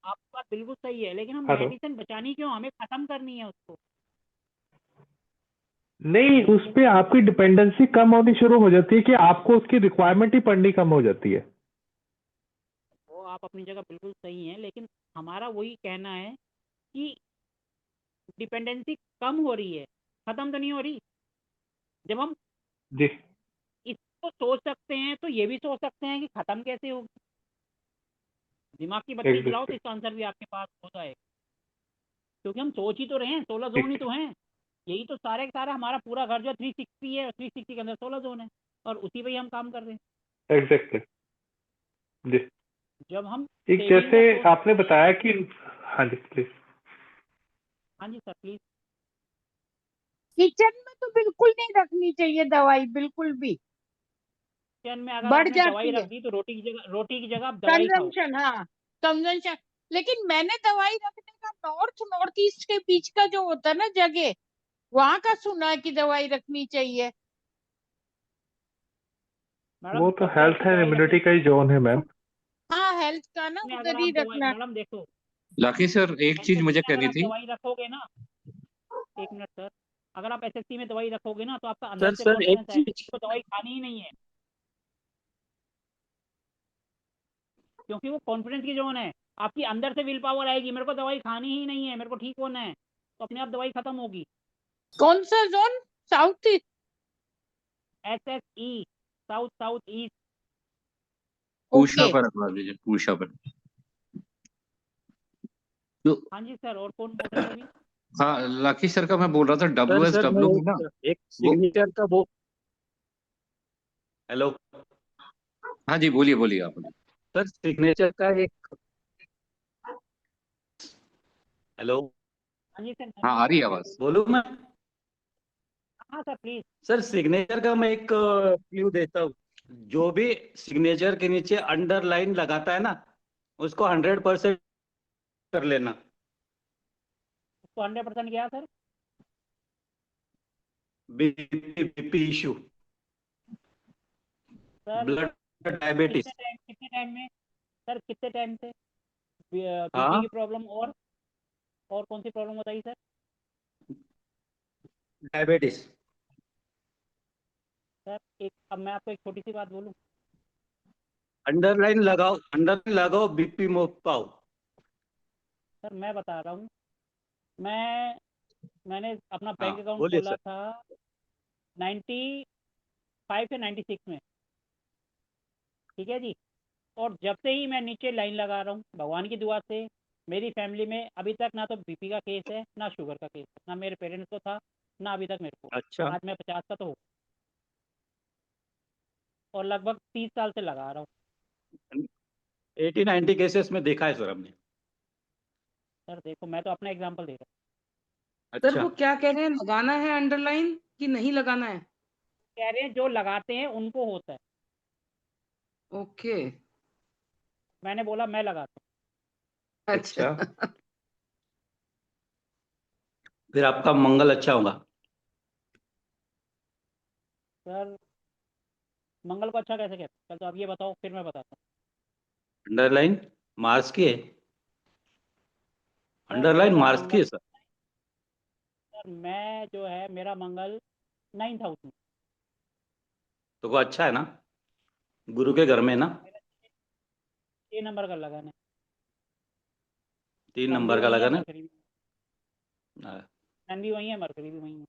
आपका बिल्कुल सही है, लेकिन हम हेलो। मेडिसिन बचानी क्यों, हमें खत्म करनी है उसको। नहीं, उस पे आपकी डिपेंडेंसी कम होनी शुरू हो जाती है कि आपको उसकी रिक्वायरमेंट ही पड़नी कम हो जाती है। वो आप अपनी जगह बिल्कुल सही हैं, लेकिन हमारा वही कहना है कि डिपेंडेंसी कम हो रही है, खत्म तो नहीं हो रही। जब हम जी इसको सोच सकते हैं तो ये भी सोच सकते हैं कि खत्म कैसे होगी। दिमाग की बत्ती जलाओ तो इसका आंसर भी आपके पास हो जाएगा, क्योंकि हम सोच ही तो रहे हैं, 16 जोन ही तो हैं। यही तो सारे के सारा हमारा पूरा घर जो 360 है, 360 के अंदर 16 जोन है, और उसी पे ही हम काम कर रहे हैं। एग्जैक्टली जी। जब हम एक saving जैसे का सोच- आपने बताया कि, हाँ जी प्लीज। हाँ जी सर प्लीज। किचन में तो बिल्कुल नहीं रखनी चाहिए दवाई, बिल्कुल भी। किचन में अगर बढ़ आपने दवाई जाती रख है दी तो रोटी की जगह आप दवाई खाओ। कंजम्पशन। हाँ, कंजम्पशन। लेकिन मैंने दवाई रखने का नॉर्थ ईस्ट के बीच का जो होता है ना जगह, वहां का सुना है कि दवाई रखनी चाहिए। मैडम वो तो सबसे हेल्थ अच्छी एंड दवाई इम्यूनिटी का ही जोन है मैम। हाँ, हेल्थ का ना में अगर उधर आप ही दवाई, रखना। मैडम देखो, लाकी सर एक चीज मुझे SSC में कहनी अगर आप थी। दवाई रखोगे ना, एक मिनट सर, अगर आप SSC में दवाई रखोगे ना तो आपका अंदर सर से सर एक कॉन्फिडेंस आएगा चीज, तो दवाई खानी ही नहीं है, क्योंकि वो कॉन्फिडेंस की जोन है। आपकी अंदर से विल पावर आएगी, मेरे को दवाई खानी ही नहीं है, मेरे को ठीक होना है, तो अपने आप दवाई खत्म होगी। कौन सा zone? South east? SSE, south south east. Pusa okay. पर रखवा दीजिए, पूषा पर। हाँ जी सर, और कौन बोल रहे थे अभी? हाँ, लाकी सर का मैं बोल रहा था, सर सर मैं WSW में ना एक वो। सिग्नेचर का वो, हेलो हाँ जी, बोलिए बोलिए आप बोलिए। सर, सिग्नेचर का एक, हेलो हाँ जी सर। हाँ, आ रही है आवाज। बोलूँ मैं? हाँ सर प्लीज। सर सिग्नेचर का मैं एक क्लू देता हूँ। जो भी सिग्नेचर के नीचे अंडरलाइन लगाता है ना, उसको 100% कर लेना। उसको 100% क्या sir? BP issue, sir blood diabetes. कितने टाइम में सर, कितने टाइम से बीपी हाँ, की प्रॉब्लम, और कौन सी प्रॉब्लम बताइए सर? डायबिटीज। सर एक, अब मैं आपको एक छोटी सी बात बोलूं। अंडरलाइन लगाओ, बीपी मोप पाओ। सर मैं बता रहा हूँ, मैंने अपना हाँ, बैंक अकाउंट बोलिए खोला सर। था 95 या 96 में, ठीक है जी। और जब से ही मैं नीचे लाइन लगा रहा हूँ, भगवान की दुआ से मेरी फैमिली में अभी तक ना तो बीपी का केस है, ना शुगर का केस है, ना मेरे पेरेंट्स को था, ना अभी तक मेरे को। अच्छा, आज मैं 50 का तो हूँ, और लगभग 30 साल से लगा रहा हूँ। 80-90 केसेस में देखा है सर हमने। सर देखो, मैं तो अपना एग्जांपल दे रहा सर अच्छा, वो क्या कह रहे हैं, लगाना है अंडरलाइन कि नहीं लगाना है? हूँ। कह रहे हैं जो लगाते हैं उनको होता है, ओके। मैंने बोला मैं लगाता अच्छा। अच्छा। फिर आपका मंगल अच्छा होगा। हूँ। सर मंगल को अच्छा कैसे कहते हैं? चल तो अब ये बताओ, फिर मैं बताता अंडरलाइन मार्स की है, हूँ। सर अंडरलाइन मेरा मार्स की है मंगल, सर। सर मैं जो है मेरा मंगल 9th हाउस में, तो वो अच्छा है ना, गुरु के घर में ना। मेरा 6 नंबर का लगाना है। 3 सन भी नंबर का वही है, लगाना। मरकरी भी, सन भी वही है, मरकरी भी वही है।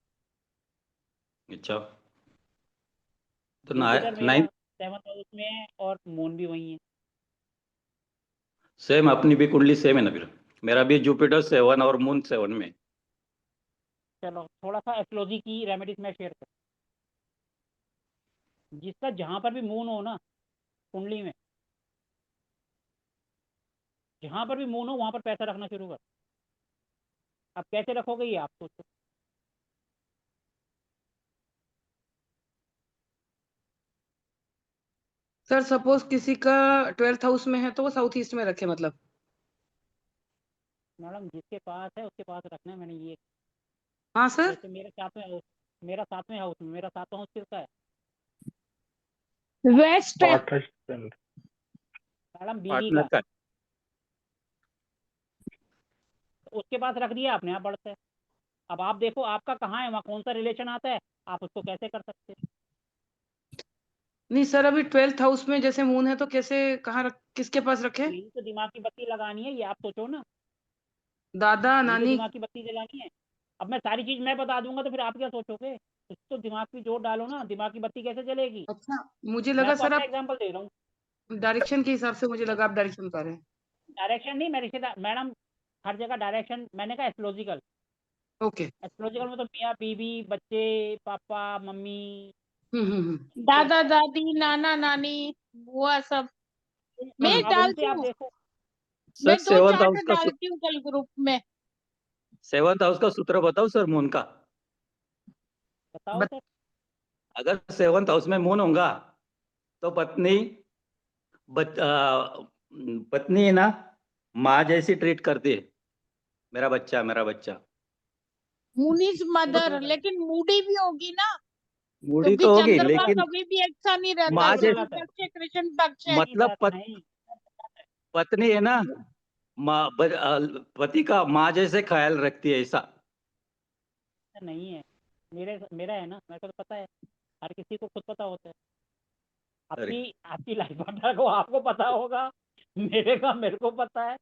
अच्छा, तो ना जुपिटर मेरा 9, 7th हाउस में है, और मून भी वही है। सेम अपनी भी कुंडली सेम है ना फिर। मेरा भी जुपिटर 7 और मून 7 में। चलो थोड़ा सा एस्ट्रोलॉजी की रेमेडीज मैं शेयर कर, जिसका जहाँ पर भी मून हो ना कुंडली में, जहाँ पर भी मून हो वहाँ पर पैसा रखना शुरू कर। अब कैसे रखोगे ये आप सोचो। सर सपोज किसी का 12th हाउस में है तो वो साउथ ईस्ट में रखे मतलब। मैडम जिसके पास है उसके पास रखना है, मैंने ये। हाँ सर। जैसे मेरे 7वें हाउस, मेरा 7वें हाउस में, मेरा 7वां हाउस किसका है? वेस्ट है। मैडम बीवी पार्टनर का। का। तो उसके पास रख दिया आपने, आप बढ़ते हैं। अब आप देखो आपका कहाँ है, वहाँ कौन सा रिलेशन आता है, आप उसको कैसे कर सकते हैं। नहीं सर, अभी 12th हाउस में जैसे मून है तो कैसे, कहाँ रख, किसके पास रखे? यही तो दिमाग की बत्ती लगानी है, ये आप सोचो ना। दादा यही तो नानी। दिमाग की बत्ती जलानी है। अब मैं सारी चीज मैं बता दूंगा तो फिर आप क्या सोचोगे? कुछ तो दिमाग की जोर डालो ना, दिमाग की बत्ती कैसे जलेगी? अच्छा, मुझे मैं लगा आपको सर अपना आप एग्जांपल दे रहा हूँ। डायरेक्शन के हिसाब से, मुझे लगा आप डायरेक्शन बता रहे हैं। डायरेक्शन नहीं, मैं रिश्तेदार मैडम, हर जगह डायरेक्शन, मैंने कहा एस्ट्रोलॉजिकल। ओके। एस्ट्रोलॉजिकल में तो मियाँ बीवी बच्चे पापा मम्मी। दादा दादी नाना नानी बुआ सब मैं अब उनसे डालती आप हूँ। देखो। मैं सर दो सेवंथ चार्ट हाउस का डालती हूँ कल ग्रुप में। सेवंथ हाउस का सूत्र बताओ सर मून का। बताओ सर। अगर सेवंथ हाउस में मून होगा तो पत्नी पत्नी है ना, माँ जैसी ट्रीट करती है। मेरा बच्चा मेरा बच्चा। मून इज मदर, लेकिन मूडी भी होगी ना, मूडी क्योंकि तो होगी चंद्रमा लेकिन कभी भी अच्छा नहीं रहता, माँ बिल्कुल शनि गलत है। पक्ष है कृष्ण पक्ष है। नहीं सर, नहीं पत्नी है ना, पति का माँ जैसे ख्याल रखती है ऐसा। सर, नहीं है। मेरा है ना, मेरे को तो पता है। हर किसी को खुद पता होता है। अरे आपकी आपकी लाइफ पार्टनर को आपको पता होगा, मेरे का मेरे को पता है।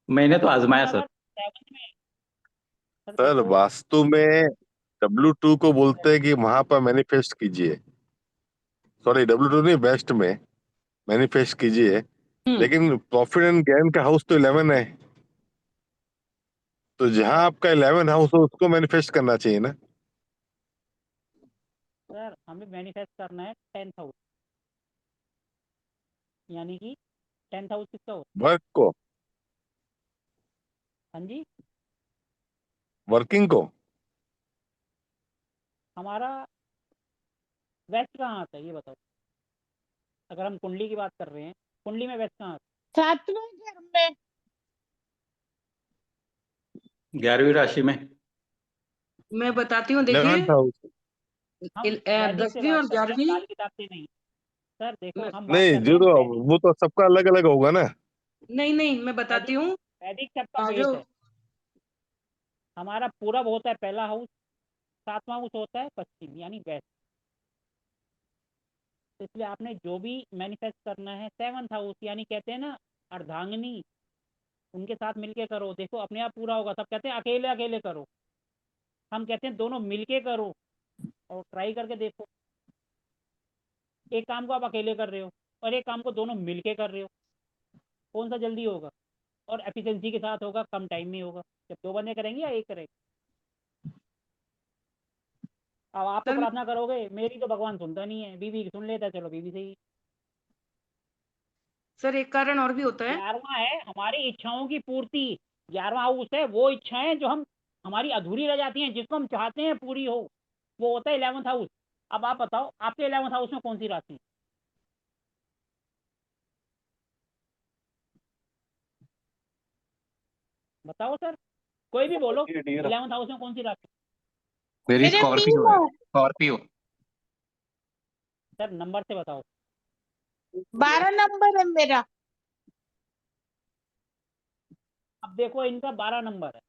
मैंने तो सर मून आजमाया सर। अगर 7 में, सर देखो। वास्तु में W2 को बोलते हैं कि वहां पर मैनिफेस्ट कीजिए। सॉरी, W2 नहीं, वेस्ट में मैनिफेस्ट कीजिए। लेकिन प्रॉफिट एंड गेन का हाउस तो 11 है, तो जहां आपका 11 हाउस हो उसको मैनिफेस्ट करना चाहिए ना। सर हमें मैनिफेस्ट करना है 10th हाउस, यानी कि 10th हाउस किसका हो? वर्क को, हाँ जी। वर्किंग को। हमारा वेस्ट कहाँ आता है ये बताओ। अगर हम कुंडली की बात कर रहे हैं, कुंडली में वेस्ट कहाँ आता 7वें घर में। 11वीं राशि में। मैं बताती हूँ, देखिए 11th हाउस। है? हम वैदिक से 10वीं बात और कर रहे हैं, 11वीं। लाल किताब से नहीं। सर देखो हम बात नहीं कर रहे जो हैं तो, वैदिक। वो तो सबका अलग अलग होगा ना। नहीं नहीं, मैं बताती वैदिक हूँ। वैदिक सबका बेस जो है। हमारा पूरब होता है पहला हाउस, 7वां हाउस होता है पश्चिम यानी वेस्ट। इसलिए आपने जो भी मैनिफेस्ट करना है 7th हाउस, यानी कहते हैं ना अर्धांगिनी, उनके साथ मिलके करो, देखो अपने आप पूरा होगा। सब कहते हैं अकेले अकेले करो, हम कहते हैं दोनों मिलके करो और ट्राई करके देखो। एक काम को आप अकेले कर रहे हो और एक काम को दोनों मिलके कर रहे हो, कौन सा जल्दी होगा और एफिशिएंसी के साथ होगा, कम टाइम में होगा? जब 2 बंदे करेंगे या एक करेंगे? अब आप तो सर प्रार्थना करोगे, मेरी तो भगवान सुनता नहीं है, बीवी की सुन लेता है, चलो बीवी से ही। सर एक कारण और भी होता है। 11वां है हमारी इच्छाओं की पूर्ति। 11वां हाउस है वो इच्छाएं जो हम हमारी अधूरी रह जाती हैं, जिसको हम चाहते हैं पूरी हो, वो होता है 11th हाउस। अब आप बताओ आपके 11th हाउस में कौन सी राशि है? बताओ सर, कोई भी बोलो। 11th हाउस में कौन सी राशि? मेरी मेरे स्कॉर्पियो है, मीन स्कॉर्पियो। सर नंबर से बताओ। 12 नंबर है मेरा। अब देखो इनका 12 नंबर है।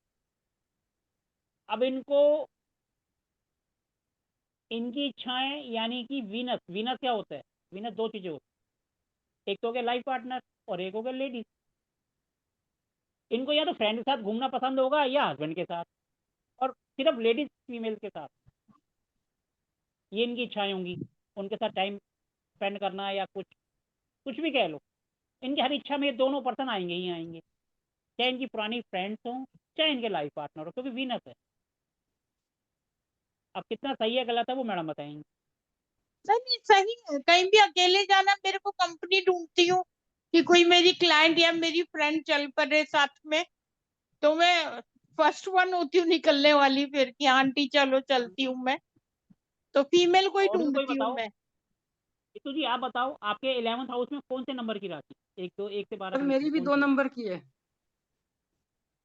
अब इनको इनकी इच्छाएं यानी कि वीनस, वीनस क्या होता है? वीनस दो चीजें होती हैं, एक तो हो गया लाइफ पार्टनर और एक हो गया लेडीज। इनको या तो फ्रेंड के साथ घूमना पसंद होगा या हस्बैंड के साथ, और सिर्फ लेडीज फीमेल के साथ, ये इनकी इच्छाएं होंगी। उनके साथ टाइम स्पेंड करना या कुछ कुछ भी कह लो, इनकी हर इच्छा में ये दोनों पर्सन आएंगे ही आएंगे। चाहे इनकी पुरानी फ्रेंड्स हों, चाहे इनके लाइफ पार्टनर हो, क्योंकि वीनस है। अब कितना सही है गलत है वो मैडम बताएंगे। नहीं सही है, कहीं भी अकेले जाना, मेरे को कंपनी ढूंढती हूँ कि कोई मेरी क्लाइंट या मेरी फ्रेंड चल पड़े साथ में, तो मैं फर्स्ट वन होती हूँ निकलने वाली, फिर कि आंटी चलो चलती हूँ मैं, तो फीमेल को ही और भी कोई ढूंढती हूँ बताओ। मैं। तो जी आप बताओ, आपके 11th हाउस में कौन से नंबर की राशि? 1 से 12 सर के बीच में मेरी भी कौन 2 सी? नंबर की है,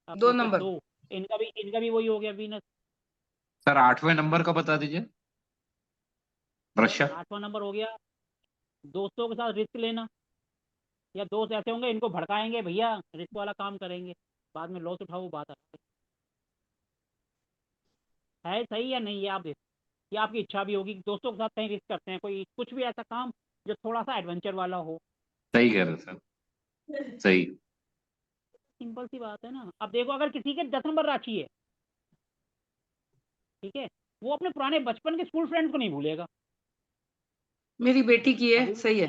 आपकी 2 तो नंबर। 2। इनका भी वही हो गया वीनस। सर 8वें नंबर का बता दीजिए। वृषभ। 8वां नंबर हो गया दोस्तों के साथ रिस्क लेना, या दोस्त ऐसे होंगे इनको भड़काएंगे, भैया रिस्क वाला काम करेंगे, बाद में लॉस उठाओ, बात है सही या नहीं, ये आप देखो। ये आपकी इच्छा भी होगी कि दोस्तों के साथ कहीं रिस्क करते हैं, कोई कुछ भी ऐसा काम जो थोड़ा सा एडवेंचर वाला हो। सही कह रहे हैं सर, सही। सिंपल सी बात है ना। अब देखो, अगर किसी के 10 नंबर राशि है, ठीक है, वो अपने पुराने बचपन के स्कूल फ्रेंड को नहीं भूलेगा। मेरी बेटी की है, अभी भी सही है।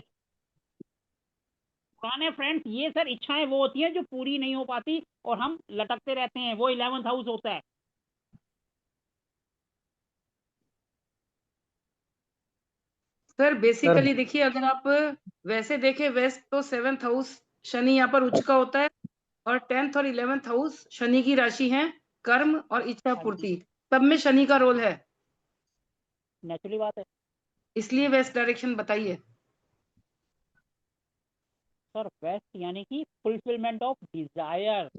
पुराने फ्रेंड्स, ये सर इच्छाएं वो होती हैं जो पूरी नहीं हो पाती और हम लटकते रहते हैं, वो 11th हाउस होता है। सर बेसिकली देखिए, अगर आप वैसे देखें वेस्ट, तो 7th हाउस शनि यहाँ पर उच्च का होता है, और 10th और 11th हाउस शनि की राशि है, कर्म और इच्छा पूर्ति, सब में शनि का रोल है, नेचुरली बात है इसलिए वेस्ट डायरेक्शन बताइए। सर। वेस्ट यानी कि fulfilment of desire,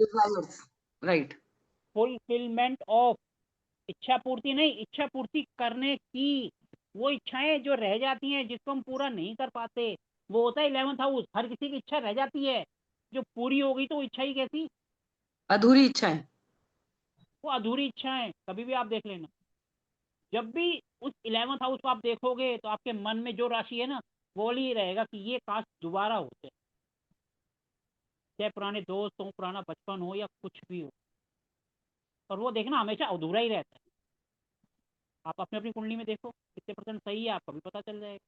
right. Fulfilment of, इच्छा पूर्ति नहीं, इच्छा पूर्ति करने की। वो इच्छाएं जो रह जाती हैं, जिसको हम पूरा नहीं कर पाते, वो होता है 11th हाउस। हर किसी की इच्छा रह जाती है, जो पूरी हो गई तो वो इच्छा ही कैसी, अधूरी इच्छाएं। वो अधूरी इच्छाएं। कभी भी आप देख लेना, जब भी उस 11th हाउस को आप देखोगे तो आपके मन में जो राशि है ना, वो ही रहेगा कि ये काश दोबारा होते, चाहे पुराने दोस्त हो, पुराना बचपन हो, या कुछ भी हो। और वो देखना हमेशा अधूरा ही रहता है। आप अपनी अपनी कुंडली में देखो कितने % सही है, आपको भी पता चल जाएगा।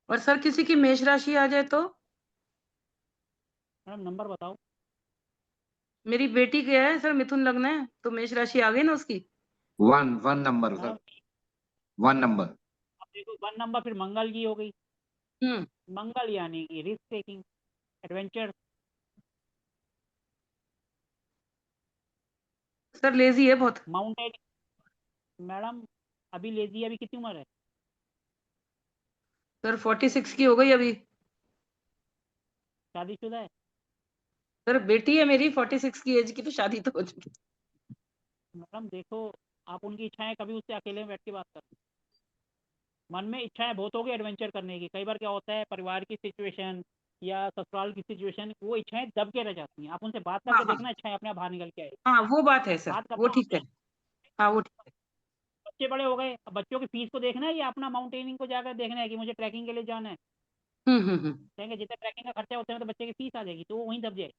और सर किसी की मेष राशि आ जाए तो? मैडम नंबर बताओ। मेरी बेटी क्या है सर, मिथुन लग्न है, तो मेष राशि आ गई ना उसकी। 1 नंबर सर, मैडम 1 नंबर। अब देखो 1 नंबर, फिर मंगल की हो गई। हम्म। मंगल यानी कि risk taking, adventure. Sir lazy है बहुत। माउंटेन। मैडम अभी लेजी, अभी कितनी उम्र है? सर 46 की हो गई अभी। शादीशुदा है? सर बेटी है मेरी 46 की एज की, तो शादी तो हो चुकी। मैडम देखो, आप उनकी इच्छाएं कभी उससे अकेले में बैठ के बात कर, मन में इच्छाएं बहुत होगी एडवेंचर करने की। कई बार क्या होता है, परिवार की सिचुएशन या ससुराल की सिचुएशन, वो इच्छाएं दब के रह जाती हैं। आप उनसे बात हाँ करके हाँ देखना, इच्छाएं अपने आप बाहर निकल के आए। हाँ, वो बात है सर, बात वो करना ठीक होता है। है। हाँ वो ठीक है। बच्चे बड़े हो गए, अब बच्चों की फीस को देखना है या अपना माउंटेनिंग को जाकर देखना है कि मुझे ट्रैकिंग के लिए जाना है। हम्म। कहेंगे जितना ट्रैकिंग का खर्चा होता है तो बच्चे की फीस आ जाएगी, तो वो वहीं दब जाए।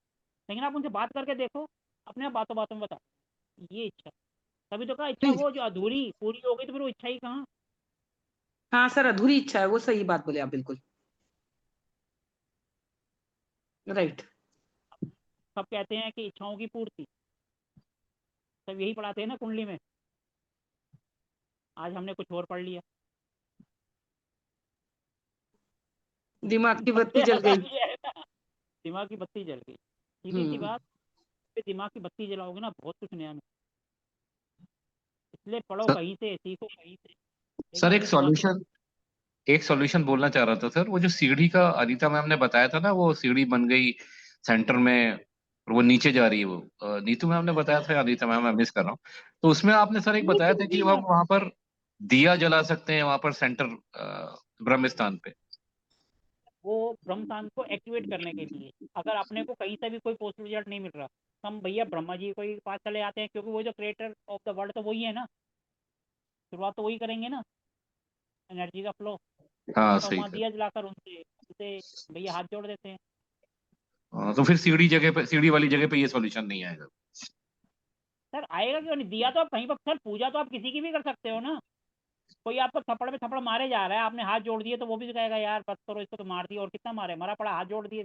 लेकिन आप उनसे बात करके देखो, अपने आप बातों बातों में बताओ ये इच्छा। तभी तो कहा इच्छा नहीं, वो जो अधूरी पूरी हो गई, तो फिर वो इच्छा ही कहाँ। हाँ सर अधूरी इच्छा है, वो सही बात बोले आप बिल्कुल। राइट। सब कहते हैं कि इच्छाओं की पूर्ति, सब यही पढ़ाते हैं ना कुंडली में। आज हमने कुछ और पढ़ लिया। दिमाग की बत्ती जल याद आ गई। गया है ना, दिमाग की बत्ती जल गई। सीधी सी हम्म। बात, फिर दिमाग की बत्ती जलाओगे ना, बहुत कुछ नया मिलेगा। इसलिए पढ़ो सर, कहीं से, सीखो कहीं से, लेकिन सर अपनी दिमाग की बत्ती। एक सॉल्यूशन बोलना चाह रहा था सर। वो जो सीढ़ी का अनीता मैम ने बताया था ना, वो सीढ़ी बन गई सेंटर में और वो नीचे जा रही है, वो नीतू मैम ने बताया था, अनीता मैम मैं मिस कर रहा हूँ। तो उसमें आपने सर एक बताया था कि हम वहां पर दिया जला सकते हैं, वहां पर सेंटर ब्रह्म स्थान पे। वो ब्रह्मस्थान को एक्टिवेट करने के लिए, अगर अपने को कहीं से भी कोई पॉजिटिव रिजल्ट नहीं मिल रहा, हम भैया ब्रह्मा जी को ही पास चले आते हैं, क्योंकि वो जो क्रिएटर ऑफ द वर्ल्ड तो वही है ना। शुरुआत तो वही करेंगे ना, एनर्जी का फ्लो। हाँ तो सही वहाँ सर। दिया जलाकर उनसे भैया हाथ जोड़ देते हैं। तो फिर सीढ़ी जगह पे, सीढ़ी वाली जगह पे ये सॉल्यूशन नहीं आएगा। सर आएगा क्यों नहीं, दिया तो आप कहीं पर, सर पूजा तो आप किसी की भी कर सकते हो ना। कोई आपको थप्पड़ पे थप्पड़ मारे जा रहा है, आपने हाथ जोड़ दिए तो वो भी कहेगा यार बस करो, इसको तो मार दिया, और कितना मारे, मरा पड़ा, हाथ जोड़ दिए।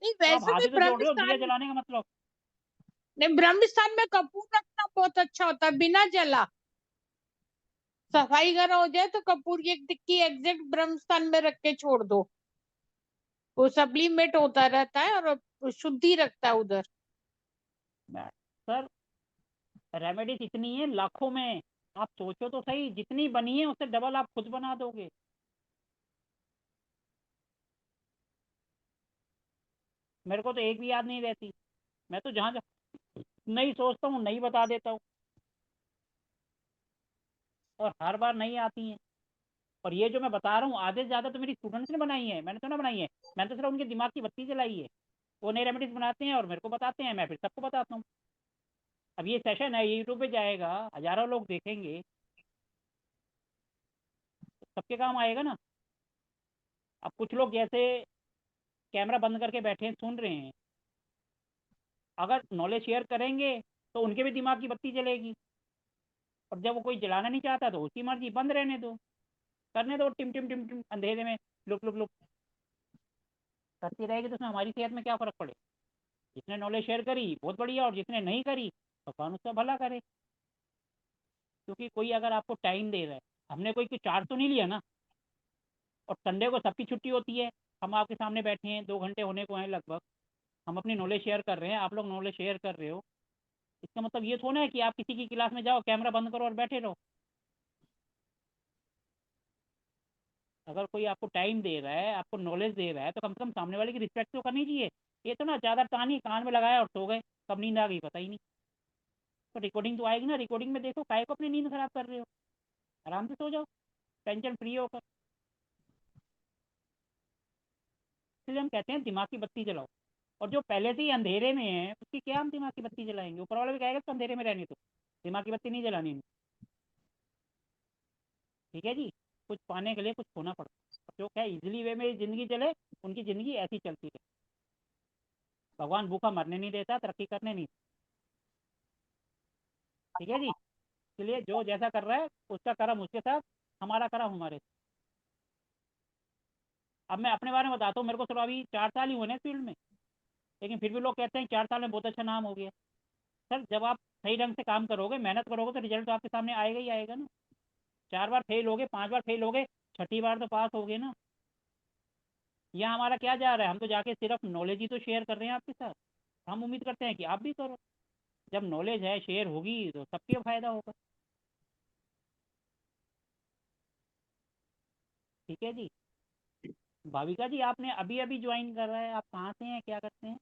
नहीं तो आप वैसे हाथ भी ही तो जोड़ रहे हो, दिया ब्रह्मस्थान, जलाने का मतलब। नहीं ब्रह्मस्थान में कपूर रखना बहुत अच्छा होता है, बिना जला सफाई करा हो जाए तो कपूर की एक टिक्की एग्जैक्ट ब्रह्मस्थान में रख के छोड़ दो, वो सब्लिमेट होता रहता है और शुद्धि रखता है उधर। सर रेमेडीज इतनी है लाखों में, आप सोचो तो सही, जितनी बनी है उससे डबल आप खुद बना दोगे। मेरे को तो एक भी याद नहीं रहती, मैं तो जहाँ नहीं सोचता हूँ नहीं बता देता हूँ, और हर बार नहीं आती हैं। और ये जो मैं बता रहा हूँ आधे से ज़्यादा तो मेरी स्टूडेंट्स ने बनाई है, मैंने तो ना बनाई है, मैंने तो सिर्फ उनके दिमाग की बत्ती जलाई है। वो नई रेमेडीज बनाते हैं और मेरे को बताते हैं, मैं फिर सबको बताता हूँ। अब ये सेशन है, ये यूट्यूब पे जाएगा, हजारों लोग देखेंगे, तो सबके काम आएगा ना। अब कुछ लोग जैसे कैमरा बंद करके बैठे हैं सुन रहे हैं, अगर नॉलेज शेयर करेंगे तो उनके भी दिमाग की बत्ती जलेगी, और जब वो कोई जलाना नहीं चाहता तो उसकी मर्जी, बंद रहने दो, करने दो, टिम टिम टिम टिम अंधेरे में लुक लुक लुक करती रहेगी, तो उसमें हमारी सेहत में क्या फ़र्क पड़े। जिसने नॉलेज शेयर करी बहुत बढ़िया, और जिसने नहीं करी भगवान उसका भला करे। क्योंकि कोई अगर आपको टाइम दे रहा है, हमने कोई चार्ज तो नहीं लिया ना, और संडे को सबकी छुट्टी होती है, हम आपके सामने बैठे हैं, 2 घंटे होने को हैं लगभग, हम अपनी नॉलेज शेयर कर रहे हैं, आप लोग नॉलेज शेयर कर रहे हो, इसका मतलब ये थोड़ा है कि आप किसी की क्लास में जाओ, कैमरा बंद करो और बैठे रहो। अगर कोई आपको टाइम दे रहा है, आपको नॉलेज दे रहा है, तो कम से कम सामने वाले की रिस्पेक्ट तो करनी चाहिए। ये तो ना चादर तानी कान में लगाया और सो गए, कब नींद आ गई पता ही नहीं। तो रिकॉर्डिंग तो आएगी ना, रिकॉर्डिंग में देखो काहे को अपनी नींद खराब कर रहे हो, आराम से सो जाओ टेंशन फ्री होकर। इसलिए हम कहते हैं दिमाग की बत्ती जलाओ, और जो पहले से ही अंधेरे में है उसकी क्या हम दिमाग की बत्ती जलाएंगे, ऊपर वाला भी कहेगा तो अंधेरे में रहने दो, दिमाग की बत्ती नहीं जलानी। ठीक है जी, कुछ पाने के लिए कुछ खोना पड़ता है, जो क्या इजीली वे में ज़िंदगी चले, उनकी ज़िंदगी ऐसी चलती है। भगवान भूखा मरने नहीं देता, तरक्की करने नहीं। ठीक है जी, इसलिए जो जैसा कर रहा है उसका कर्म उसके साथ, हमारा कर्म हमारे साथ। अब मैं अपने बारे में बताता हूँ, मेरे को चलो अभी 4 साल ही हुए ना फील्ड में, लेकिन फिर भी लोग कहते हैं 4 साल में बहुत अच्छा नाम हो गया। सर जब आप सही ढंग से काम करोगे, मेहनत करोगे, तो रिजल्ट तो आपके सामने आएगा ही आएगा ना। 4 बार फेल हो गए, 5 बार फेल हो गए, छठी बार तो पास हो गए ना। यहाँ हमारा क्या जा रहा है, हम तो जाके सिर्फ नॉलेज ही तो शेयर कर रहे हैं आपके साथ, हम उम्मीद करते हैं कि आप भी करो। जब नॉलेज है शेयर होगी तो सबके फायदा होगा। ठीक है जी। भाविका जी आपने अभी अभी ज्वाइन कर रहा है, आप कहाँ से हैं, क्या करते हैं?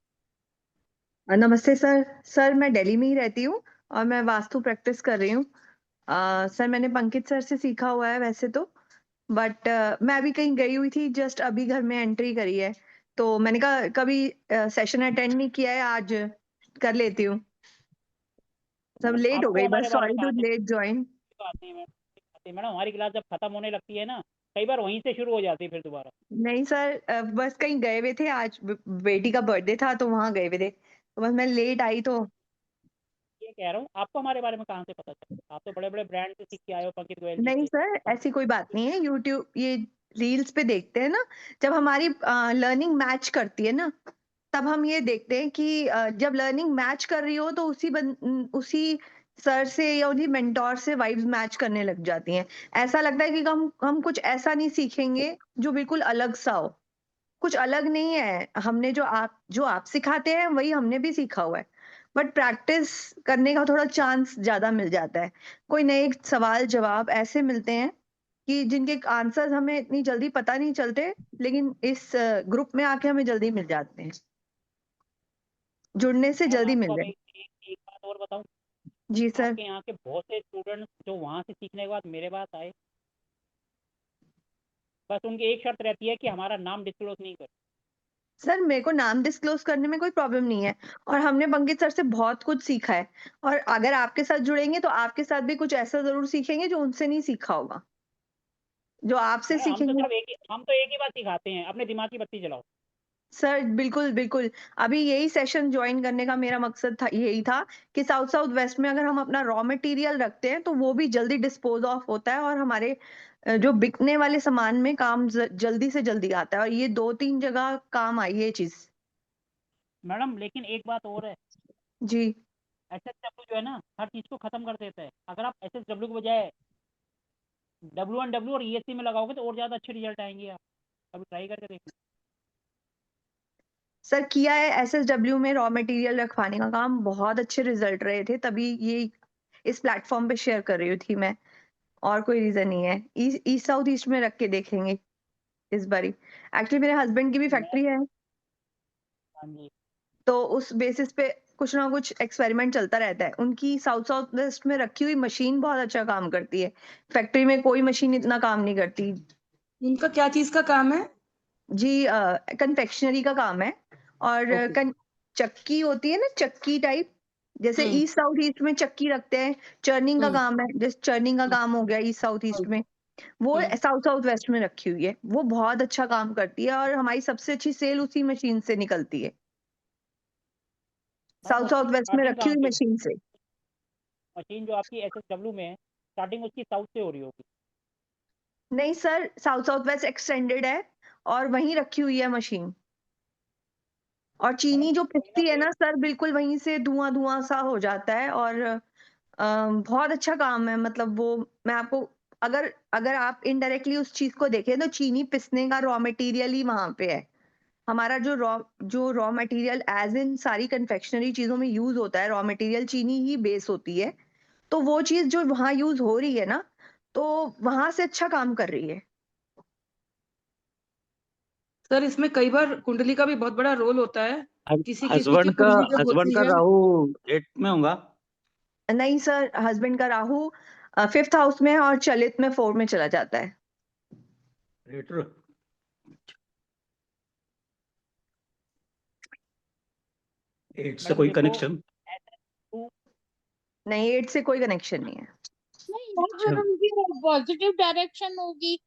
नमस्ते सर। सर मैं दिल्ली में ही रहती हूँ और मैं वास्तु प्रैक्टिस कर रही हूँ। सर मैंने पंकित सर से सीखा हुआ है वैसे तो, बट मैं अभी कहीं गई हुई थी, जस्ट अभी घर में एंट्री करी है, तो मैंने कहा कभी सेशन अटेंड नहीं किया है, आज कर लेती हूँ। सब लेट हो आपको गई, हमारे बस बारे में सॉरी टू कहाँ से लेट ज्वाइन। बात नहीं मैडम, हमारी क्लास जब खत्म होने लगती है ना, कई बार वहीं से शुरू हो जाती है फिर दोबारा। नहीं सर, बस कहीं गए हुए थे, आज बेटी का बर्थडे था तो वहां गए हुए थे, तो बस मैं लेट आई तो। ये कह रहा हूँ आपको हमारे बारे में कहाँ से पता चला, आप तो बड़े बड़े ब्रांड से सीख के आए हो, पंकित गोयल जी नहीं से। सर, ऐसी कोई बात नहीं है, यूट्यूब ये रील्स पे देखते हैं ना, जब हमारी लर्निंग मैच करती है ना, तब हम ये देखते हैं कि जब लर्निंग मैच कर रही हो तो उसी सर से या उन्हीं मेंटोर से वाइब्स मैच करने लग जाती हैं। ऐसा लगता है कि हम कुछ ऐसा नहीं सीखेंगे जो बिल्कुल अलग सा हो। कुछ अलग नहीं है, हमने जो आप सिखाते हैं वही हमने भी सीखा हुआ है, बट प्रैक्टिस करने का थोड़ा चांस ज्यादा मिल जाता है। कोई नए सवाल जवाब ऐसे मिलते हैं कि जिनके आंसर्स हमें इतनी जल्दी पता नहीं चलते, लेकिन इस ग्रुप में आके हमें जल्दी मिल जाते हैं, जुड़ने से मैडम जल्दी आपको मिल अब जाए। एक बात और बताऊँ, जी सर। आपके यहाँ के बहुत से स्टूडेंट्स जो वहाँ से सीखने के बाद मेरे पास आए, बस उनकी एक शर्त रहती है कि हमारा नाम डिस्क्लोज नहीं कर। सर मेरे को नाम डिस्क्लोज करने में कोई प्रॉब्लम नहीं है, और हमने पंकित सर से बहुत कुछ सीखा है, और अगर आपके साथ जुड़ेंगे तो आपके साथ भी कुछ ऐसा जरूर सीखेंगे जो उनसे नहीं सीखा होगा, जो आपसे मैडम सीखेंगे। हम तो एक ही बात सिखाते हैं, अपने दिमाग की बत्ती जलाओ। सर बिल्कुल बिल्कुल, अभी यही सेशन ज्वाइन करने का मेरा मकसद था, यही था कि साउथ साउथ वेस्ट में अगर हम अपना रॉ मटेरियल रखते हैं तो वो भी जल्दी डिस्पोज ऑफ होता है और हमारे जो बिकने वाले सामान में काम जल्दी से जल्दी आता है, और ये 2-3 जगह काम आई ये चीज। मैडम लेकिन एक बात और है, जी एसएसडब्ल्यू जो है ना हर चीज़ को ख़त्म कर देता है। अगर आप एसएसडब्ल्यू के बजाय W1W और ESC में लगाओगे तो और ज़्यादा अच्छे रिजल्ट आएंगे। आप कभी ट्राई करके देखिए। सर, किया है एसएसडब्ल्यू में रॉ मटेरियल रखवाने का काम, बहुत अच्छे रिजल्ट रहे थे, तभी ये इस प्लेटफॉर्म पे शेयर कर रही थी मैं, और कोई रीजन नहीं है। ईस्ट साउथ ईस्ट में रख के देखेंगे इस बारी। एक्चुअली मेरे हस्बैंड की भी मैं फैक्ट्री है, हाँ जी, तो उस बेसिस पे कुछ ना कुछ एक्सपेरिमेंट चलता रहता है। उनकी साउथ साउथ वेस्ट में रखी हुई मशीन बहुत अच्छा काम करती है, फैक्ट्री में कोई मशीन इतना काम नहीं करती। उनका क्या चीज का काम है? जी कन्फेक्शनरी का काम है, और ओके। चक्की होती है ना, चक्की टाइप, जैसे हम्म ईस्ट साउथ ईस्ट में चक्की रखते हैं, चर्निंग का हम्म काम है, जैसे चर्निंग का हम्म काम हो गया ईस्ट साउथ ईस्ट में, वो हम्म। साउथ साउथ वेस्ट में रखी हुई है। वो बहुत अच्छा काम करती है और हमारी सबसे अच्छी सेल उसी मशीन से निकलती है, मैडम साउथ उसकी साउथ वेस्ट में स्टार्टिंग रखी कहाँ हुई की होगी? मशीन से। मशीन जो आपकी एसएसडब्ल्यू में है स्टार्टिंग उसकी साउथ से हो रही होगी। नहीं sir, south south west extended है और वहीं रखी हुई है मशीन, और मैडम चीनी जो कोई ना पिसती है कोई ना सर, बिल्कुल वहीं से धुआं धुआं सा हो जाता है, और बहुत अच्छा काम है। मतलब वो, मैं आपको, अगर अगर आप इनडायरेक्टली उस चीज को देखें तो चीनी पिसने का रॉ मटेरियल ही वहां पे है। हमारा जो रॉ मटेरियल एज इन सारी कन्फेक्शनरी चीजों में यूज होता है, रॉ मटेरियल चीनी ही बेस होती है, तो वो चीज जो वहां यूज हो रही है ना, तो वहां से अच्छा काम कर रही है। सर, इसमें कई बार कुंडली का भी बहुत बड़ा रोल होता है। किसी किसी की हस्बैंड का कुंडली जब हस्बैंड होती का है। राहु 8 में होगा। नहीं सर, हस्बैंड का राहु 5th हाउस में है और चलित में 4 में चला जाता है। रेटर 8 से मैडम कोई देखो कनेक्शन। एसएस2 नहीं, 8 से कोई कनेक्शन नहीं है। नहीं, अगर उनकी पॉजिटिव डायरेक्शन होगी,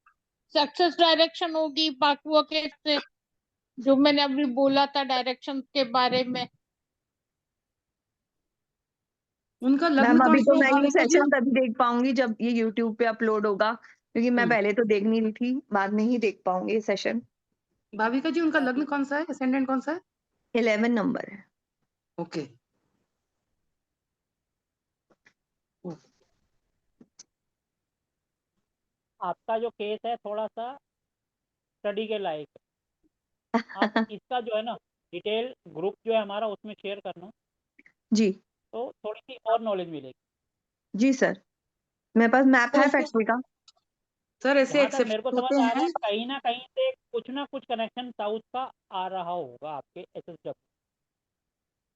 सक्सेस डायरेक्शन होगी पाकुआ के से, जो मैंने अभी बोला था डायरेक्शन के बारे में। उनका मैम लग्न कौन अभी तो सा है मैं ये भाविका जी? सेशन तभी देख पाऊंगी जब ये यूट्यूब पे अपलोड होगा, क्योंकि मैं हम्म। पहले तो देख नहीं रही थी, बाद में ही देख पाऊंगी ये सेशन। भाविका जी, उनका लग्न कौन सा है, असेंडेंट कौन सा है? 11 नंबर है। ओके। आपका जो केस है थोड़ा सा स्टडी के लायक है। आप इसका जो है ना डिटेल ग्रुप जो है हमारा उसमें शेयर करना, जी तो थोड़ी सी और नॉलेज मिलेगी। जी सर, मेरे पास मैप है तो फैक्ट्री का। सर, ऐसे जहाँ तक मेरे को एक्सेप्शन समझ होते आ रहा हैं। है कहीं ना कहीं से कुछ ना कुछ कनेक्शन साउथ का आ रहा होगा आपके एसएसडब्ल्यू।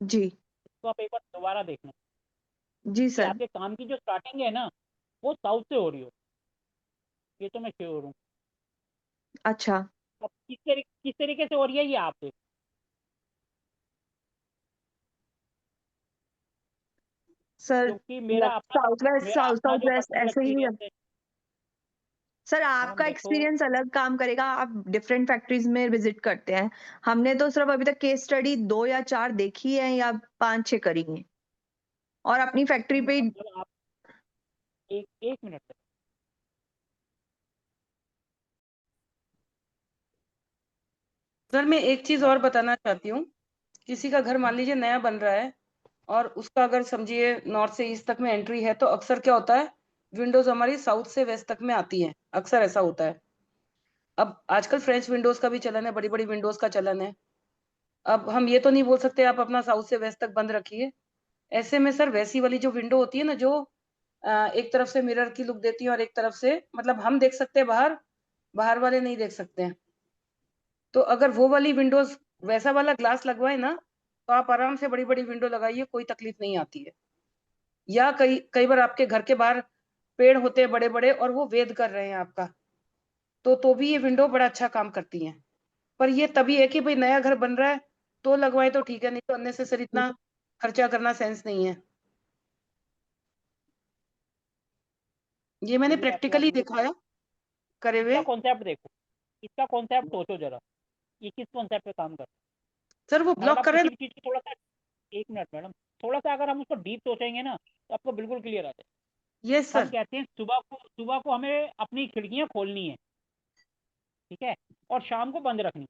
जी तो आप एक बार दोबारा देखना जी कि सर। आपके काम की जो स्टार्टिंग है ना वो साउथ से हो रही हो, ये तो मैं श्योर हूँ। अच्छा अब किस तरीके से हो रही है ये आप देखो। सर, क्योंकि मेरा साउथ अपना साउथ जो वेस्ट पर्सनल ऐसे ही है। एक्सपीरियंस है। सर, मैडम आपका देखो एक्सपीरियंस अलग काम करेगा, आप डिफरेंट फैक्ट्रीज में विजिट करते हैं। हमने तो सिर्फ अभी तक केस स्टडी 2 या 4 देखी है, या 5-6 करी है, और अपनी फैक्ट्री पे ही। मतलब आप एक एक मिनट तक सर, मैं एक चीज और बताना चाहती हूँ। किसी का घर मान लीजिए नया बन रहा है, और उसका अगर समझिए नॉर्थ से ईस्ट तक में एंट्री है, तो अक्सर क्या होता है, विंडोज हमारी साउथ से वेस्ट तक में आती हैं, अक्सर ऐसा होता है। अब आजकल फ्रेंच विंडोज का भी चलन है, बड़ी बड़ी विंडोज का चलन है। अब हम ये तो नहीं बोल सकते आप अपना साउथ से वेस्ट तक बंद रखिए। ऐसे में सर, वैसी वाली जो विंडो होती है ना, जो एक तरफ से मिरर की लुक देती है और एक तरफ से, मतलब हम देख सकते हैं बाहर, बाहर वाले नहीं देख सकते हैं। तो अगर वो वाली विंडोज, वैसा वाला ग्लास लगवाए ना, तो आप आराम से बड़ी बड़ी विंडो लगाइए, कोई तकलीफ नहीं आती है। या कई कई बार आपके घर के बाहर पेड़ होते हैं बड़े बड़े, और वो वेद कर रहे हैं आपका, तो भी ये विंडो बड़ा अच्छा काम करती है। पर ये तभी है कि भाई नया घर बन रहा है तो लगवाए तो ठीक है, नहीं तो अननेसेसरी इतना खर्चा करना सेंस नहीं है। ये मैंने मेरी आपकी बात प्रैक्टिकली बिल्कुल, दिखाया करे इसका हुए। कॉन्सेप्ट देखो, इसका कॉन्सेप्ट सोचो जरा। ये किस कॉन्सेप्ट पे काम करता है? सर वो मतलब ब्लॉक आप कर रहे किसी भी चीज को थोड़ा सा, एक मिनट मैडम, थोड़ा सा अगर हम उसको डीप सोचेंगे ना तो आपको बिल्कुल क्लियर आ जाए। यस हम सर। कहते हैं सुबह को हमें अपनी खिड़कियां खोलनी है, ठीक है, और शाम को बंद रखनी,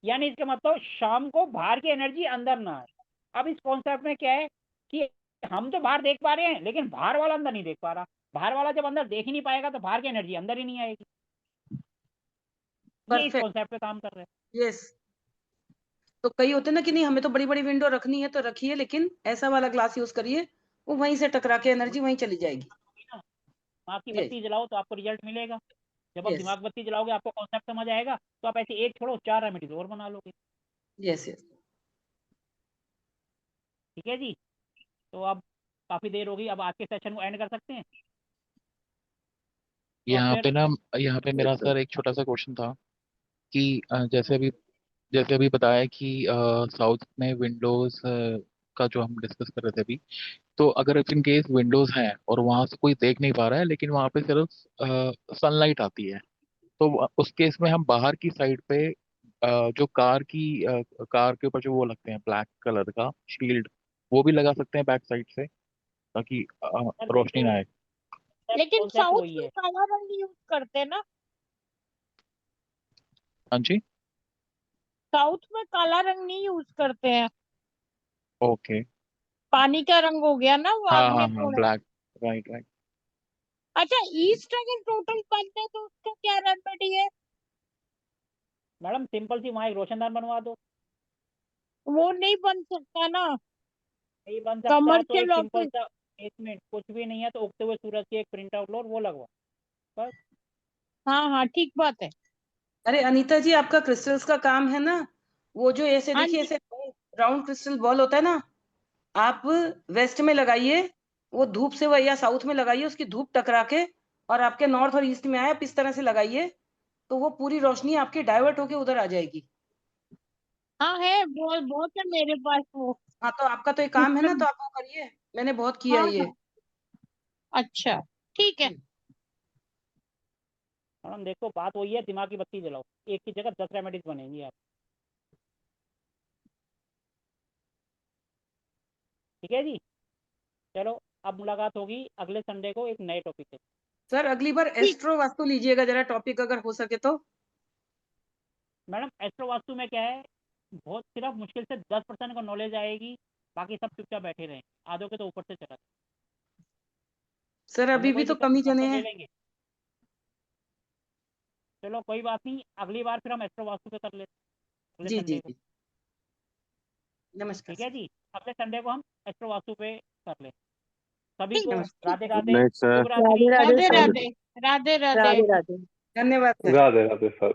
यानी इसका मतलब शाम को बाहर की एनर्जी अंदर ना आए। अब इस कॉन्सेप्ट में क्या है कि हम तो बाहर देख पा रहे हैं लेकिन बाहर वाला अंदर नहीं देख पा रहा। बाहर वाला जब अंदर देख ही नहीं पाएगा तो बाहर की एनर्जी अंदर ही नहीं आएगी। ये इस परफेक्ट। कॉन्सेप्ट पे काम कर रहे हैं। यस। तो कई होते हैं ना कि नहीं हमें तो बड़ी बड़ी विंडो रखनी है तो रखिए, लेकिन ऐसा वाला ग्लास यूज करिए, वो वहीं से टकरा के एनर्जी वहीं चली जाएगी। दिमाग की यस बत्ती जलाओ तो आपको रिजल्ट मिलेगा। जब आप यस दिमाग बत्ती जलाओगे आपको कॉन्सेप्ट समझ आएगा, तो आप ऐसे एक छोड़ो 4 रेमेडीज और बना लोगे। Yes yes. ठीक है जी, तो अब काफी देर हो गई, अब आज के सेशन को एंड कर सकते हैं। और यहाँ फिर पे ना, यहाँ पे मेरा सर एक छोटा सा क्वेश्चन था कि जैसे अभी बताया कि साउथ में विंडोज का जो हम डिस्कस कर रहे थे अभी, तो अगर इन केस विंडोज हैं और वहां से कोई देख नहीं पा रहा है लेकिन वहां पे सिर्फ सनलाइट आती है, तो उस केस में हम बाहर की साइड पे जो कार के ऊपर जो वो लगते हैं ब्लैक कलर का शील्ड, वो भी लगा सकते हैं बैक साइड से ताकि सर रोशनी देखो, ना आए। लेकिन कॉन्सेप्ट साउथ वही में है। काला रंग यूज करते हैं ना, हाँ जी। साउथ में काला रंग नहीं यूज करते हैं, ओके। पानी का रंग हो गया ना वो हाँ आदमी हाँ हाँ, थोड़ा। ब्लैक। Right right. अच्छा, ईस्ट अगर टोटल बनता है तो उसका क्या रेमेडी है? मैडम सिंपल सी वहाँ एक रोशनदान बनवा दो। वो नहीं बन सकता ना, नहीं बन सकता तो एक कमर्शियल सिंपल ऑफिस। सा, एक मिनट, कुछ भी नहीं है तो उगते हुए सूरज की एक प्रिंट आउट लो और वो लगवा बस। हाँ हाँ, ठीक बात है। अरे अनीता जी, आपका क्रिस्टल्स का काम है ना, वो जो ऐसे हाँ देखिए जी। ऐसे राउंड क्रिस्टल बॉल होता है ना, आप वेस्ट में लगाइए, वो धूप से, वो या साउथ में लगाइए, उसकी धूप टकरा के और आपके नॉर्थ और ईस्ट में आए, आप इस तरह से लगाइए तो वो पूरी रोशनी आपकी डाइवर्ट होके उधर आ जाएगी। हाँ है, बहुत बहुत है मेरे पास वो हाँ तो आपका तो एक काम है ना, तो सिस्टम। आप वो करिए, मैंने बहुत किया हाँ है ये। हाँ, अच्छा ठीक है। मैडम देखो बात वही है, दिमाग की बत्ती जलाओ, एक की जगह 10 रेमेडीज बनेंगी आप। ठीक है जी, चलो अब मुलाकात होगी अगले संडे को एक नए टॉपिक पे। सर अगली बार ठीक। एस्ट्रो वास्तु लीजिएगा जरा टॉपिक, अगर हो सके तो। मैडम एस्ट्रो वास्तु में क्या है, बहुत सिर्फ मुश्किल से 10% का नॉलेज आएगी, बाकी सब चुपचाप बैठे रहें, आधों के तो ऊपर से चला। सर हमें अभी भी कोई तो दिक्कत कम ही नहीं, जने नंबर ले हैं। लेंगे। चलो कोई बात नहीं, अगली बार फिर हम एस्ट्रो वास्तु पे कर लेते अगले जी जी संडे को। जी, नमस्कार ठीक है सर। जी, अगले संडे को हम एस्ट्रो वास्तु पे कर लें। सभी ठीक को है। नमस्कार। Radhe good Radhe, night sir. शुभ रात्रि। राधे राधे, राधे राधे। राधे राधे। धन्यवाद सर। राधे राधे सर।